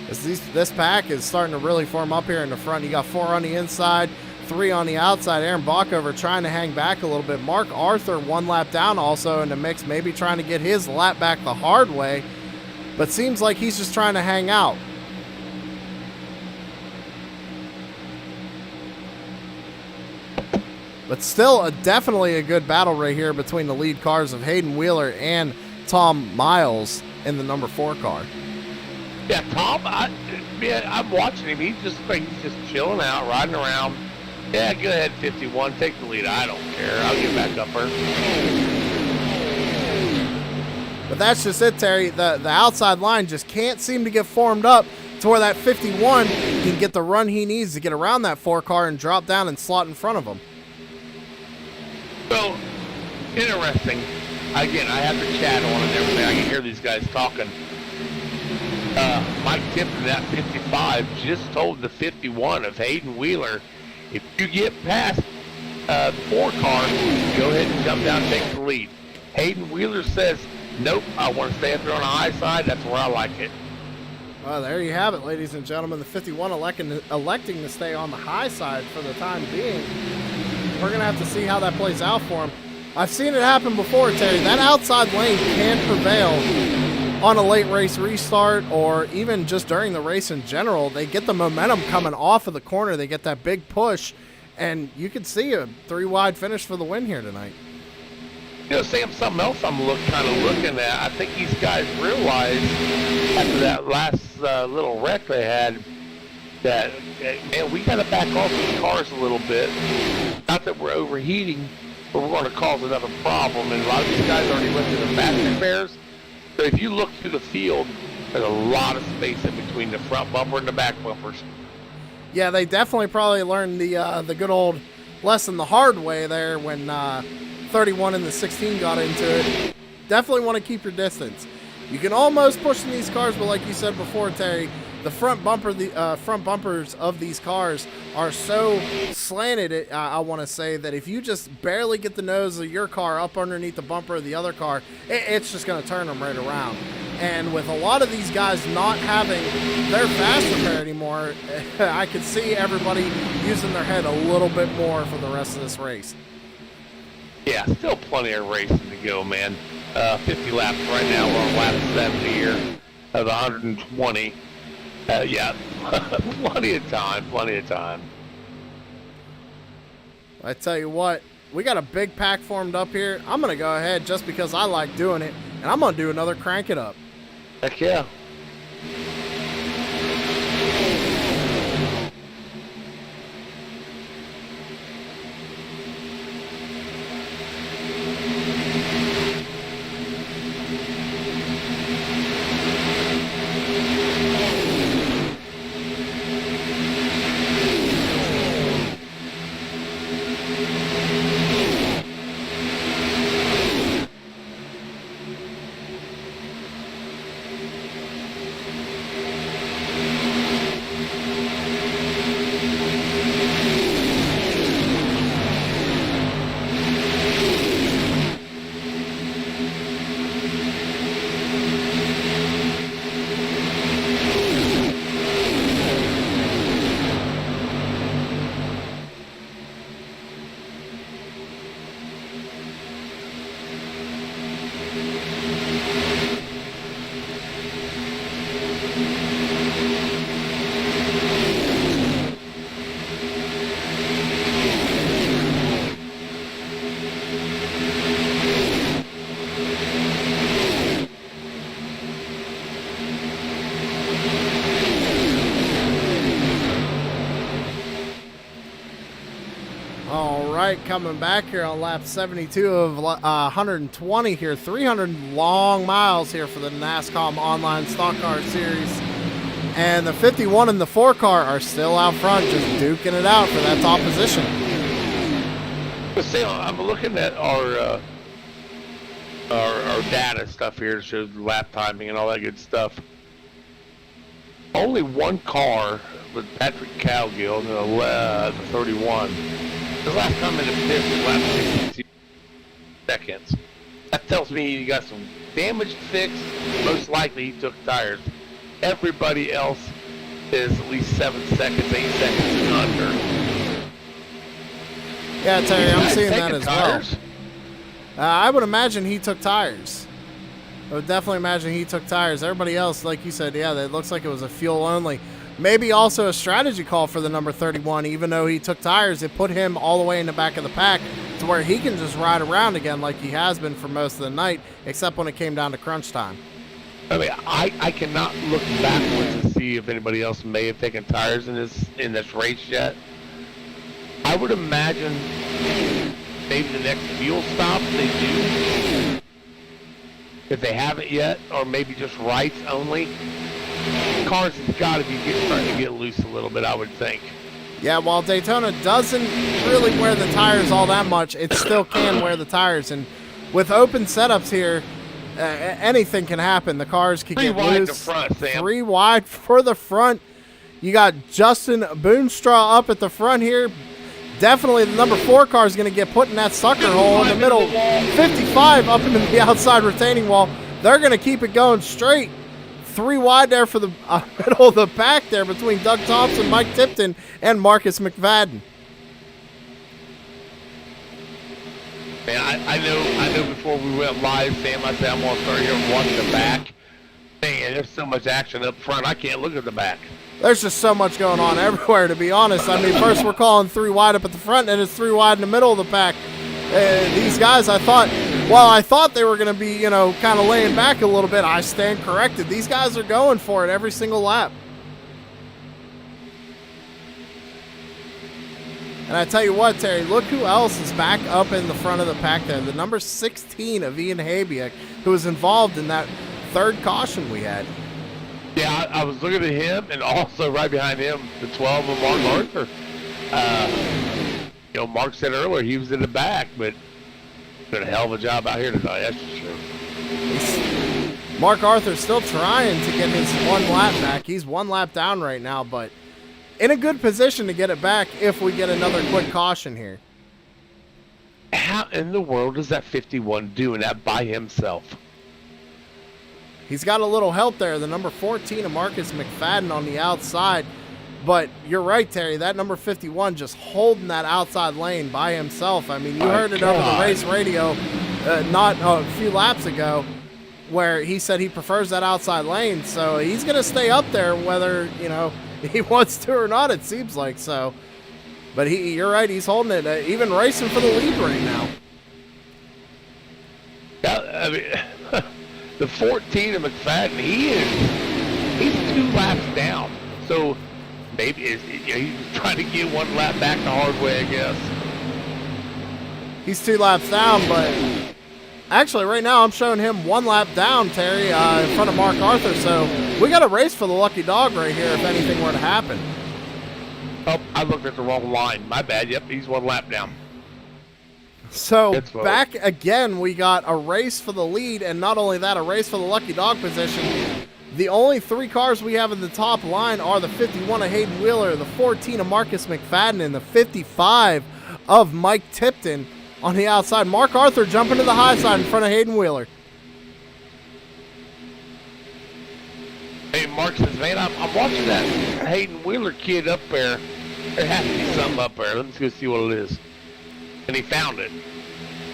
This pack is starting to really form up here in the front. You got 4 on the inside, 3 on the outside. Aaron Bockover trying to hang back a little bit. Mark Arthur 1 lap down also in the mix, maybe trying to get his lap back the hard way, but seems like he's just trying to hang out. But still, definitely a good battle right here between the lead cars of Hayden Wheeler and Tom Miles in the number 4 car. Yeah, Tom, I'm watching him. He's just chilling out, riding around. Yeah, go ahead, 51. Take the lead. I don't care. I'll get back up there. But that's just it, Terry. The outside line just can't seem to get formed up to where that 51 can get the run he needs to get around that 4 car and drop down and slot in front of him. So, interesting. Again, I have to chat on and everything. I can hear these guys talking. Mike Tipton, that 55, just told the 51 of Hayden Wheeler, if you get past the 4 car, go ahead and jump down and take the lead. Hayden Wheeler says, nope, I want to stay up there on the high side. That's where I like it. Well, there you have it, ladies and gentlemen. The 51 electing to stay on the high side for the time being. We're going to have to see how that plays out for him. I've seen it happen before, Terry. That outside lane can prevail on a late race restart or even just during the race in general. They get the momentum coming off of the corner. They get that big push, and you can see a 3-wide finish for the win here tonight. You know, Sam, something else I'm kind of looking at. I think these guys realized after that last little wreck they had that, man, we got to back off these cars a little bit. Not that we're overheating, but we're going to cause another problem. And a lot of these guys already went to the battery repairs. So if you look through the field, there's a lot of space in between the front bumper and the back bumpers. Yeah, they definitely probably learned the good old lesson the hard way there when 31 and the 16 got into it. Definitely want to keep your distance. You can almost push in these cars, but like you said before, Terry, the front bumpers of these cars are so slanted, I want to say, that if you just barely get the nose of your car up underneath the bumper of the other car, it's just going to turn them right around. And with a lot of these guys not having their fast repair anymore, I could see everybody using their head a little bit more for the rest of this race. Yeah, still plenty of racing to go, man. 50 laps right now. We're on lap 70 here of 120. Yeah, plenty of time. I tell you what, we got a big pack formed up here. I'm going to go ahead just because I like doing it, and I'm going to do another crank it up. Heck yeah. All right, coming back here on lap 72 of 120 here, 300 long miles here for the Nascom Online Stock Car Series. And the 51 and the 4 car are still out front, just duking it out for that top position. I'm looking at our data stuff here to show lap timing and all that good stuff. Only one car with Patrick Cowgill in the 31. The last time in the pit was lap 62 seconds. That tells me he got some damage fixed. Most likely he took tires. Everybody else is at least 7 seconds, 8 seconds under. Yeah, Terry, I'm seeing that as tires? well. I would imagine he took tires. I would definitely imagine he took tires. Everybody else, like you said, yeah, it looks like it was a fuel only. Maybe also a strategy call for the number 31. Even though he took tires, it put him all the way in the back of the pack to where he can just ride around again like he has been for most of the night, except when it came down to crunch time. I mean, I cannot look backwards to see if anybody else may have taken tires in this race yet. I would imagine maybe the next fuel stop they do, if they haven't yet, or maybe just rights only. Cars have got to be starting to get loose a little bit, I would think. Yeah, while Daytona doesn't really wear the tires all that much, it still can wear the tires. And with open setups here, anything can happen. The cars can get loose. 3 wide to front, Sam. 3 wide for the front. You got Justin Boonstraw up at the front here. Definitely the number 4 car is going to get put in that sucker hole in the middle. 55 up into the outside retaining wall. They're going to keep it going straight. 3 wide there for the middle of the pack there between Doug Thompson, Mike Tipton, and Marcus McFadden. Man, I know before we went live, Sam, I said I'm going to start here and watch the back. Man, there's so much action up front, I can't look at the back. There's just so much going on everywhere, to be honest. I mean, first we're calling 3 wide up at the front, and it's 3 wide in the middle of the pack. These guys, I thought they were going to be, kind of laying back a little bit. I stand corrected. These guys are going for it every single lap. And I tell you what, Terry, look who else is back up in the front of the pack there. The number 16 of Ian Habiak, who was involved in that 3rd caution we had. Yeah, I was looking at him, and also right behind him, the 12 of Mark Arthur. Mark said earlier he was in the back, but did a hell of a job out here tonight, that's for sure. Mark Arthur's still trying to get his 1 lap back. He's 1 lap down right now, but in a good position to get it back if we get another quick caution here. How in the world is that 51 doing that by himself? He's got a little help there. The number 14 of Marcus McFadden on the outside. But you're right, Terry. That number 51 just holding that outside lane by himself. I mean, you heard it over the race radio. not a few laps ago, where he said he prefers that outside lane. So he's going to stay up there whether, you know, he wants to or not, it seems like. So, but you're right, he's holding it, even racing for the lead right now. Yeah, I mean, the 14 of McFadden, he's 2 laps down. So maybe he's trying to get 1 lap back the hard way, I guess. He's 2 laps down, but actually right now I'm showing him 1 lap down, Terry, in front of Mark Arthur. So we got a race for the lucky dog right here if anything were to happen. Oh, I looked at the wrong line. My bad. Yep, he's 1 lap down. So back again, we got a race for the lead, and not only that, a race for the lucky dog position. The only 3 cars we have in the top line are the 51 of Hayden Wheeler, the 14 of Marcus McFadden, and the 55 of Mike Tipton on the outside. Mark Arthur jumping to the high side in front of Hayden Wheeler. Hey, Mark says, man, I'm watching that Hayden Wheeler kid up there. There has to be something up there. Let's go see what it is. And he found it.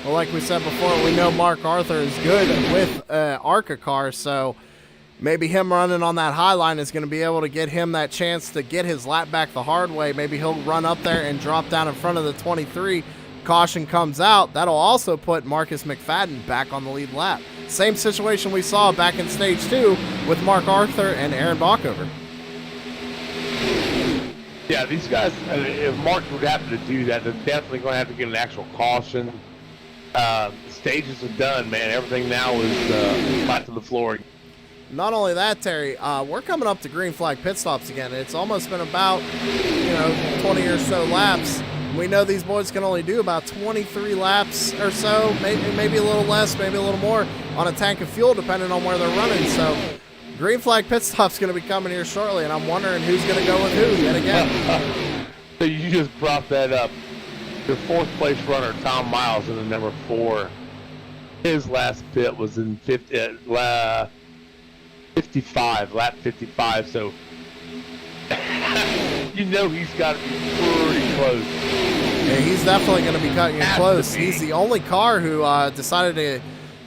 Well, like we said before, we know Mark Arthur is good with ARCA cars, so maybe him running on that high line is going to be able to get him that chance to get his lap back the hard way. Maybe he'll run up there and drop down in front of the 23. Caution comes out. That'll also put Marcus McFadden back on the lead lap. Same situation we saw back in stage 2 with Mark Arthur and Aaron Bockover. Yeah, these guys, if Mark would happen to do that, they're definitely going to have to get an actual caution. Stages are done, man. Everything now is flat to the floor. Not only that, Terry, we're coming up to green flag pit stops again. It's almost been about, 20 or so laps. We know these boys can only do about 23 laps or so, maybe a little less, maybe a little more on a tank of fuel, depending on where they're running. So green flag pit stop's going to be coming here shortly, and I'm wondering who's going to go with who yet again. So you just brought that up. The 4th place runner, Tom Miles, in the number 4. His last pit was in 55, lap 55. So he's got to be pretty close. Yeah, he's definitely going to be cutting it close. He's the only car who decided to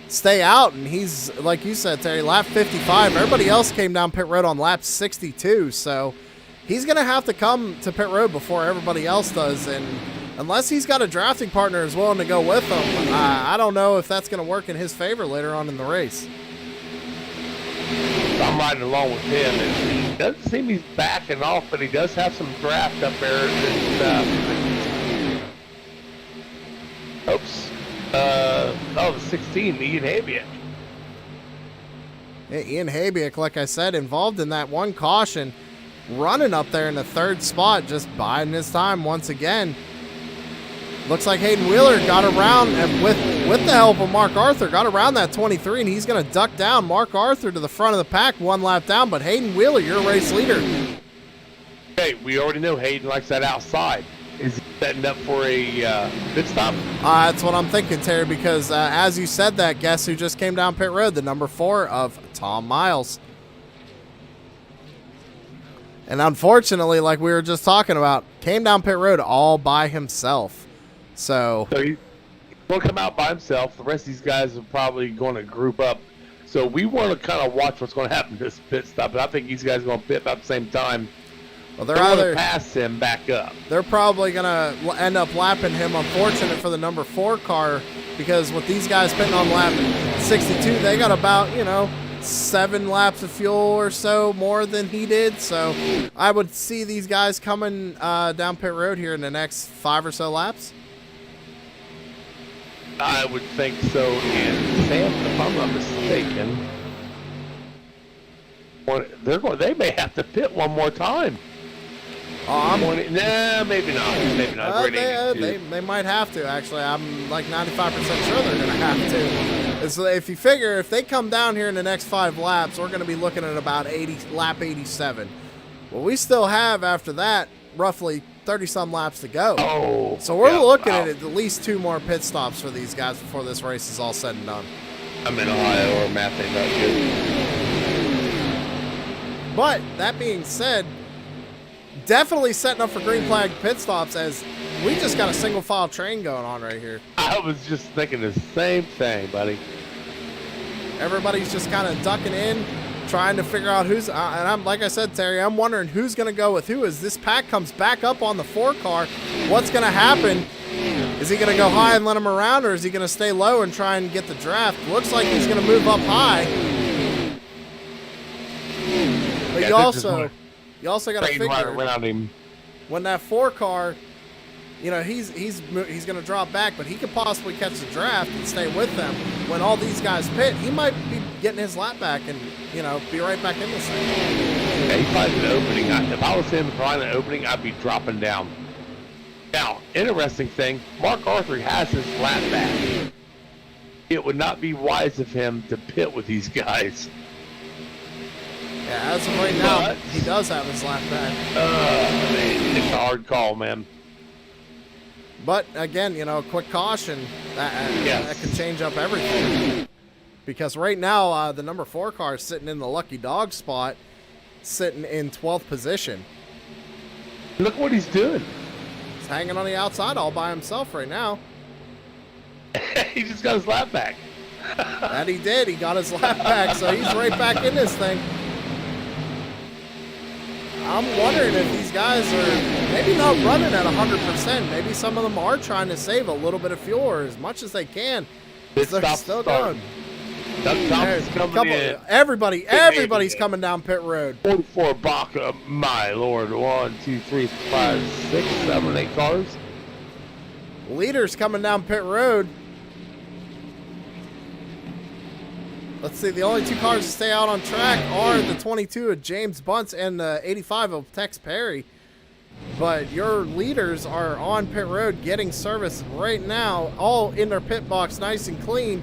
stay out, and he's, like you said, Terry, lap 55. Everybody else came down pit road on lap 62, so he's going to have to come to pit road before everybody else does, and unless he's got a drafting partner who's willing to go with him, I don't know if that's going to work in his favor later on in the race. I'm riding along with him, and he doesn't seem he's backing off, but he does have some draft up there. The 16, Ian Habiak. Yeah, Ian Habiak, like I said, involved in that one caution, running up there in the 3rd spot, just biding his time once again. Looks like Hayden Wheeler got around, and with the help of Mark Arthur, got around that 23, and he's going to duck down Mark Arthur to the front of the pack, 1 lap down. But Hayden Wheeler, your race leader. Okay, we already know Hayden likes that outside. Is he setting up for a pit stop? That's what I'm thinking, Terry, because as you said that, guess who just came down pit road? The number 4 of Tom Miles. And unfortunately, like we were just talking about, came down pit road all by himself. So he's going to come out by himself. The rest of these guys are probably going to group up. So we want to kind of watch what's going to happen to this pit stop. And I think these guys are going to pit about the same time. Well, they're either pass him back up. They're probably going to end up lapping him. Unfortunate for the number 4 car, because with these guys pitting on lap 62, they got about, 7 laps of fuel or so more than he did. So I would see these guys coming down pit road here in the next 5 or so laps. I would think so. And Sam, if I'm not mistaken, they may have to pit one more time. Nah, maybe not. Maybe not. They might have to, actually. I'm like 95% sure they're going to have to. So if you figure, if they come down here in the next 5 laps, we're going to be looking at about lap 87. Well, we still have, after that, roughly 30-some laps to go. Oh, so we're looking at least 2 more pit stops for these guys before this race is all said and done. I'm in Ohio, or math ain't that good. But, that being said, definitely setting up for green flag pit stops, as we just got a single file train going on right here. I was just thinking the same thing, buddy. Everybody's just kind of ducking in, trying to figure out who's, and I'm, like I said, Terry, I'm wondering who's going to go with who. As this pack comes back up on the 4 car, what's going to happen? Is he going to go high and let him around, or is he going to stay low and try and get the draft? Looks like he's going to move up high. But Yeah, you also got to Train right figure around him. when that 4 car, you know, he's going to drop back, but he could possibly catch the draft and stay with them. When all these guys pit, he might be getting his lap back and, you know, be right back in this thing. Yeah, he finds an opening. If I was him finding an opening, I'd be dropping down. Now, interesting thing, Mark Arthur has his lap back. It would not be wise of him to pit with these guys. Yeah, as of right now, he does have his lap back. Man, it's a hard call, man. But again, you know, quick caution, that can change up everything. Because right now, the number 4 car is sitting in the lucky dog spot, sitting in 12th position. Look what he's doing. He's hanging on the outside all by himself right now. He just got his lap back. That he did. He got his lap back, so he's right back in this thing. I'm wondering if these guys are maybe not running at 100%. Maybe some of them are trying to save a little bit of fuel or as much as they can. They're still going. Thompson's coming in. Everybody's coming down pit road. 44 Baca, my lord. 1, 2, 3, 5, 6, 7, 8 cars. Leaders coming down pit road. Let's see, the only 2 cars to stay out on track are the 22 of James Bunce and the 85 of Tex Perry. But your leaders are on pit road getting service right now, all in their pit box nice and clean.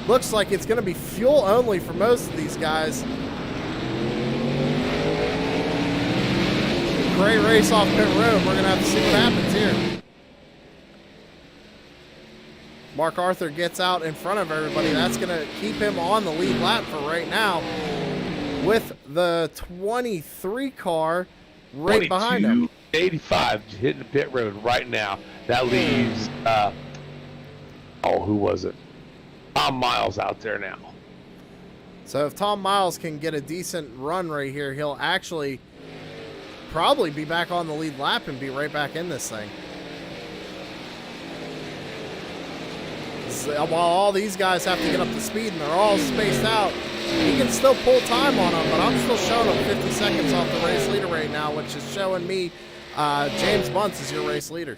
Looks like it's going to be fuel only for most of these guys. Great race off pit road. We're going to have to see what happens here. Mark Arthur gets out in front of everybody. That's going to keep him on the lead lap for right now, with the 23 car right behind him. 85 hitting the pit road right now. That leaves, who was it? Tom Miles out there now. So if Tom Miles can get a decent run right here, he'll actually probably be back on the lead lap and be right back in this thing. While all these guys have to get up to speed and they're all spaced out, he can still pull time on them, but I'm still showing him 50 seconds off the race leader right now, which is showing me James Bunce is your race leader.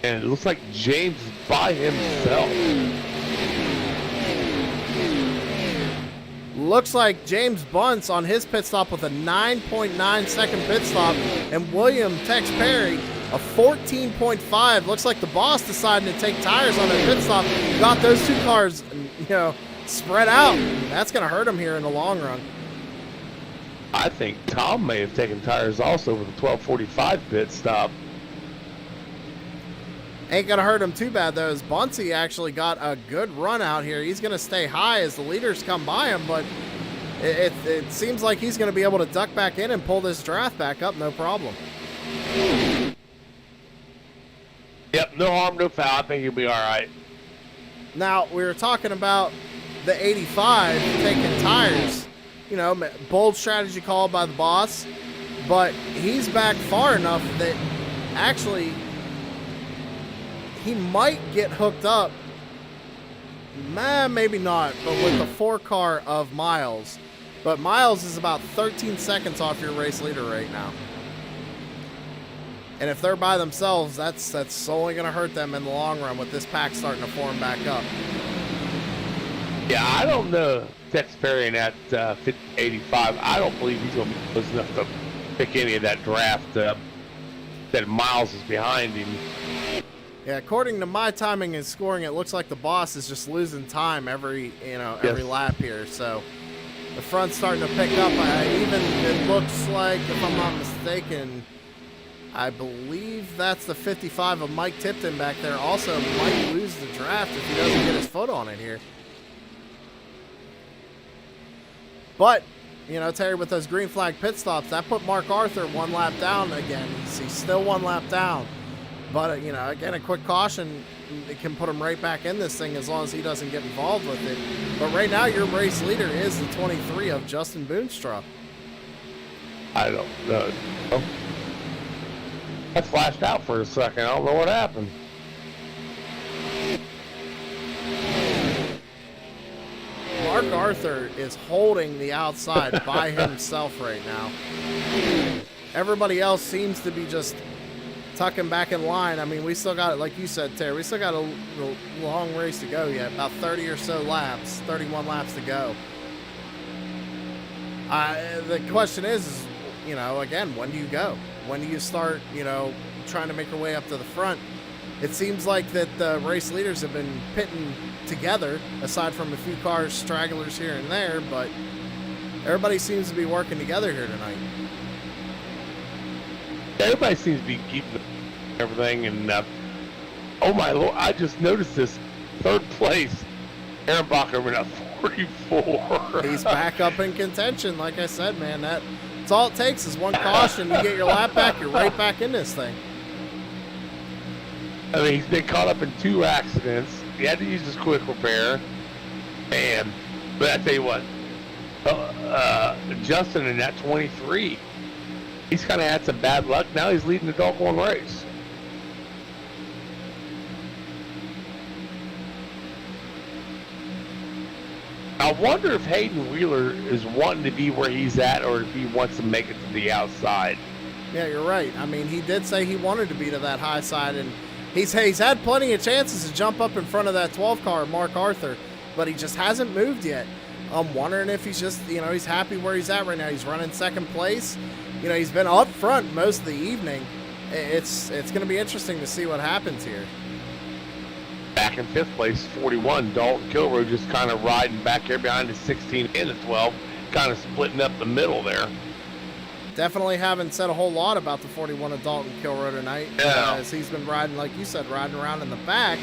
And it looks like James is by himself. Looks like James Bunce on his pit stop with a 9.9 second pit stop, and William Tex Perry a 14.5. Looks like the boss decided to take tires on their pit stop. Got those 2 cars, you know, spread out. That's going to hurt him here in the long run. I think Tom may have taken tires also with the 12:45 pit stop. Ain't going to hurt him too bad, though, as Buncey actually got a good run out here. He's going to stay high as the leaders come by him, but it seems like he's going to be able to duck back in and pull this draft back up, no problem. Yep, no harm, no foul. I think he'll be all right. Now, we were talking about the 85 taking tires. You know, bold strategy call by the boss, but he's back far enough that actually he might get hooked up. Maybe not, but with the 4 car of Miles. But Miles is about 13 seconds off your race leader right now. And if they're by themselves, that's only going to hurt them in the long run with this pack starting to form back up. Yeah, I don't know Tex Perry in that 85. I don't believe he's going to be close enough to pick any of that draft. That Miles is behind him. Yeah, according to my timing and scoring, it looks like the boss is just losing time every lap here. So the front's starting to pick up. It looks like, if I'm not mistaken, I believe that's the 55 of Mike Tipton back there. Also might lose the draft if he doesn't get his foot on it here. But, you know, Terry, with those green flag pit stops, that put Mark Arthur 1 lap down again. He's still 1 lap down. But, you know, again, a quick caution, it can put him right back in this thing as long as he doesn't get involved with it. But right now, your race leader is the 23 of Justin Boonstra. I don't know. I flashed out for a second. I don't know what happened. Mark Arthur is holding the outside by himself right now. Everybody else seems to be just tucking back in line. I mean, we still got, like you said, Terry, we still got a long race to go yet. About 30 or so laps, 31 laps to go. The question is, you know, again, when do you go? When do you start, you know, trying to make your way up to the front? It seems like that the race leaders have been pitting together, aside from a few cars, stragglers here and there, but everybody seems to be working together here tonight. Everybody seems to be keeping everything, and oh my Lord, I just noticed this. 3rd place, Aaron Bachman at 44. He's back up in contention, like I said, man. That's all it takes is 1 caution. You get your lap back, you're right back in this thing. I mean, he's been caught up in 2 accidents. He had to use his quick repair. Man, but I tell you what, Justin in that 23, he's kind of had some bad luck. Now he's leading the doggone race. I wonder if Hayden Wheeler is wanting to be where he's at, or if he wants to make it to the outside. Yeah, you're right. I mean, he did say he wanted to be to that high side, and he's had plenty of chances to jump up in front of that 12 car, Mark Arthur, but he just hasn't moved yet. I'm wondering if he's just, you know, he's happy where he's at right now. He's running 2nd place. You know, he's been up front most of the evening. It's going to be interesting to see what happens here. Back in 5th place, 41, Dalton Kilroy just kind of riding back there behind the 16 and the 12, kind of splitting up the middle there. Definitely haven't said a whole lot about the 41 of Dalton Kilroy tonight. Yeah. As he's been riding, like you said, riding around in the back.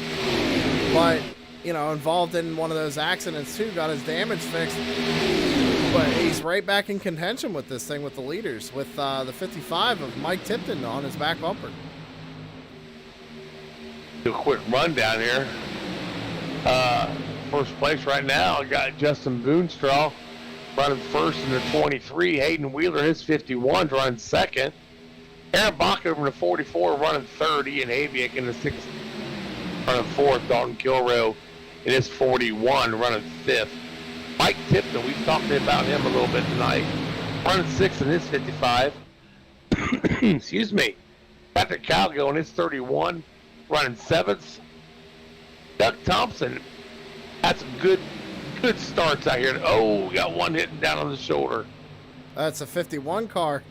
But, you know, involved in one of those accidents too, got his damage fixed. But he's right back in contention with this thing with the leaders, with the 55 of Mike Tipton on his back bumper. Do a quick run down here. 1st place right now, I got Justin Boonstraw running 1st in the 23. Hayden Wheeler, his 51, running 2nd. Aaron Bacher in the 44, running 30. And Haviak in the 6th, running 4th. Dalton Kilroy in his 41, running 5th. Mike Tipton, we've talked about him a little bit tonight, running 6th in his 55. Excuse me. Patrick Calgo in his 31, running 7th. Doug Thompson had some good starts out here. Oh, we got one hitting down on the shoulder. That's a 51 car.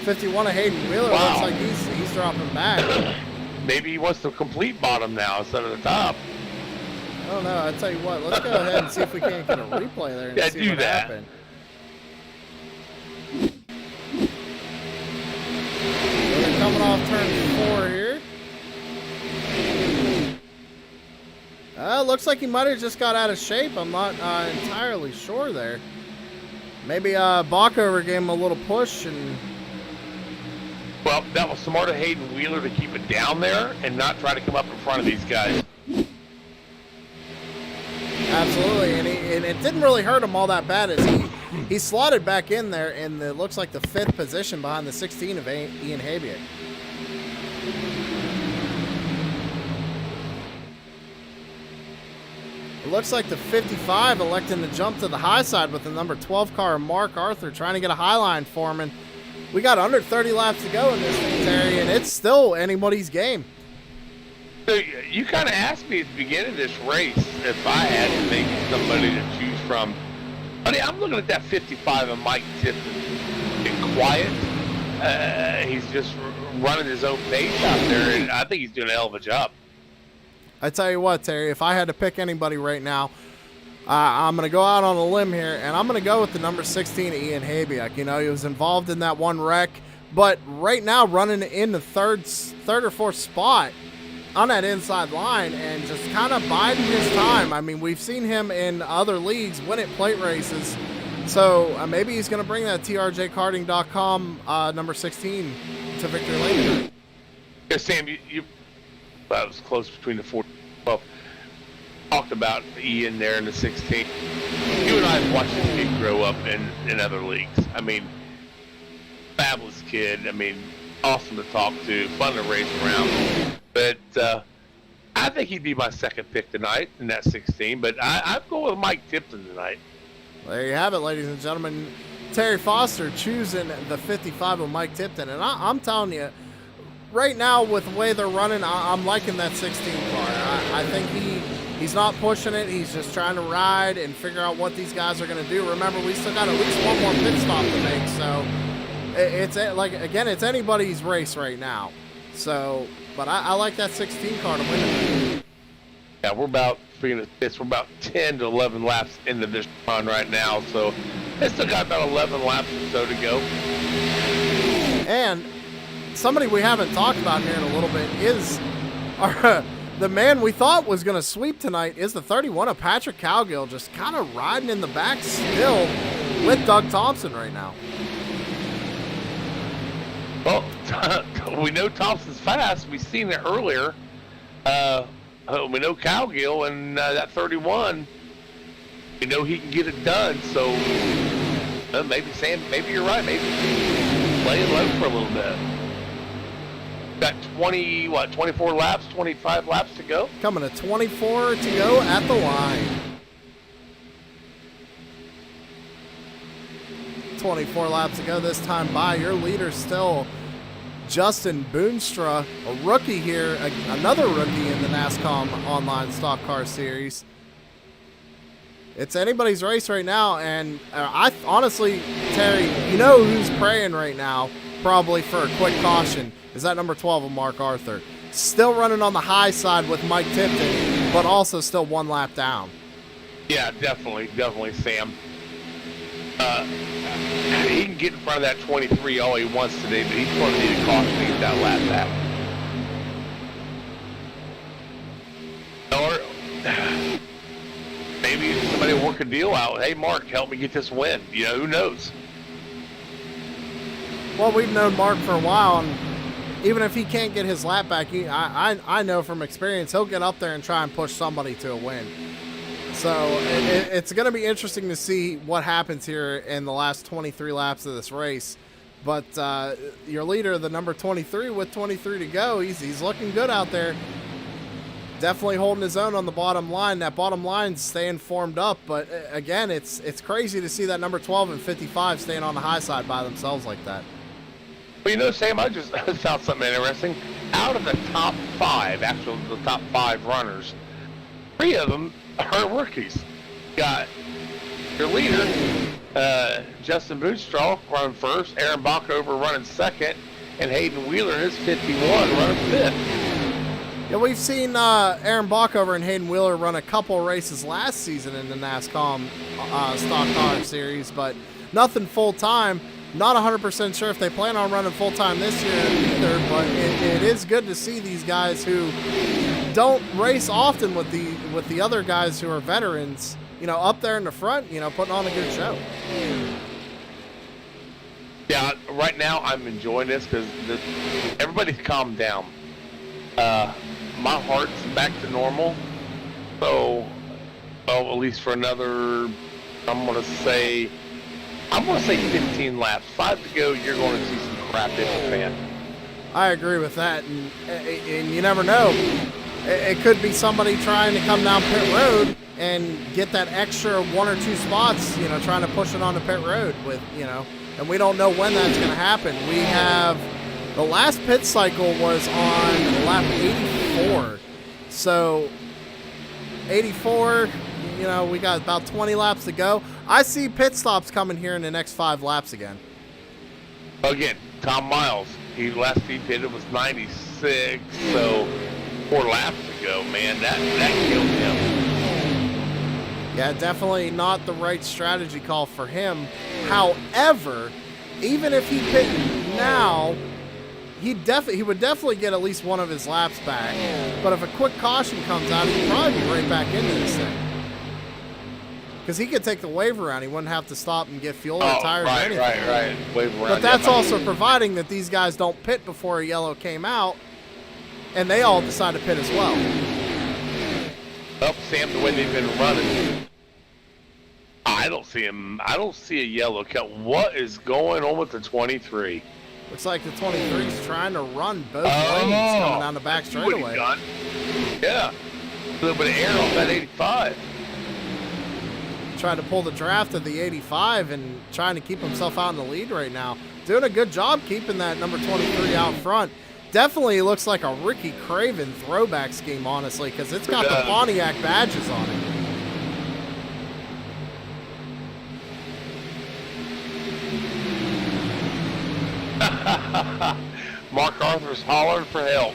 51 of Hayden Wheeler. Wow. Looks like he's dropping back. Maybe he wants to complete bottom now instead of the top. I don't know. I tell you what, let's go ahead and see if we can't get a replay there and Yeah, see do what that. happened. We're coming off turn 4 here. Looks like he might have just got out of shape. I'm not entirely sure there. Maybe Bachover gave him a little push and... Well, that was smart of Hayden Wheeler to keep it down there and not try to come up in front of these guys. Absolutely, and it didn't really hurt him all that bad as he slotted back in there in it looks like the 5th position behind the 16 of Ian Habiak. It looks like the 55 electing to jump to the high side with the number 12 car, Mark Arthur, trying to get a high line for him. And we got under 30 laps to go in this thing, Terry, and it's still anybody's game. So you kind of asked me at the beginning of this race if I had to think somebody to choose from. I mean, I'm looking at that 55 of Mike Tipton. Being quiet. He's just running his own pace out there, and I think he's doing a hell of a job. I tell you what, Terry, if I had to pick anybody right now, I'm going to go out on a limb here, and I'm going to go with the number 16, Ian Habiak. You know, he was involved in that one wreck, but right now running in the third or fourth spot, on that inside line and just kind of biding his time. I mean, we've seen him in other leagues win at plate races. So maybe he's going to bring that trjkarting.com number 16 to victory lane. Yeah, Sam, you that was close between the 4 and 12. Talked about Ian there in the 16. You and I have watched this kid grow up in other leagues. I mean, fabulous kid. I mean, awesome to talk to, fun to race around. But I think he'd be my second pick tonight in that 16. But I'm going with Mike Tipton tonight. There you have it, ladies and gentlemen. Terry Foster choosing the 55 of Mike Tipton. And I'm telling you, right now with the way they're running, I'm liking that 16 car. I think he's not pushing it. He's just trying to ride and figure out what these guys are going to do. Remember, we still got at least one more pit stop to make. So it's like, again, it's anybody's race right now. So, but I like that 16 car to win it. Yeah, we're about 10 to 11 laps into this run right now, so it's still got about 11 laps or so to go. And somebody we haven't talked about here in a little bit is the man we thought was going to sweep tonight is the 31 of Patrick Cowgill, just kind of riding in the back still with Doug Thompson right now. Well, we know Thompson's fast. We've seen it earlier. We know Cowgill and that 31. We know he can get it done. So maybe Sam, maybe you're right. Maybe play it low for a little bit. Got 24 laps, 25 laps to go. Coming to 24 to go at the line. 24 laps to go this time by. Your leader still Justin Boonstra, a rookie here, another rookie in the Nascom Online Stock Car Series. It's anybody's race right now, and I honestly, Terry, you know who's praying right now, probably for a quick caution, is that number 12 of Mark Arthur. Still running on the high side with Mike Tipton, but also still one lap down. Yeah, definitely, Sam. He can get in front of that 23 all he wants today, but he's going to need a caution to get that lap back. Or maybe somebody will work a deal out. Hey, Mark, help me get this win. You know, who knows? Well, we've known Mark for a while, and even if he can't get his lap back, I know from experience he'll get up there and try and push somebody to a win. So it's going to be interesting to see what happens here in the last 23 laps of this race. But your leader, the number 23, with 23 to go, he's looking good out there. Definitely holding his own on the bottom line. That bottom line's staying formed up. But again, it's crazy to see that number 12 and 55 staying on the high side by themselves like that. Well, you know, Sam, I just found something interesting. Out of the top 5, actually the top 5 runners, 3 of them are rookies. Got your leader, Justin Bootstraw, running first, Aaron Bockover running second, and Hayden Wheeler, his 51, running fifth. Yeah, we've seen Aaron Bockover and Hayden Wheeler run a couple races last season in the Nascom Stock Car Series, but nothing full-time. Not 100% sure if they plan on running full-time this year either, but it is good to see these guys who don't race often with the other guys who are veterans, you know, up there in the front, you know, putting on a good show. Yeah, right now I'm enjoying this because everybody's calmed down. My heart's back to normal, so at least for another, I'm gonna say 15 laps. 5 to go, you're going to see some crap in the fan. I agree with that, and you never know. It could be somebody trying to come down pit road and get that extra 1 or 2 spots, you know, trying to push it on the pit road with, you know, and we don't know when that's going to happen. We have, the last pit cycle was on lap 84. So 84, you know, we got about 20 laps to go. I see pit stops coming here in the next 5 laps again. Again, Tom Miles, last he pitted was 96, so 4 laps to go, man, that killed him. Yeah, definitely not the right strategy call for him. However, even if he pitted now, he would definitely get at least one of his laps back. But if a quick caution comes out, he'd probably be right back into this thing. Because he could take the wave around. He wouldn't have to stop and get fuel or tires or anything. Right. Wave around. But that's also providing that these guys don't pit before a yellow came out, and they all decide to pit as well. Oh, Sam, the way they've been running. I don't see him. I don't see a yellow cut. What is going on with the 23? Looks like the 23 is trying to run both lanes coming down the back straightaway. Yeah. A little bit of air off that 85. Trying to pull the draft of the 85 and trying to keep himself out in the lead right now. Doing a good job keeping that number 23 out front. Definitely looks like a Ricky Craven throwback scheme, honestly, because it's got the Pontiac badges on it. Mark Arthur's hollering for help.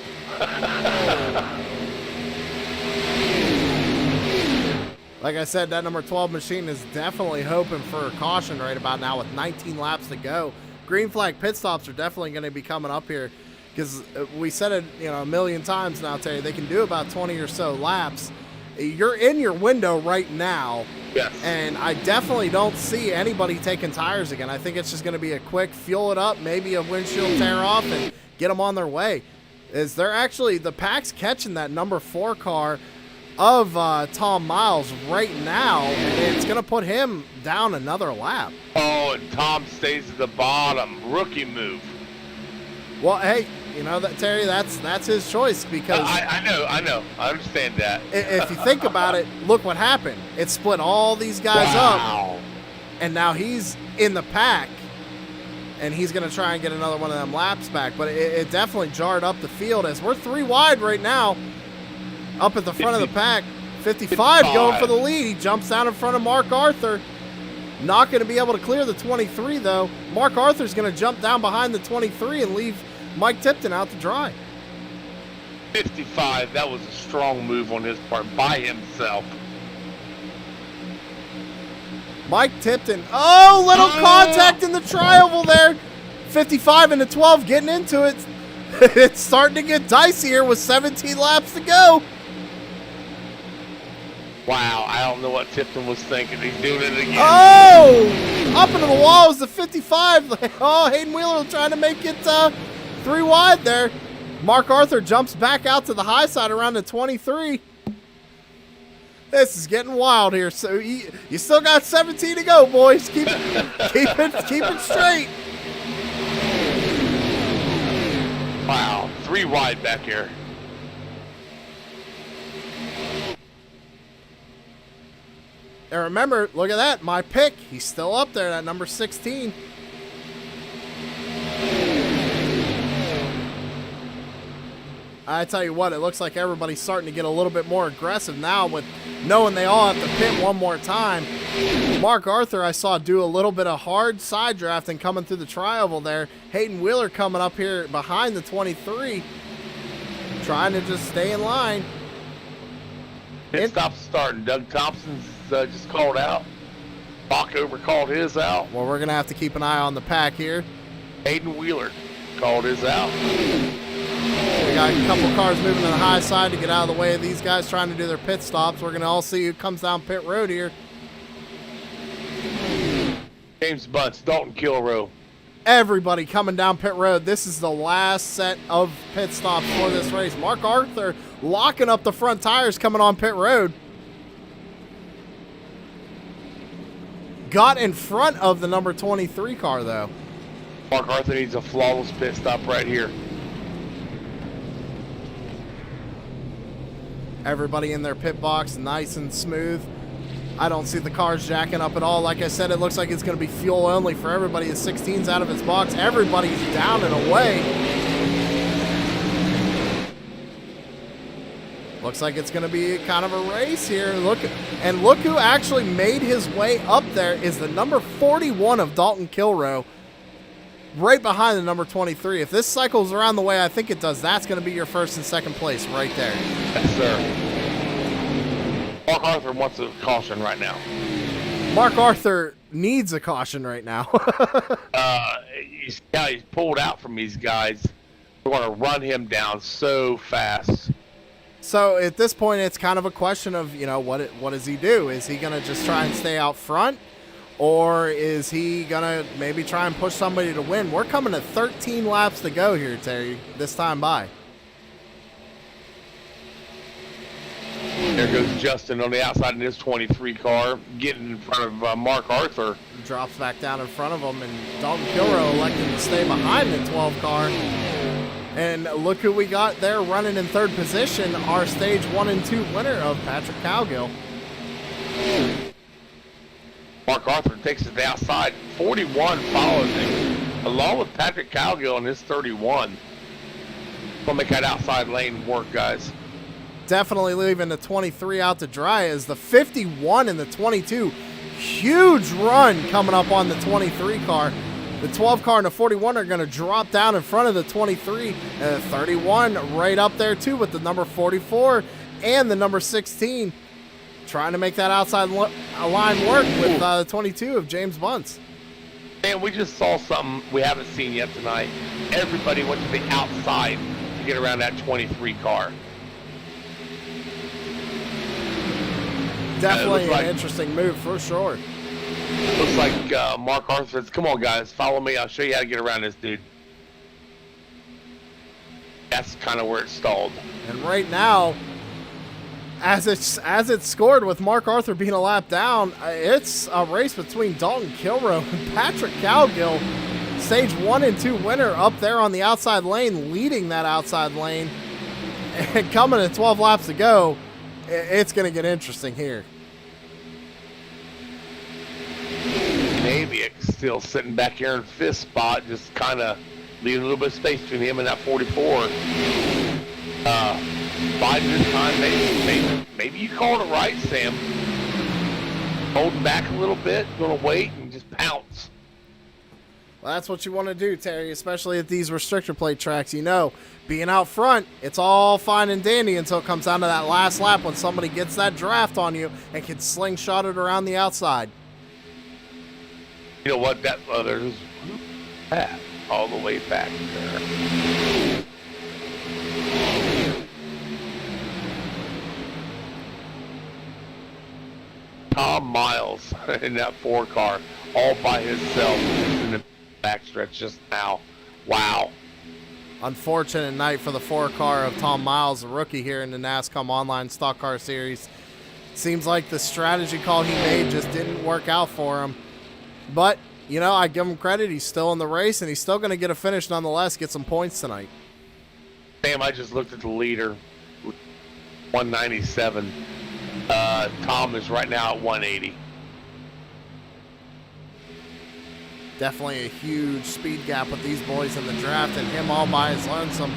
Like I said, that number 12 machine is definitely hoping for a caution right about now with 19 laps to go. Green flag pit stops are definitely going to be coming up here because we said it, a million times now, Terry. They can do about 20 or so laps. You're in your window right now. Yes. And I definitely don't see anybody taking tires again. I think it's just going to be a quick fuel it up, maybe a windshield tear off, and get them on their way. The pack's catching that number 4 car of Tom Miles right now, and it's going to put him down another lap. Oh, and Tom stays at the bottom. Rookie move. Well, hey, Terry, that's his choice because I know. I understand that. If you think about it, look what happened. It split all these guys up, and now he's in the pack, and he's going to try and get another one of them laps back. But it definitely jarred up the field as we're 3 wide right now. Up at the front of the pack, 55 going for the lead. He jumps down in front of Mark Arthur. Not going to be able to clear the 23, though. Mark Arthur's going to jump down behind the 23 and leave Mike Tipton out to dry. 55, that was a strong move on his part by himself. Mike Tipton. Little contact in the tri-oval there. 55 and the 12 getting into it. It's starting to get dicey here with 17 laps to go. Wow, I don't know what Tipton was thinking. He's doing it again. Up into the wall is the 55. Hayden Wheeler trying to make it 3 wide there. Mark Arthur jumps back out to the high side around the 23. This is getting wild here. So you still got 17 to go, boys. Keep it straight. Wow, 3 wide back here. And remember, look at that, my pick. He's still up there, that number 16. I tell you what, it looks like everybody's starting to get a little bit more aggressive now with knowing they all have to pit one more time. Mark Arthur, I saw do a little bit of hard side drafting coming through the tri-oval there. Hayden Wheeler coming up here behind the 23, trying to just stay in line. Pit stop starting. Doug Thompson's just called out. Bockover called his out. Well, we're going to have to keep an eye on the pack here. Hayden Wheeler called his out. We got a couple cars moving to the high side to get out of the way of these guys trying to do their pit stops. We're going to all see who comes down pit road here. James Bunce, Dalton Kilrow. Everybody coming down pit road. This is the last set of pit stops for this race. Mark Arthur locking up the front tires coming on pit road. Got in front of the number 23 car, though. Mark Arthur needs a flawless pit stop right here. Everybody in their pit box, nice and smooth. I don't see the cars jacking up at all. Like I said, it looks like it's going to be fuel only for everybody. The 16's out of his box. Everybody's down and away. Looks like it's going to be kind of a race here. Look who actually made his way up there is the number 41 of Dalton Kilrow, right behind the number 23. If this cycles around the way I think it does, that's going to be your first and second place right there. Yes, sir. Mark Arthur wants a caution right now. Mark Arthur needs a caution right now. He's pulled out from these guys. We're going to run him down so fast. So at this point, it's kind of a question of, you know, what does he do? Is he going to just try and stay out front? Or is he going to maybe try and push somebody to win? We're coming to 13 laps to go here, Terry, this time by. There goes Justin on the outside in his 23 car, getting in front of Mark Arthur. Drops back down in front of him, and Dalton Kilrow electing to stay behind the 12 car. And look who we got there running in third position, our stage 1 and 2 winner of Patrick Cowgill. Mark Arthur takes it to the outside. 41 follows him, along with Patrick Cowgill in his 31. We'll make that outside lane work, guys. Definitely leaving the 23 out to dry as the 51 and the 22. Huge run coming up on the 23 car. The 12 car and the 41 are going to drop down in front of the 23. 31 right up there too with the number 44 and the number 16. Trying to make that outside line work with the 22 of James Bunce. Man, we just saw something we haven't seen yet tonight. Everybody went to the outside to get around that 23 car. Definitely an interesting move for sure. Looks like Mark Arthur says, come on, guys, follow me. I'll show you how to get around this dude. That's kind of where it stalled. And right now, as it's scored with Mark Arthur being a lap down, it's a race between Dalton Kilrow and Patrick Cowgill. Stage 1 and 2 winner up there on the outside lane, leading that outside lane. And coming to 12 laps to go, it's going to get interesting here. Maybe still sitting back here in fifth spot, just kind of leaving a little bit of space between him and that 44. By this time, maybe you called it right, Sam. Holding back a little bit, going to wait and just pounce. Well, that's what you want to do, Terry, especially at these restrictor plate tracks. You know, being out front, it's all fine and dandy until it comes down to that last lap when somebody gets that draft on you and can slingshot it around the outside. You know what? That there's that all the way back there. Tom Miles in that 4 car, all by himself in the backstretch just now. Wow. Unfortunate night for the 4 car of Tom Miles, a rookie here in the Nascom Online Stock Car Series. Seems like the strategy call he made just didn't work out for him. But, you know, I give him credit. He's still in the race, and he's still going to get a finish nonetheless, get some points tonight. Sam, I just looked at the leader, 197. Tom is right now at 180. Definitely a huge speed gap with these boys in the draft, and him all by his lonesome.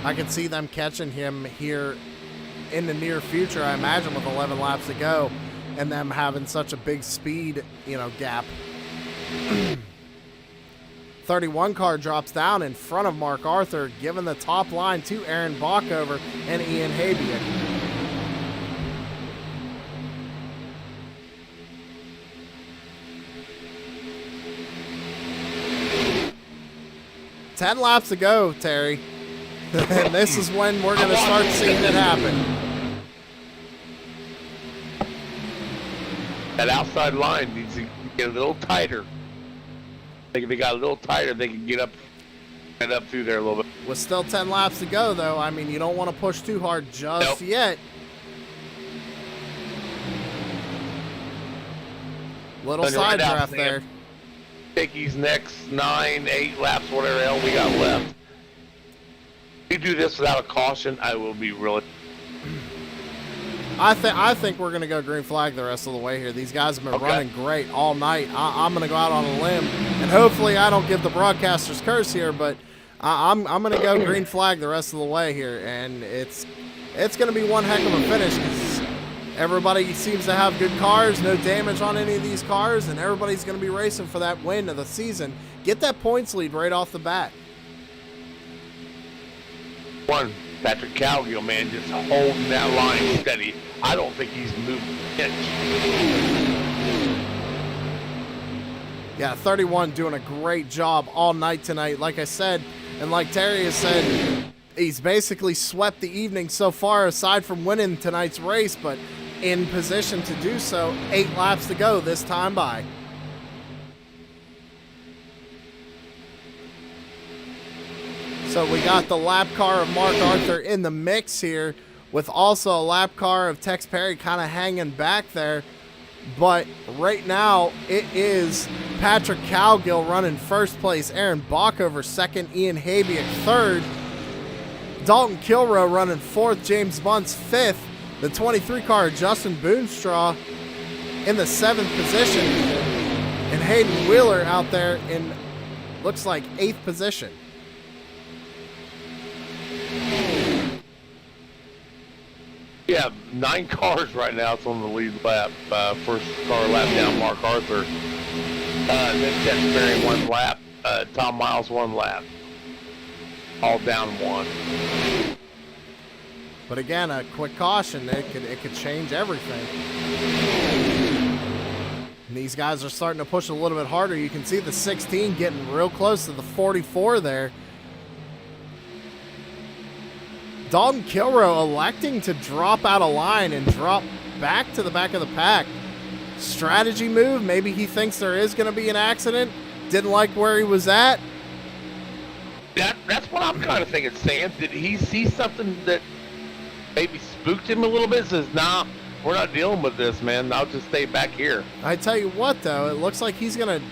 I can see them catching him here in the near future, I imagine, with 11 laps to go, and them having such a big speed, you know, gap. 31 car drops down in front of Mark Arthur, giving the top line to Aaron Bockover and Ian Habian. 10 laps to go, Terry. And this is when we're going to start seeing it happen. That outside line needs to get a little tighter. I think if they got a little tighter, they can get up through there a little bit. With still 10 laps to go, though, I mean, you don't want to push too hard just yet. Little side draft there. Dickies next 9, 8 laps, whatever the hell we got left. If you do this without a caution, I will be really... I think we're going to go green flag the rest of the way here. These guys have been running great all night. I'm going to go out on a limb, and hopefully I don't give the broadcaster's curse here, but I'm going to go green flag the rest of the way here, and it's going to be one heck of a finish because everybody seems to have good cars, no damage on any of these cars, and everybody's going to be racing for that win of the season. Get that points lead right off the bat. Patrick Cowgill, man, just holding that line steady. I don't think he's moved an inch. Yeah, 31 doing a great job all night tonight. Like I said, And like Terry has said, he's basically swept the evening so far aside from winning tonight's race, but in position to do so. 8 laps to go this time by. So we got the lap car of Mark Arthur in the mix here, with also a lap car of Tex Perry kind of hanging back there. But right now, it is Patrick Cowgill running first place, Aaron Bockover second, Ian Habiak third, Dalton Kilrow running fourth, James Bunce fifth, the 23 car Justin Boonstraw in the 7th position, and Hayden Wheeler out there in, looks like, 8th position. Yeah, 9 cars right now. It's on the lead lap. First car lap down, Mark Arthur. Then Tex Perry 1 lap. Tom Miles 1 lap. All down 1. But again, a quick caution, it could change everything. And these guys are starting to push a little bit harder. You can see the 16 getting real close to the 44 there. Dalton Kilrow electing to drop out of line and drop back to the back of the pack. Strategy move. Maybe he thinks there is going to be an accident. Didn't like where he was at. That's what I'm kind of thinking, Sam. Did he see something that maybe spooked him a little bit? Says, nah, we're not dealing with this, man. I'll just stay back here. I tell you what, though, it looks like he's going to...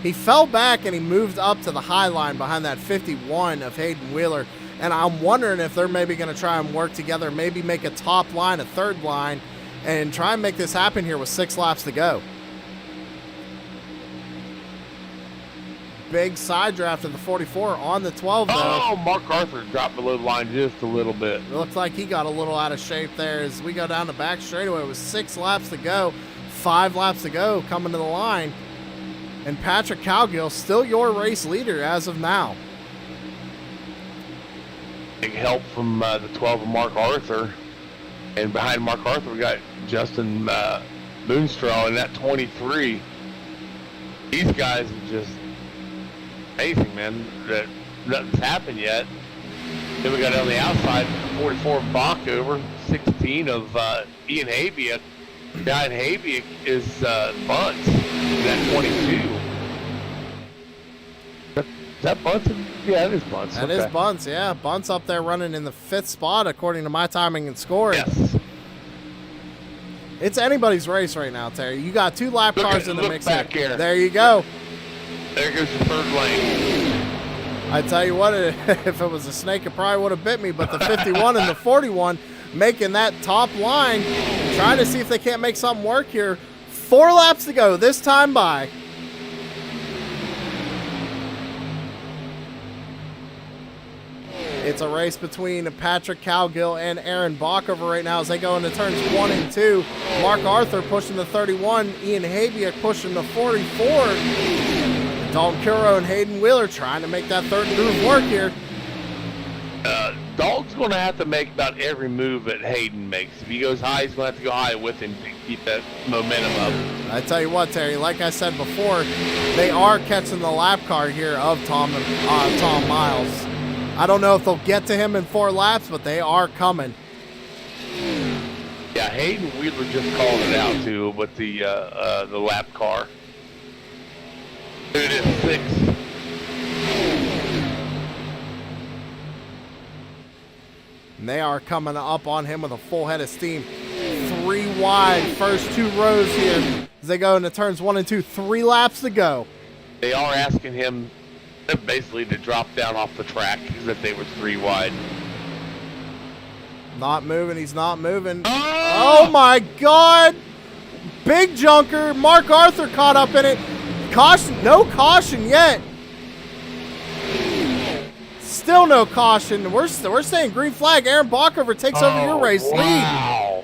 He fell back and he moved up to the high line behind that 51 of Hayden Wheeler. And I'm wondering if they're maybe going to try and work together, maybe make a top line, a third line, and try and make this happen here with 6 laps to go. Big side draft of the 44 on the 12, though. Oh, Mark Arthur dropped below the line just a little bit. It looks like he got a little out of shape there as we go down the back straightaway with 6 laps to go, 5 laps to go coming to the line. And Patrick Cowgill, still your race leader as of now. Big help from the 12 of Mark Arthur. And behind Mark Arthur, we got Justin Moonstraw in that 23. These guys are just amazing, man. That nothing's happened yet. Then we got on the outside, 44 of Bockover, 16 of Ian Habiak. Behind Habiak is Bunce in that 22. Is that Bunce? Yeah, it is Bunce. That is Bunce, yeah. Bunce up there running in the 5th spot according to my timing and scoring. Yes. It's anybody's race right now, Terry. You got 2 lap cars in the mix back here. There you go. There goes the 3rd lane. I tell you what, if it was a snake, it probably would have bit me. But the 51 and the 41 making that top line, trying to see if they can't make something work here. 4 laps to go this time by. It's a race between Patrick Cowgill and Aaron Bockover right now as they go into turns 1 and 2. Mark Arthur pushing the 31, Ian Habiak pushing the 44. Dalton Kilrow and Hayden Wheeler trying to make that 3rd groove work here. Dalton's going to have to make about every move that Hayden makes. If he goes high, he's going to have to go high with him to keep that momentum up. I tell you what, Terry, like I said before, they are catching the lap car here of Tom Miles. I don't know if they'll get to him in 4 laps, but they are coming. Yeah, Hayden Wheeler just called it out too with the lap car. It is 6. And they are coming up on him with a full head of steam. 3 wide, first 2 rows here as they go into turns 1 and 2. 3 laps to go. They are asking him basically to drop down off the track because if they were 3 wide. Not moving, he's not moving. Oh my God! Big junker, Mark Arthur caught up in it. Caution, no caution yet. Still no caution. We're saying green flag. Aaron Bockover takes over your race lead.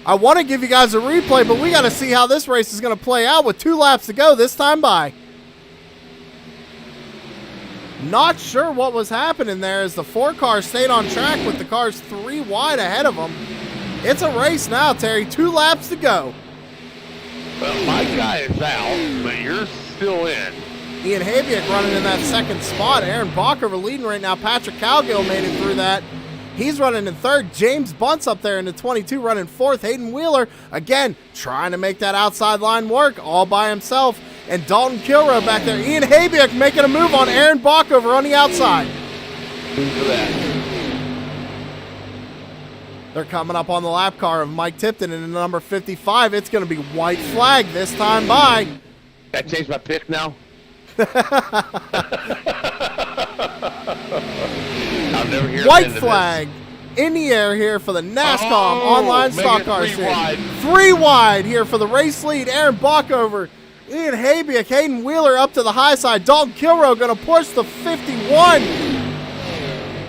I want to give you guys a replay, but we got to see how this race is going to play out with 2 laps to go this time by. Not sure what was happening there as the 4 cars stayed on track with the cars 3 wide ahead of them. It's a race now, Terry. 2 laps to go. Well, my guy is out, but you're still in. Ian Habiak running in that second spot. Aaron Bockover leading right now. Patrick Calgill made it through that. He's running in third. James Bunt's up there in the 22 running fourth. Hayden Wheeler, again, trying to make that outside line work all by himself. And Dalton Kilrow back there. Ian Habiak making a move on Aaron Bockover on the outside. For that. They're coming up on the lap car of Mike Tipton in the number 55. It's going to be white flag this time by. Can I change my pick now? I'll never hear White flag in the air here for the NASCOM online stock car series. 3 wide here for the race lead. Aaron Bockover, Ian Habiak, Hayden Wheeler up to the high side. Dalton Kilrow going to push the 51.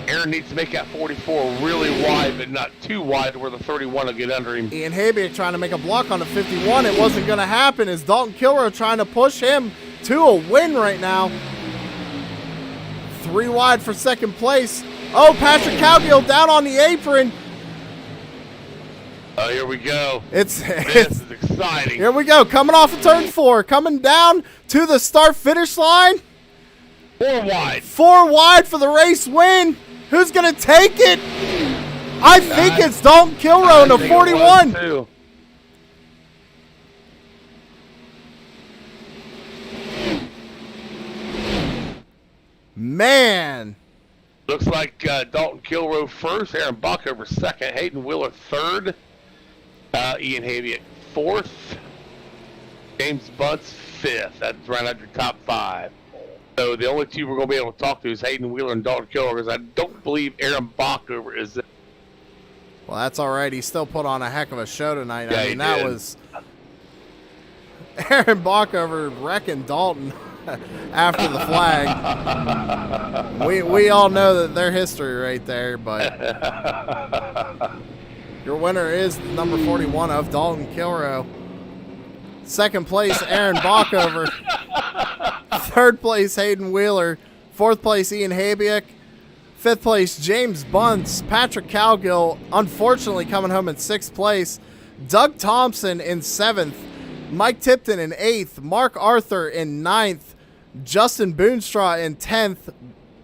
Aaron needs to make that 44 really wide, but not too wide where the 31 will get under him. Ian Habiak trying to make a block on the 51. It wasn't going to happen as Dalton Kilrow trying to push him to a win right now. 3 wide for second place. Oh, Patrick Calgill down on the apron. Oh, here we go. This is exciting. Here we go. Coming off of turn 4. Coming down to the start-finish line. 4 wide. 4 wide for the race win. Who's going to take it? I think it's Dalton Kilrow in the 41. Man. Looks like Dalton Kilrow first, Aaron Bockover second, Hayden Wheeler third, Ian Habiak fourth, James Bunt's fifth. That's right under top 5. So the only 2 we're going to be able to talk to is Hayden Wheeler and Dalton Kilrow, because I don't believe Aaron Bockover is there. Well, that's all right. He still put on a heck of a show tonight. Yeah, I mean, that was Aaron Bockover wrecking Dalton after the flag. We all know that their history right there, but your winner is number 41 of Dalton Kilrow. Second place, Aaron Bockover. Third place, Hayden Wheeler. Fourth place, Ian Habiak. Fifth place, James Bunce. Patrick Calgill, unfortunately, coming home in 6th place. Doug Thompson in 7th. Mike Tipton in 8th. Mark Arthur in 9th. Justin Boonstraw in 10th.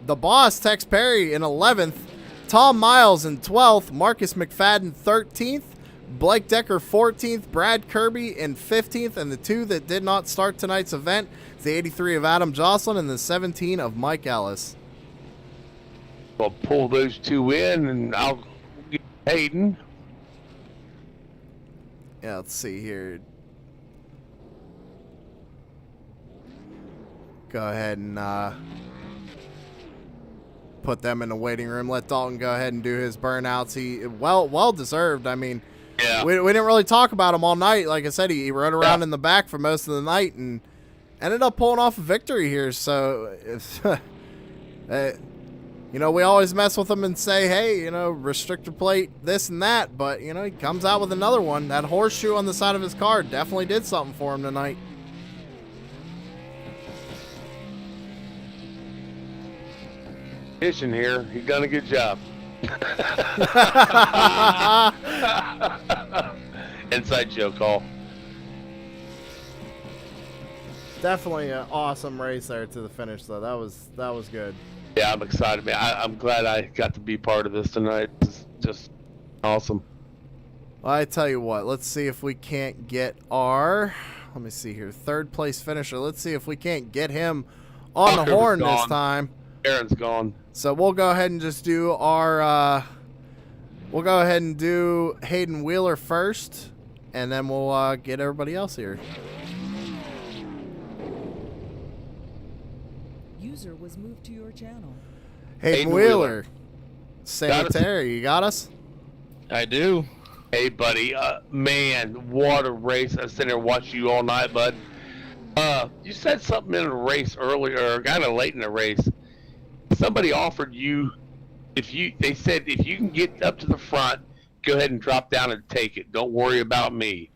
The boss, Tex Perry, in 11th. Tom Miles in 12th. Marcus McFadden, 13th. Blake Decker, 14th. Brad Kirby in 15th. And the 2 that did not start tonight's event, the 83 of Adam Jocelyn and the 17 of Mike Ellis. I'll pull those 2 in, and I'll get Hayden. Yeah, let's see here. Go ahead and put them in the waiting room. Let Dalton go ahead and do his burnouts. He well deserved. I mean, yeah. we didn't really talk about him all night. Like I said, he rode around in the back for most of the night and ended up pulling off a victory here. So, you know, we always mess with him and say, hey, you know, restrictor plate, this and that. But, you know, he comes out with another one. That horseshoe on the side of his car definitely did something for him tonight. Fishing here. He's done a good job. Inside joke, call. Definitely an awesome race there to the finish, though. That was good. Yeah, I'm excited, man. I'm glad I got to be part of this tonight. It's just awesome. Well, I tell you what, let's see if we can't get our, let me see here, 3rd place finisher. Let's see if we can't get him on the horn this time. Aaron's gone. So we'll go ahead and just do our, we'll go ahead and do Hayden Wheeler first, and then we'll get everybody else here. User was moved to your channel. Hayden Wheeler. Sanitary, you got us? I do. Hey, buddy. Man, what a race. I was sitting there watching you all night, bud. You said something in a race earlier, or kind of late in the race. Somebody offered you, they said, if you can get up to the front, go ahead and drop down and take it. Don't worry about me.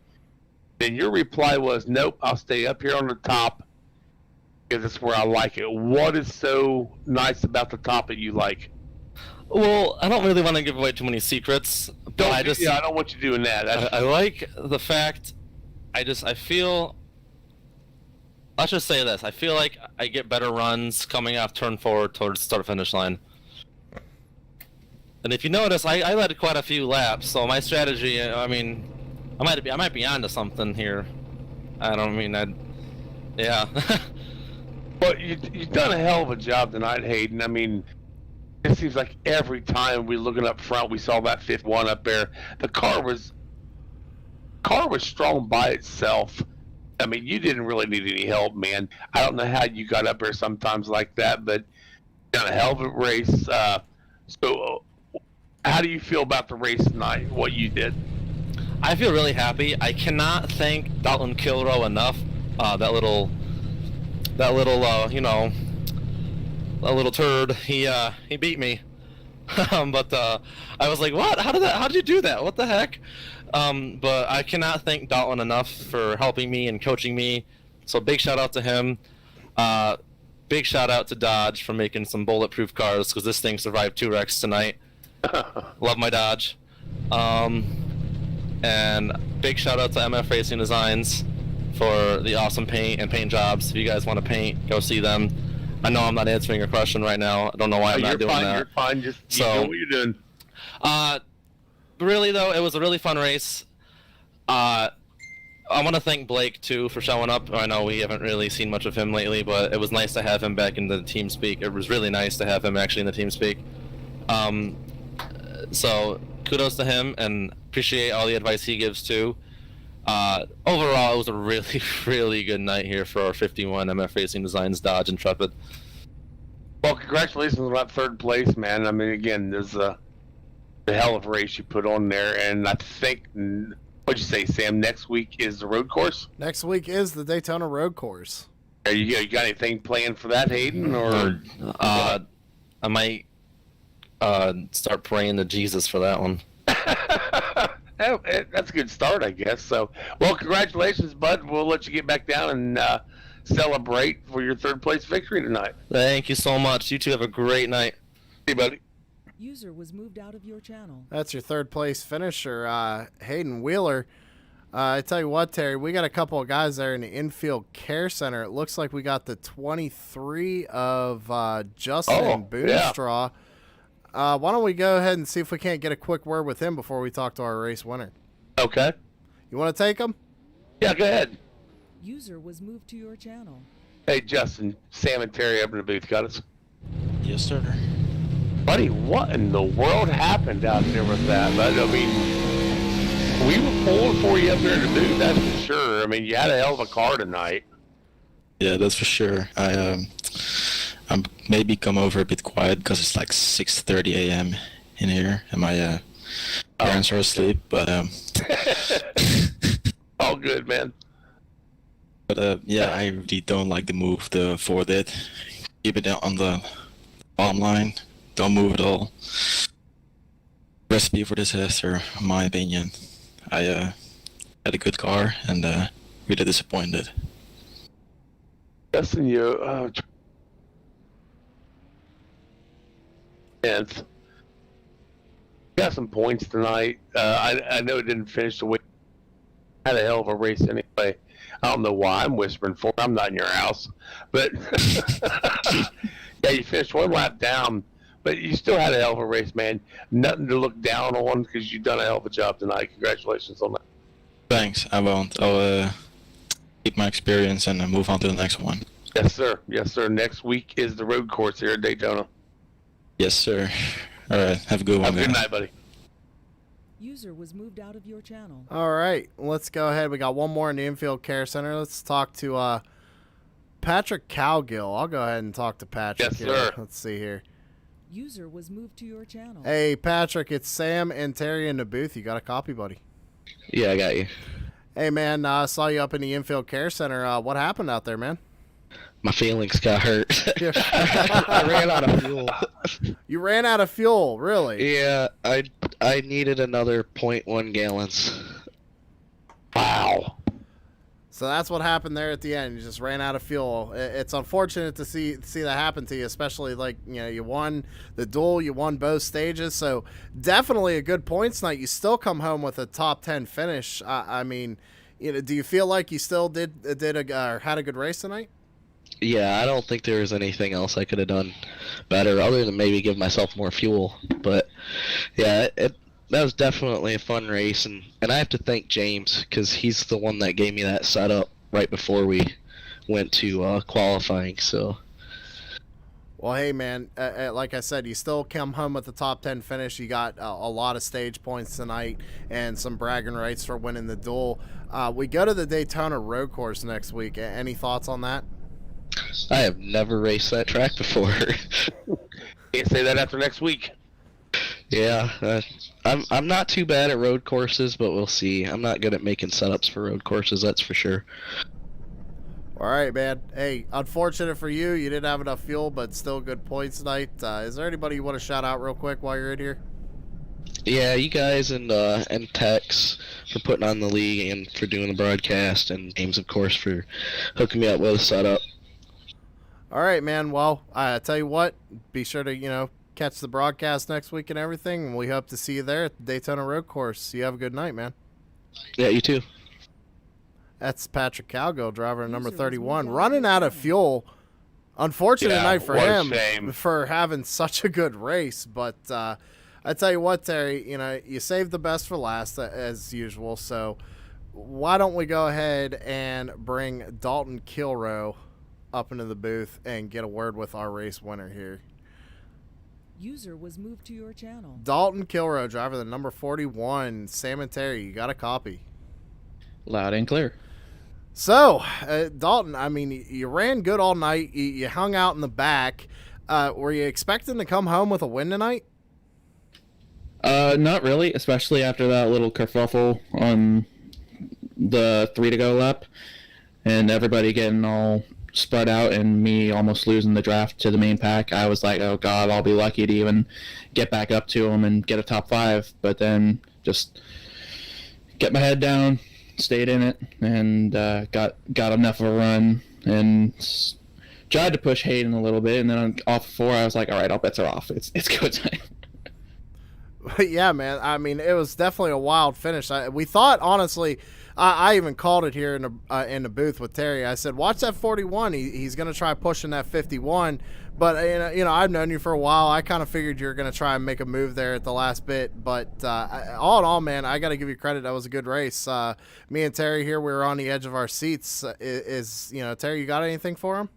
Then your reply was, nope, I'll stay up here on the top because it's where I like it. What is so nice about the top that you like? Well, I don't really want to give away too many secrets, but I don't want you doing that. I like the fact, I feel let's just say this. I feel like I get better runs coming off turn 4 towards start finish line. And if you notice, I led quite a few laps, so my strategy, I mean, I might be onto something here. I don't mean yeah. Well, you've done a hell of a job tonight, Hayden. I mean, it seems like every time we looking up front, we saw that fifth one up there. The car was strong by itself. I mean, you didn't really need any help, man. I don't know how you got up there sometimes like that, but done a hell of a race. So, how do you feel about the race tonight? What you did? I feel really happy. I cannot thank Dalton Kilrow enough. That little, you know, a little turd. He beat me. But I was like, what? How did you do that? What the heck? But I cannot thank Dalton enough for helping me and coaching me. So big shout out to him. Big shout out to Dodge for making some bulletproof cars, because this thing survived 2 wrecks tonight. Love my Dodge. And big shout out to MF Racing Designs for the awesome paint and paint jobs. If you guys want to paint, go see them. I know I'm not answering your question right now. I don't know why I'm not doing that. You're fine. Just keep doing what you're doing. Really though, it was a really fun race. I want to thank Blake too for showing up. I know we haven't really seen much of him lately, but it was nice to have him back in the team speak. It was really nice to have him actually in the team speak. So kudos to him, and appreciate all the advice he gives too. Overall, it was a really, really good night here for our 51 MF Racing Designs Dodge Intrepid. Well, congratulations on that 3rd place, man. I mean, again, there's a hell of a race you put on there, and I think, what'd you say, Sam? Next week is the road course. Next week is the Daytona road course. You got anything planned for that, Hayden? Or I might start praying to Jesus for that one. That's a good start, I guess. So, well, congratulations, bud. We'll let you get back down and celebrate for your 3rd place victory tonight. Thank you so much. You two have a great night. Hey, buddy. User was moved out of your channel. That's your 3rd place finisher, Hayden Wheeler. I tell you what, Terry, we got a couple of guys there in the infield care center. It looks like we got the 23 of Justin Boonstraw. Why don't we go ahead and see if we can't get a quick word with him before we talk to our race winner? Okay. You want to take him? Yeah, go ahead. User was moved to your channel. Hey, Justin, Sam and Terry up in the booth got us. Yes, sir. Buddy, what in the world happened out there with that? But, I mean, we were pulling for you up there in the booth, that's for sure. I mean, you had a hell of a car tonight. Yeah, that's for sure. I'm maybe come over a bit quiet because it's like 6:30 a.m. in here, and my parents are asleep. But all good, man. But yeah, I really don't like the move the Ford did. Keep it on the bottom line. Don't move at all. Recipe for disaster, in my opinion. I had a good car and really disappointed. Justin, you got some points tonight. I know it didn't finish the way. Had a hell of a race anyway. I don't know why I'm whispering for. I'm not in your house, but yeah, you finished 1 lap down, but you still had a hell of a race, man. Nothing to look down on because you've done a hell of a job tonight. Congratulations on that. Thanks. I won't. I'll keep my experience and move on to the next one. Yes, sir. Yes, sir. Next week is the road course here at Daytona. Yes, sir. All right. Have a good one. Have a good night, buddy. User was moved out of your channel. All right, let's go ahead. We got one more in the infield care center. Let's talk to Patrick Cowgill. I'll go ahead and talk to Patrick. Yes, here. sir. Let's see here. User was moved to your channel. Hey, Patrick, it's Sam and Terry in the booth. You got a copy, buddy? Yeah, I got you. Hey, man, I saw you up in the infield care center. What happened out there, man? My feelings got hurt. I ran out of fuel. You ran out of fuel, really? Yeah, I needed another 0.1 gallons. Wow. So that's what happened there at the end. You just ran out of fuel. It's unfortunate to see that happen to you, especially like, you know, you won the duel, you won both stages. So definitely a good points night. You still come home with a top 10 finish. I mean, do you feel like you still had a good race tonight? Yeah, I don't think there was anything else I could have done better other than maybe give myself more fuel. But yeah, that was definitely a fun race, and I have to thank James because he's the one that gave me that setup right before we went to qualifying. So. Well, hey, man, like I said, you still come home with the top 10 finish. You got a lot of stage points tonight and some bragging rights for winning the duel. We go to the Daytona road course next week. Any thoughts on that? I have never raced that track before. Can't say that after next week. Yeah, I'm not too bad at road courses, but we'll see. I'm not good at making setups for road courses, that's for sure. All right, man. Hey, unfortunate for you, you didn't have enough fuel, but still good points tonight. Is there anybody you want to shout out real quick while you're in here? Yeah, you guys and Tex for putting on the league and for doing the broadcast, and James, of course, for hooking me up with a setup. All right, man. Well, I tell you what, be sure to, catch the broadcast next week and everything, and we hope to see you there at the Daytona road course. You have a good night, man. Yeah, you too. That's Patrick Calgo, driver number 31, running out of fuel. Unfortunate night for him for having such a good race. But I tell you what, Terry, you saved the best for last as usual. So why don't we go ahead and bring Dalton Kilrow up into the booth and get a word with our race winner here. User was moved to your channel. Dalton Kilrow, driver the number 41, Sam and Terry, you got a copy. Loud and clear. So, Dalton, I mean, you ran good all night. You hung out in the back. Were you expecting to come home with a win tonight? Not really, especially after that little kerfuffle on the 3 to go lap and everybody getting all spread out and me almost losing the draft to the main pack. I was like, oh God, I'll be lucky to even get back up to him and get a top 5. But then just get my head down, stayed in it, and got enough of a run and tried to push Hayden a little bit. And then off 4, I was like, all right, all bets are off. It's go time. Yeah, man. I mean, it was definitely a wild finish. We thought, honestly, I even called it here in the booth with Terry. I said, watch that 41. He's going to try pushing that 51. But, I've known you for a while. I kind of figured you were going to try and make a move there at the last bit. But all in all, man, I got to give you credit. That was a good race. Me and Terry here, we were on the edge of our seats. Terry, you got anything for him?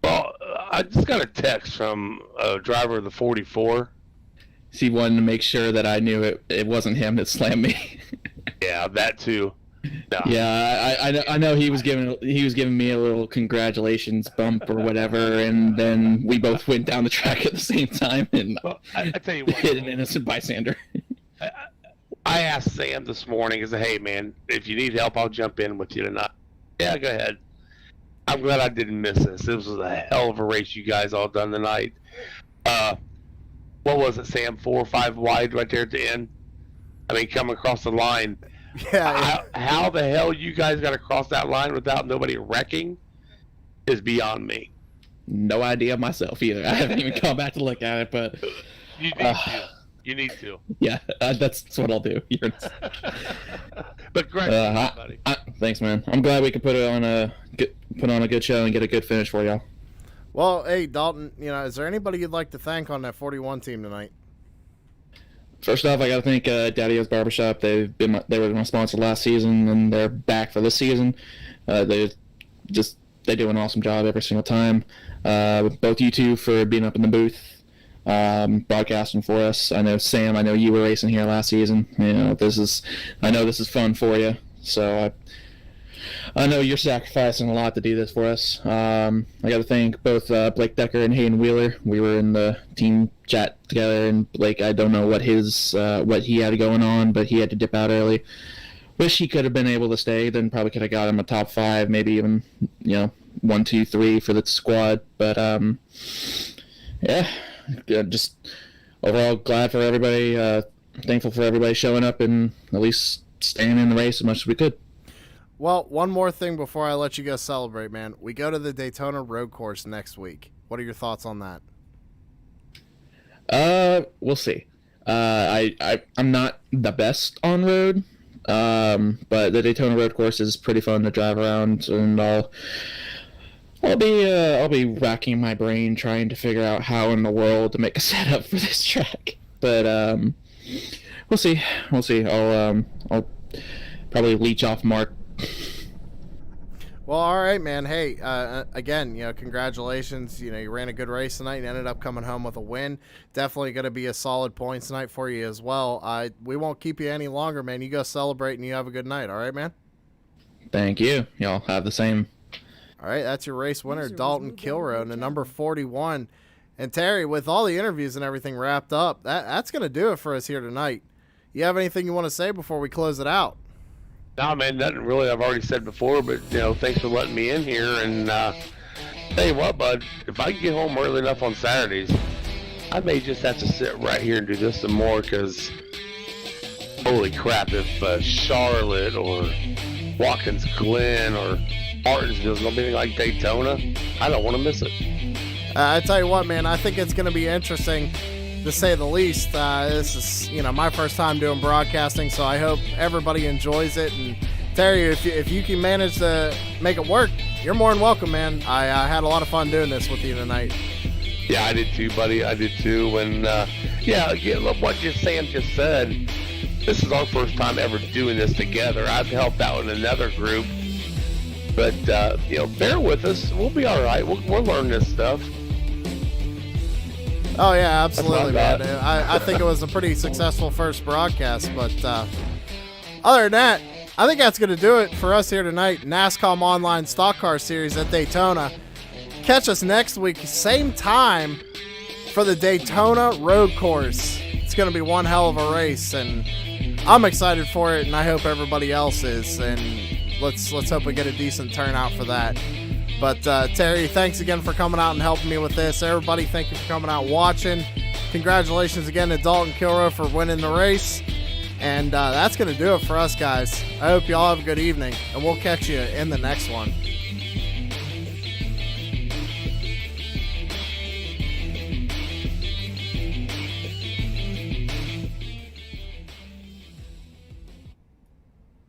Well, I just got a text from a driver of the 44. He wanted to make sure that I knew it wasn't him that slammed me. Yeah, that too. No. Yeah, I know he was giving me a little congratulations bump or whatever, and then we both went down the track at the same time and I tell you what, hit an innocent bystander. I asked Sam this morning, I said, hey man, if you need help, I'll jump in with you tonight. Yeah, go ahead. I'm glad I didn't miss this. This was a hell of a race you guys all done tonight. What was it, Sam? 4 or 5 wide right there at the end? I mean, coming across the line. Yeah. How the hell you guys got across that line without nobody wrecking is beyond me. No idea myself either. I haven't even gone back to look at it, but you need to. You need to. Yeah, that's what I'll do. But great, buddy. Thanks, man. I'm glad we could put on a good show and get a good finish for y'all. Well, hey, Dalton, is there anybody you'd like to thank on that 41 team tonight? First off, I got to thank Daddy-O's Barbershop. They were my sponsor last season, and they're back for this season. They do an awesome job every single time. Both you two for being up in the booth, broadcasting for us. I know Sam. I know you were racing here last season. I know this is fun for you. So I know you're sacrificing a lot to do this for us. I got to thank both Blake Decker and Hayden Wheeler. We were in the team chat together, and Blake, I don't know what he had going on, but he had to dip out early. Wish he could have been able to stay. Then probably could have got him a top 5, maybe even 1, 2, 3 for the squad. But yeah, just overall glad for everybody. Thankful for everybody showing up and at least staying in the race as much as we could. Well, one more thing before I let you go celebrate, man. We go to the Daytona road course next week. What are your thoughts on that? We'll see. I'm not the best on road. But the Daytona road course is pretty fun to drive around, and I'll be racking my brain trying to figure out how in the world to make a setup for this track. But we'll see. I'll probably leech off Mark. Well, all right, man. Hey, again, congratulations. You ran a good race tonight and ended up coming home with a win. Definitely going to be a solid points night for you as well. We won't keep you any longer, man. You go celebrate and you have a good night. All right, man? Thank you. Y'all have the same. All right, that's your race winner, Dalton Kilroe, and the number 41. And Terry, with all the interviews and everything wrapped up, that's going to do it for us here tonight. You have anything you want to say before we close it out? No, man, nothing really. I've already said before, but thanks for letting me in here. And tell you what, bud, if I get home early enough on Saturdays, I may just have to sit right here and do this some more. Because holy crap, if Charlotte or Watkins Glen or Martinsville is gonna be like Daytona, I don't want to miss it. I tell you what, man, I think it's going to be interesting, to say the least. This is, my first time doing broadcasting, so I hope everybody enjoys it. And Terry, if you can manage to make it work, you're more than welcome, man. I had a lot of fun doing this with you tonight. Yeah, I did too, buddy. I did too. And what Sam just said, this is our first time ever doing this together. I've helped out in another group, but bear with us. We'll be all right. We'll learn this stuff. Oh, yeah, absolutely, man. I think it was a pretty successful first broadcast, but other than that, I think that's going to do it for us here tonight. NASCOM Online Stock Car Series at Daytona. Catch us next week, same time, for the Daytona Road Course. It's going to be one hell of a race, and I'm excited for it, and I hope everybody else is, and let's hope we get a decent turnout for that. But Terry, thanks again for coming out and helping me with this. Everybody, thank you for coming out watching. Congratulations again to Dalton Kilroe for winning the race. And that's going to do it for us, guys. I hope you all have a good evening, and we'll catch you in the next one.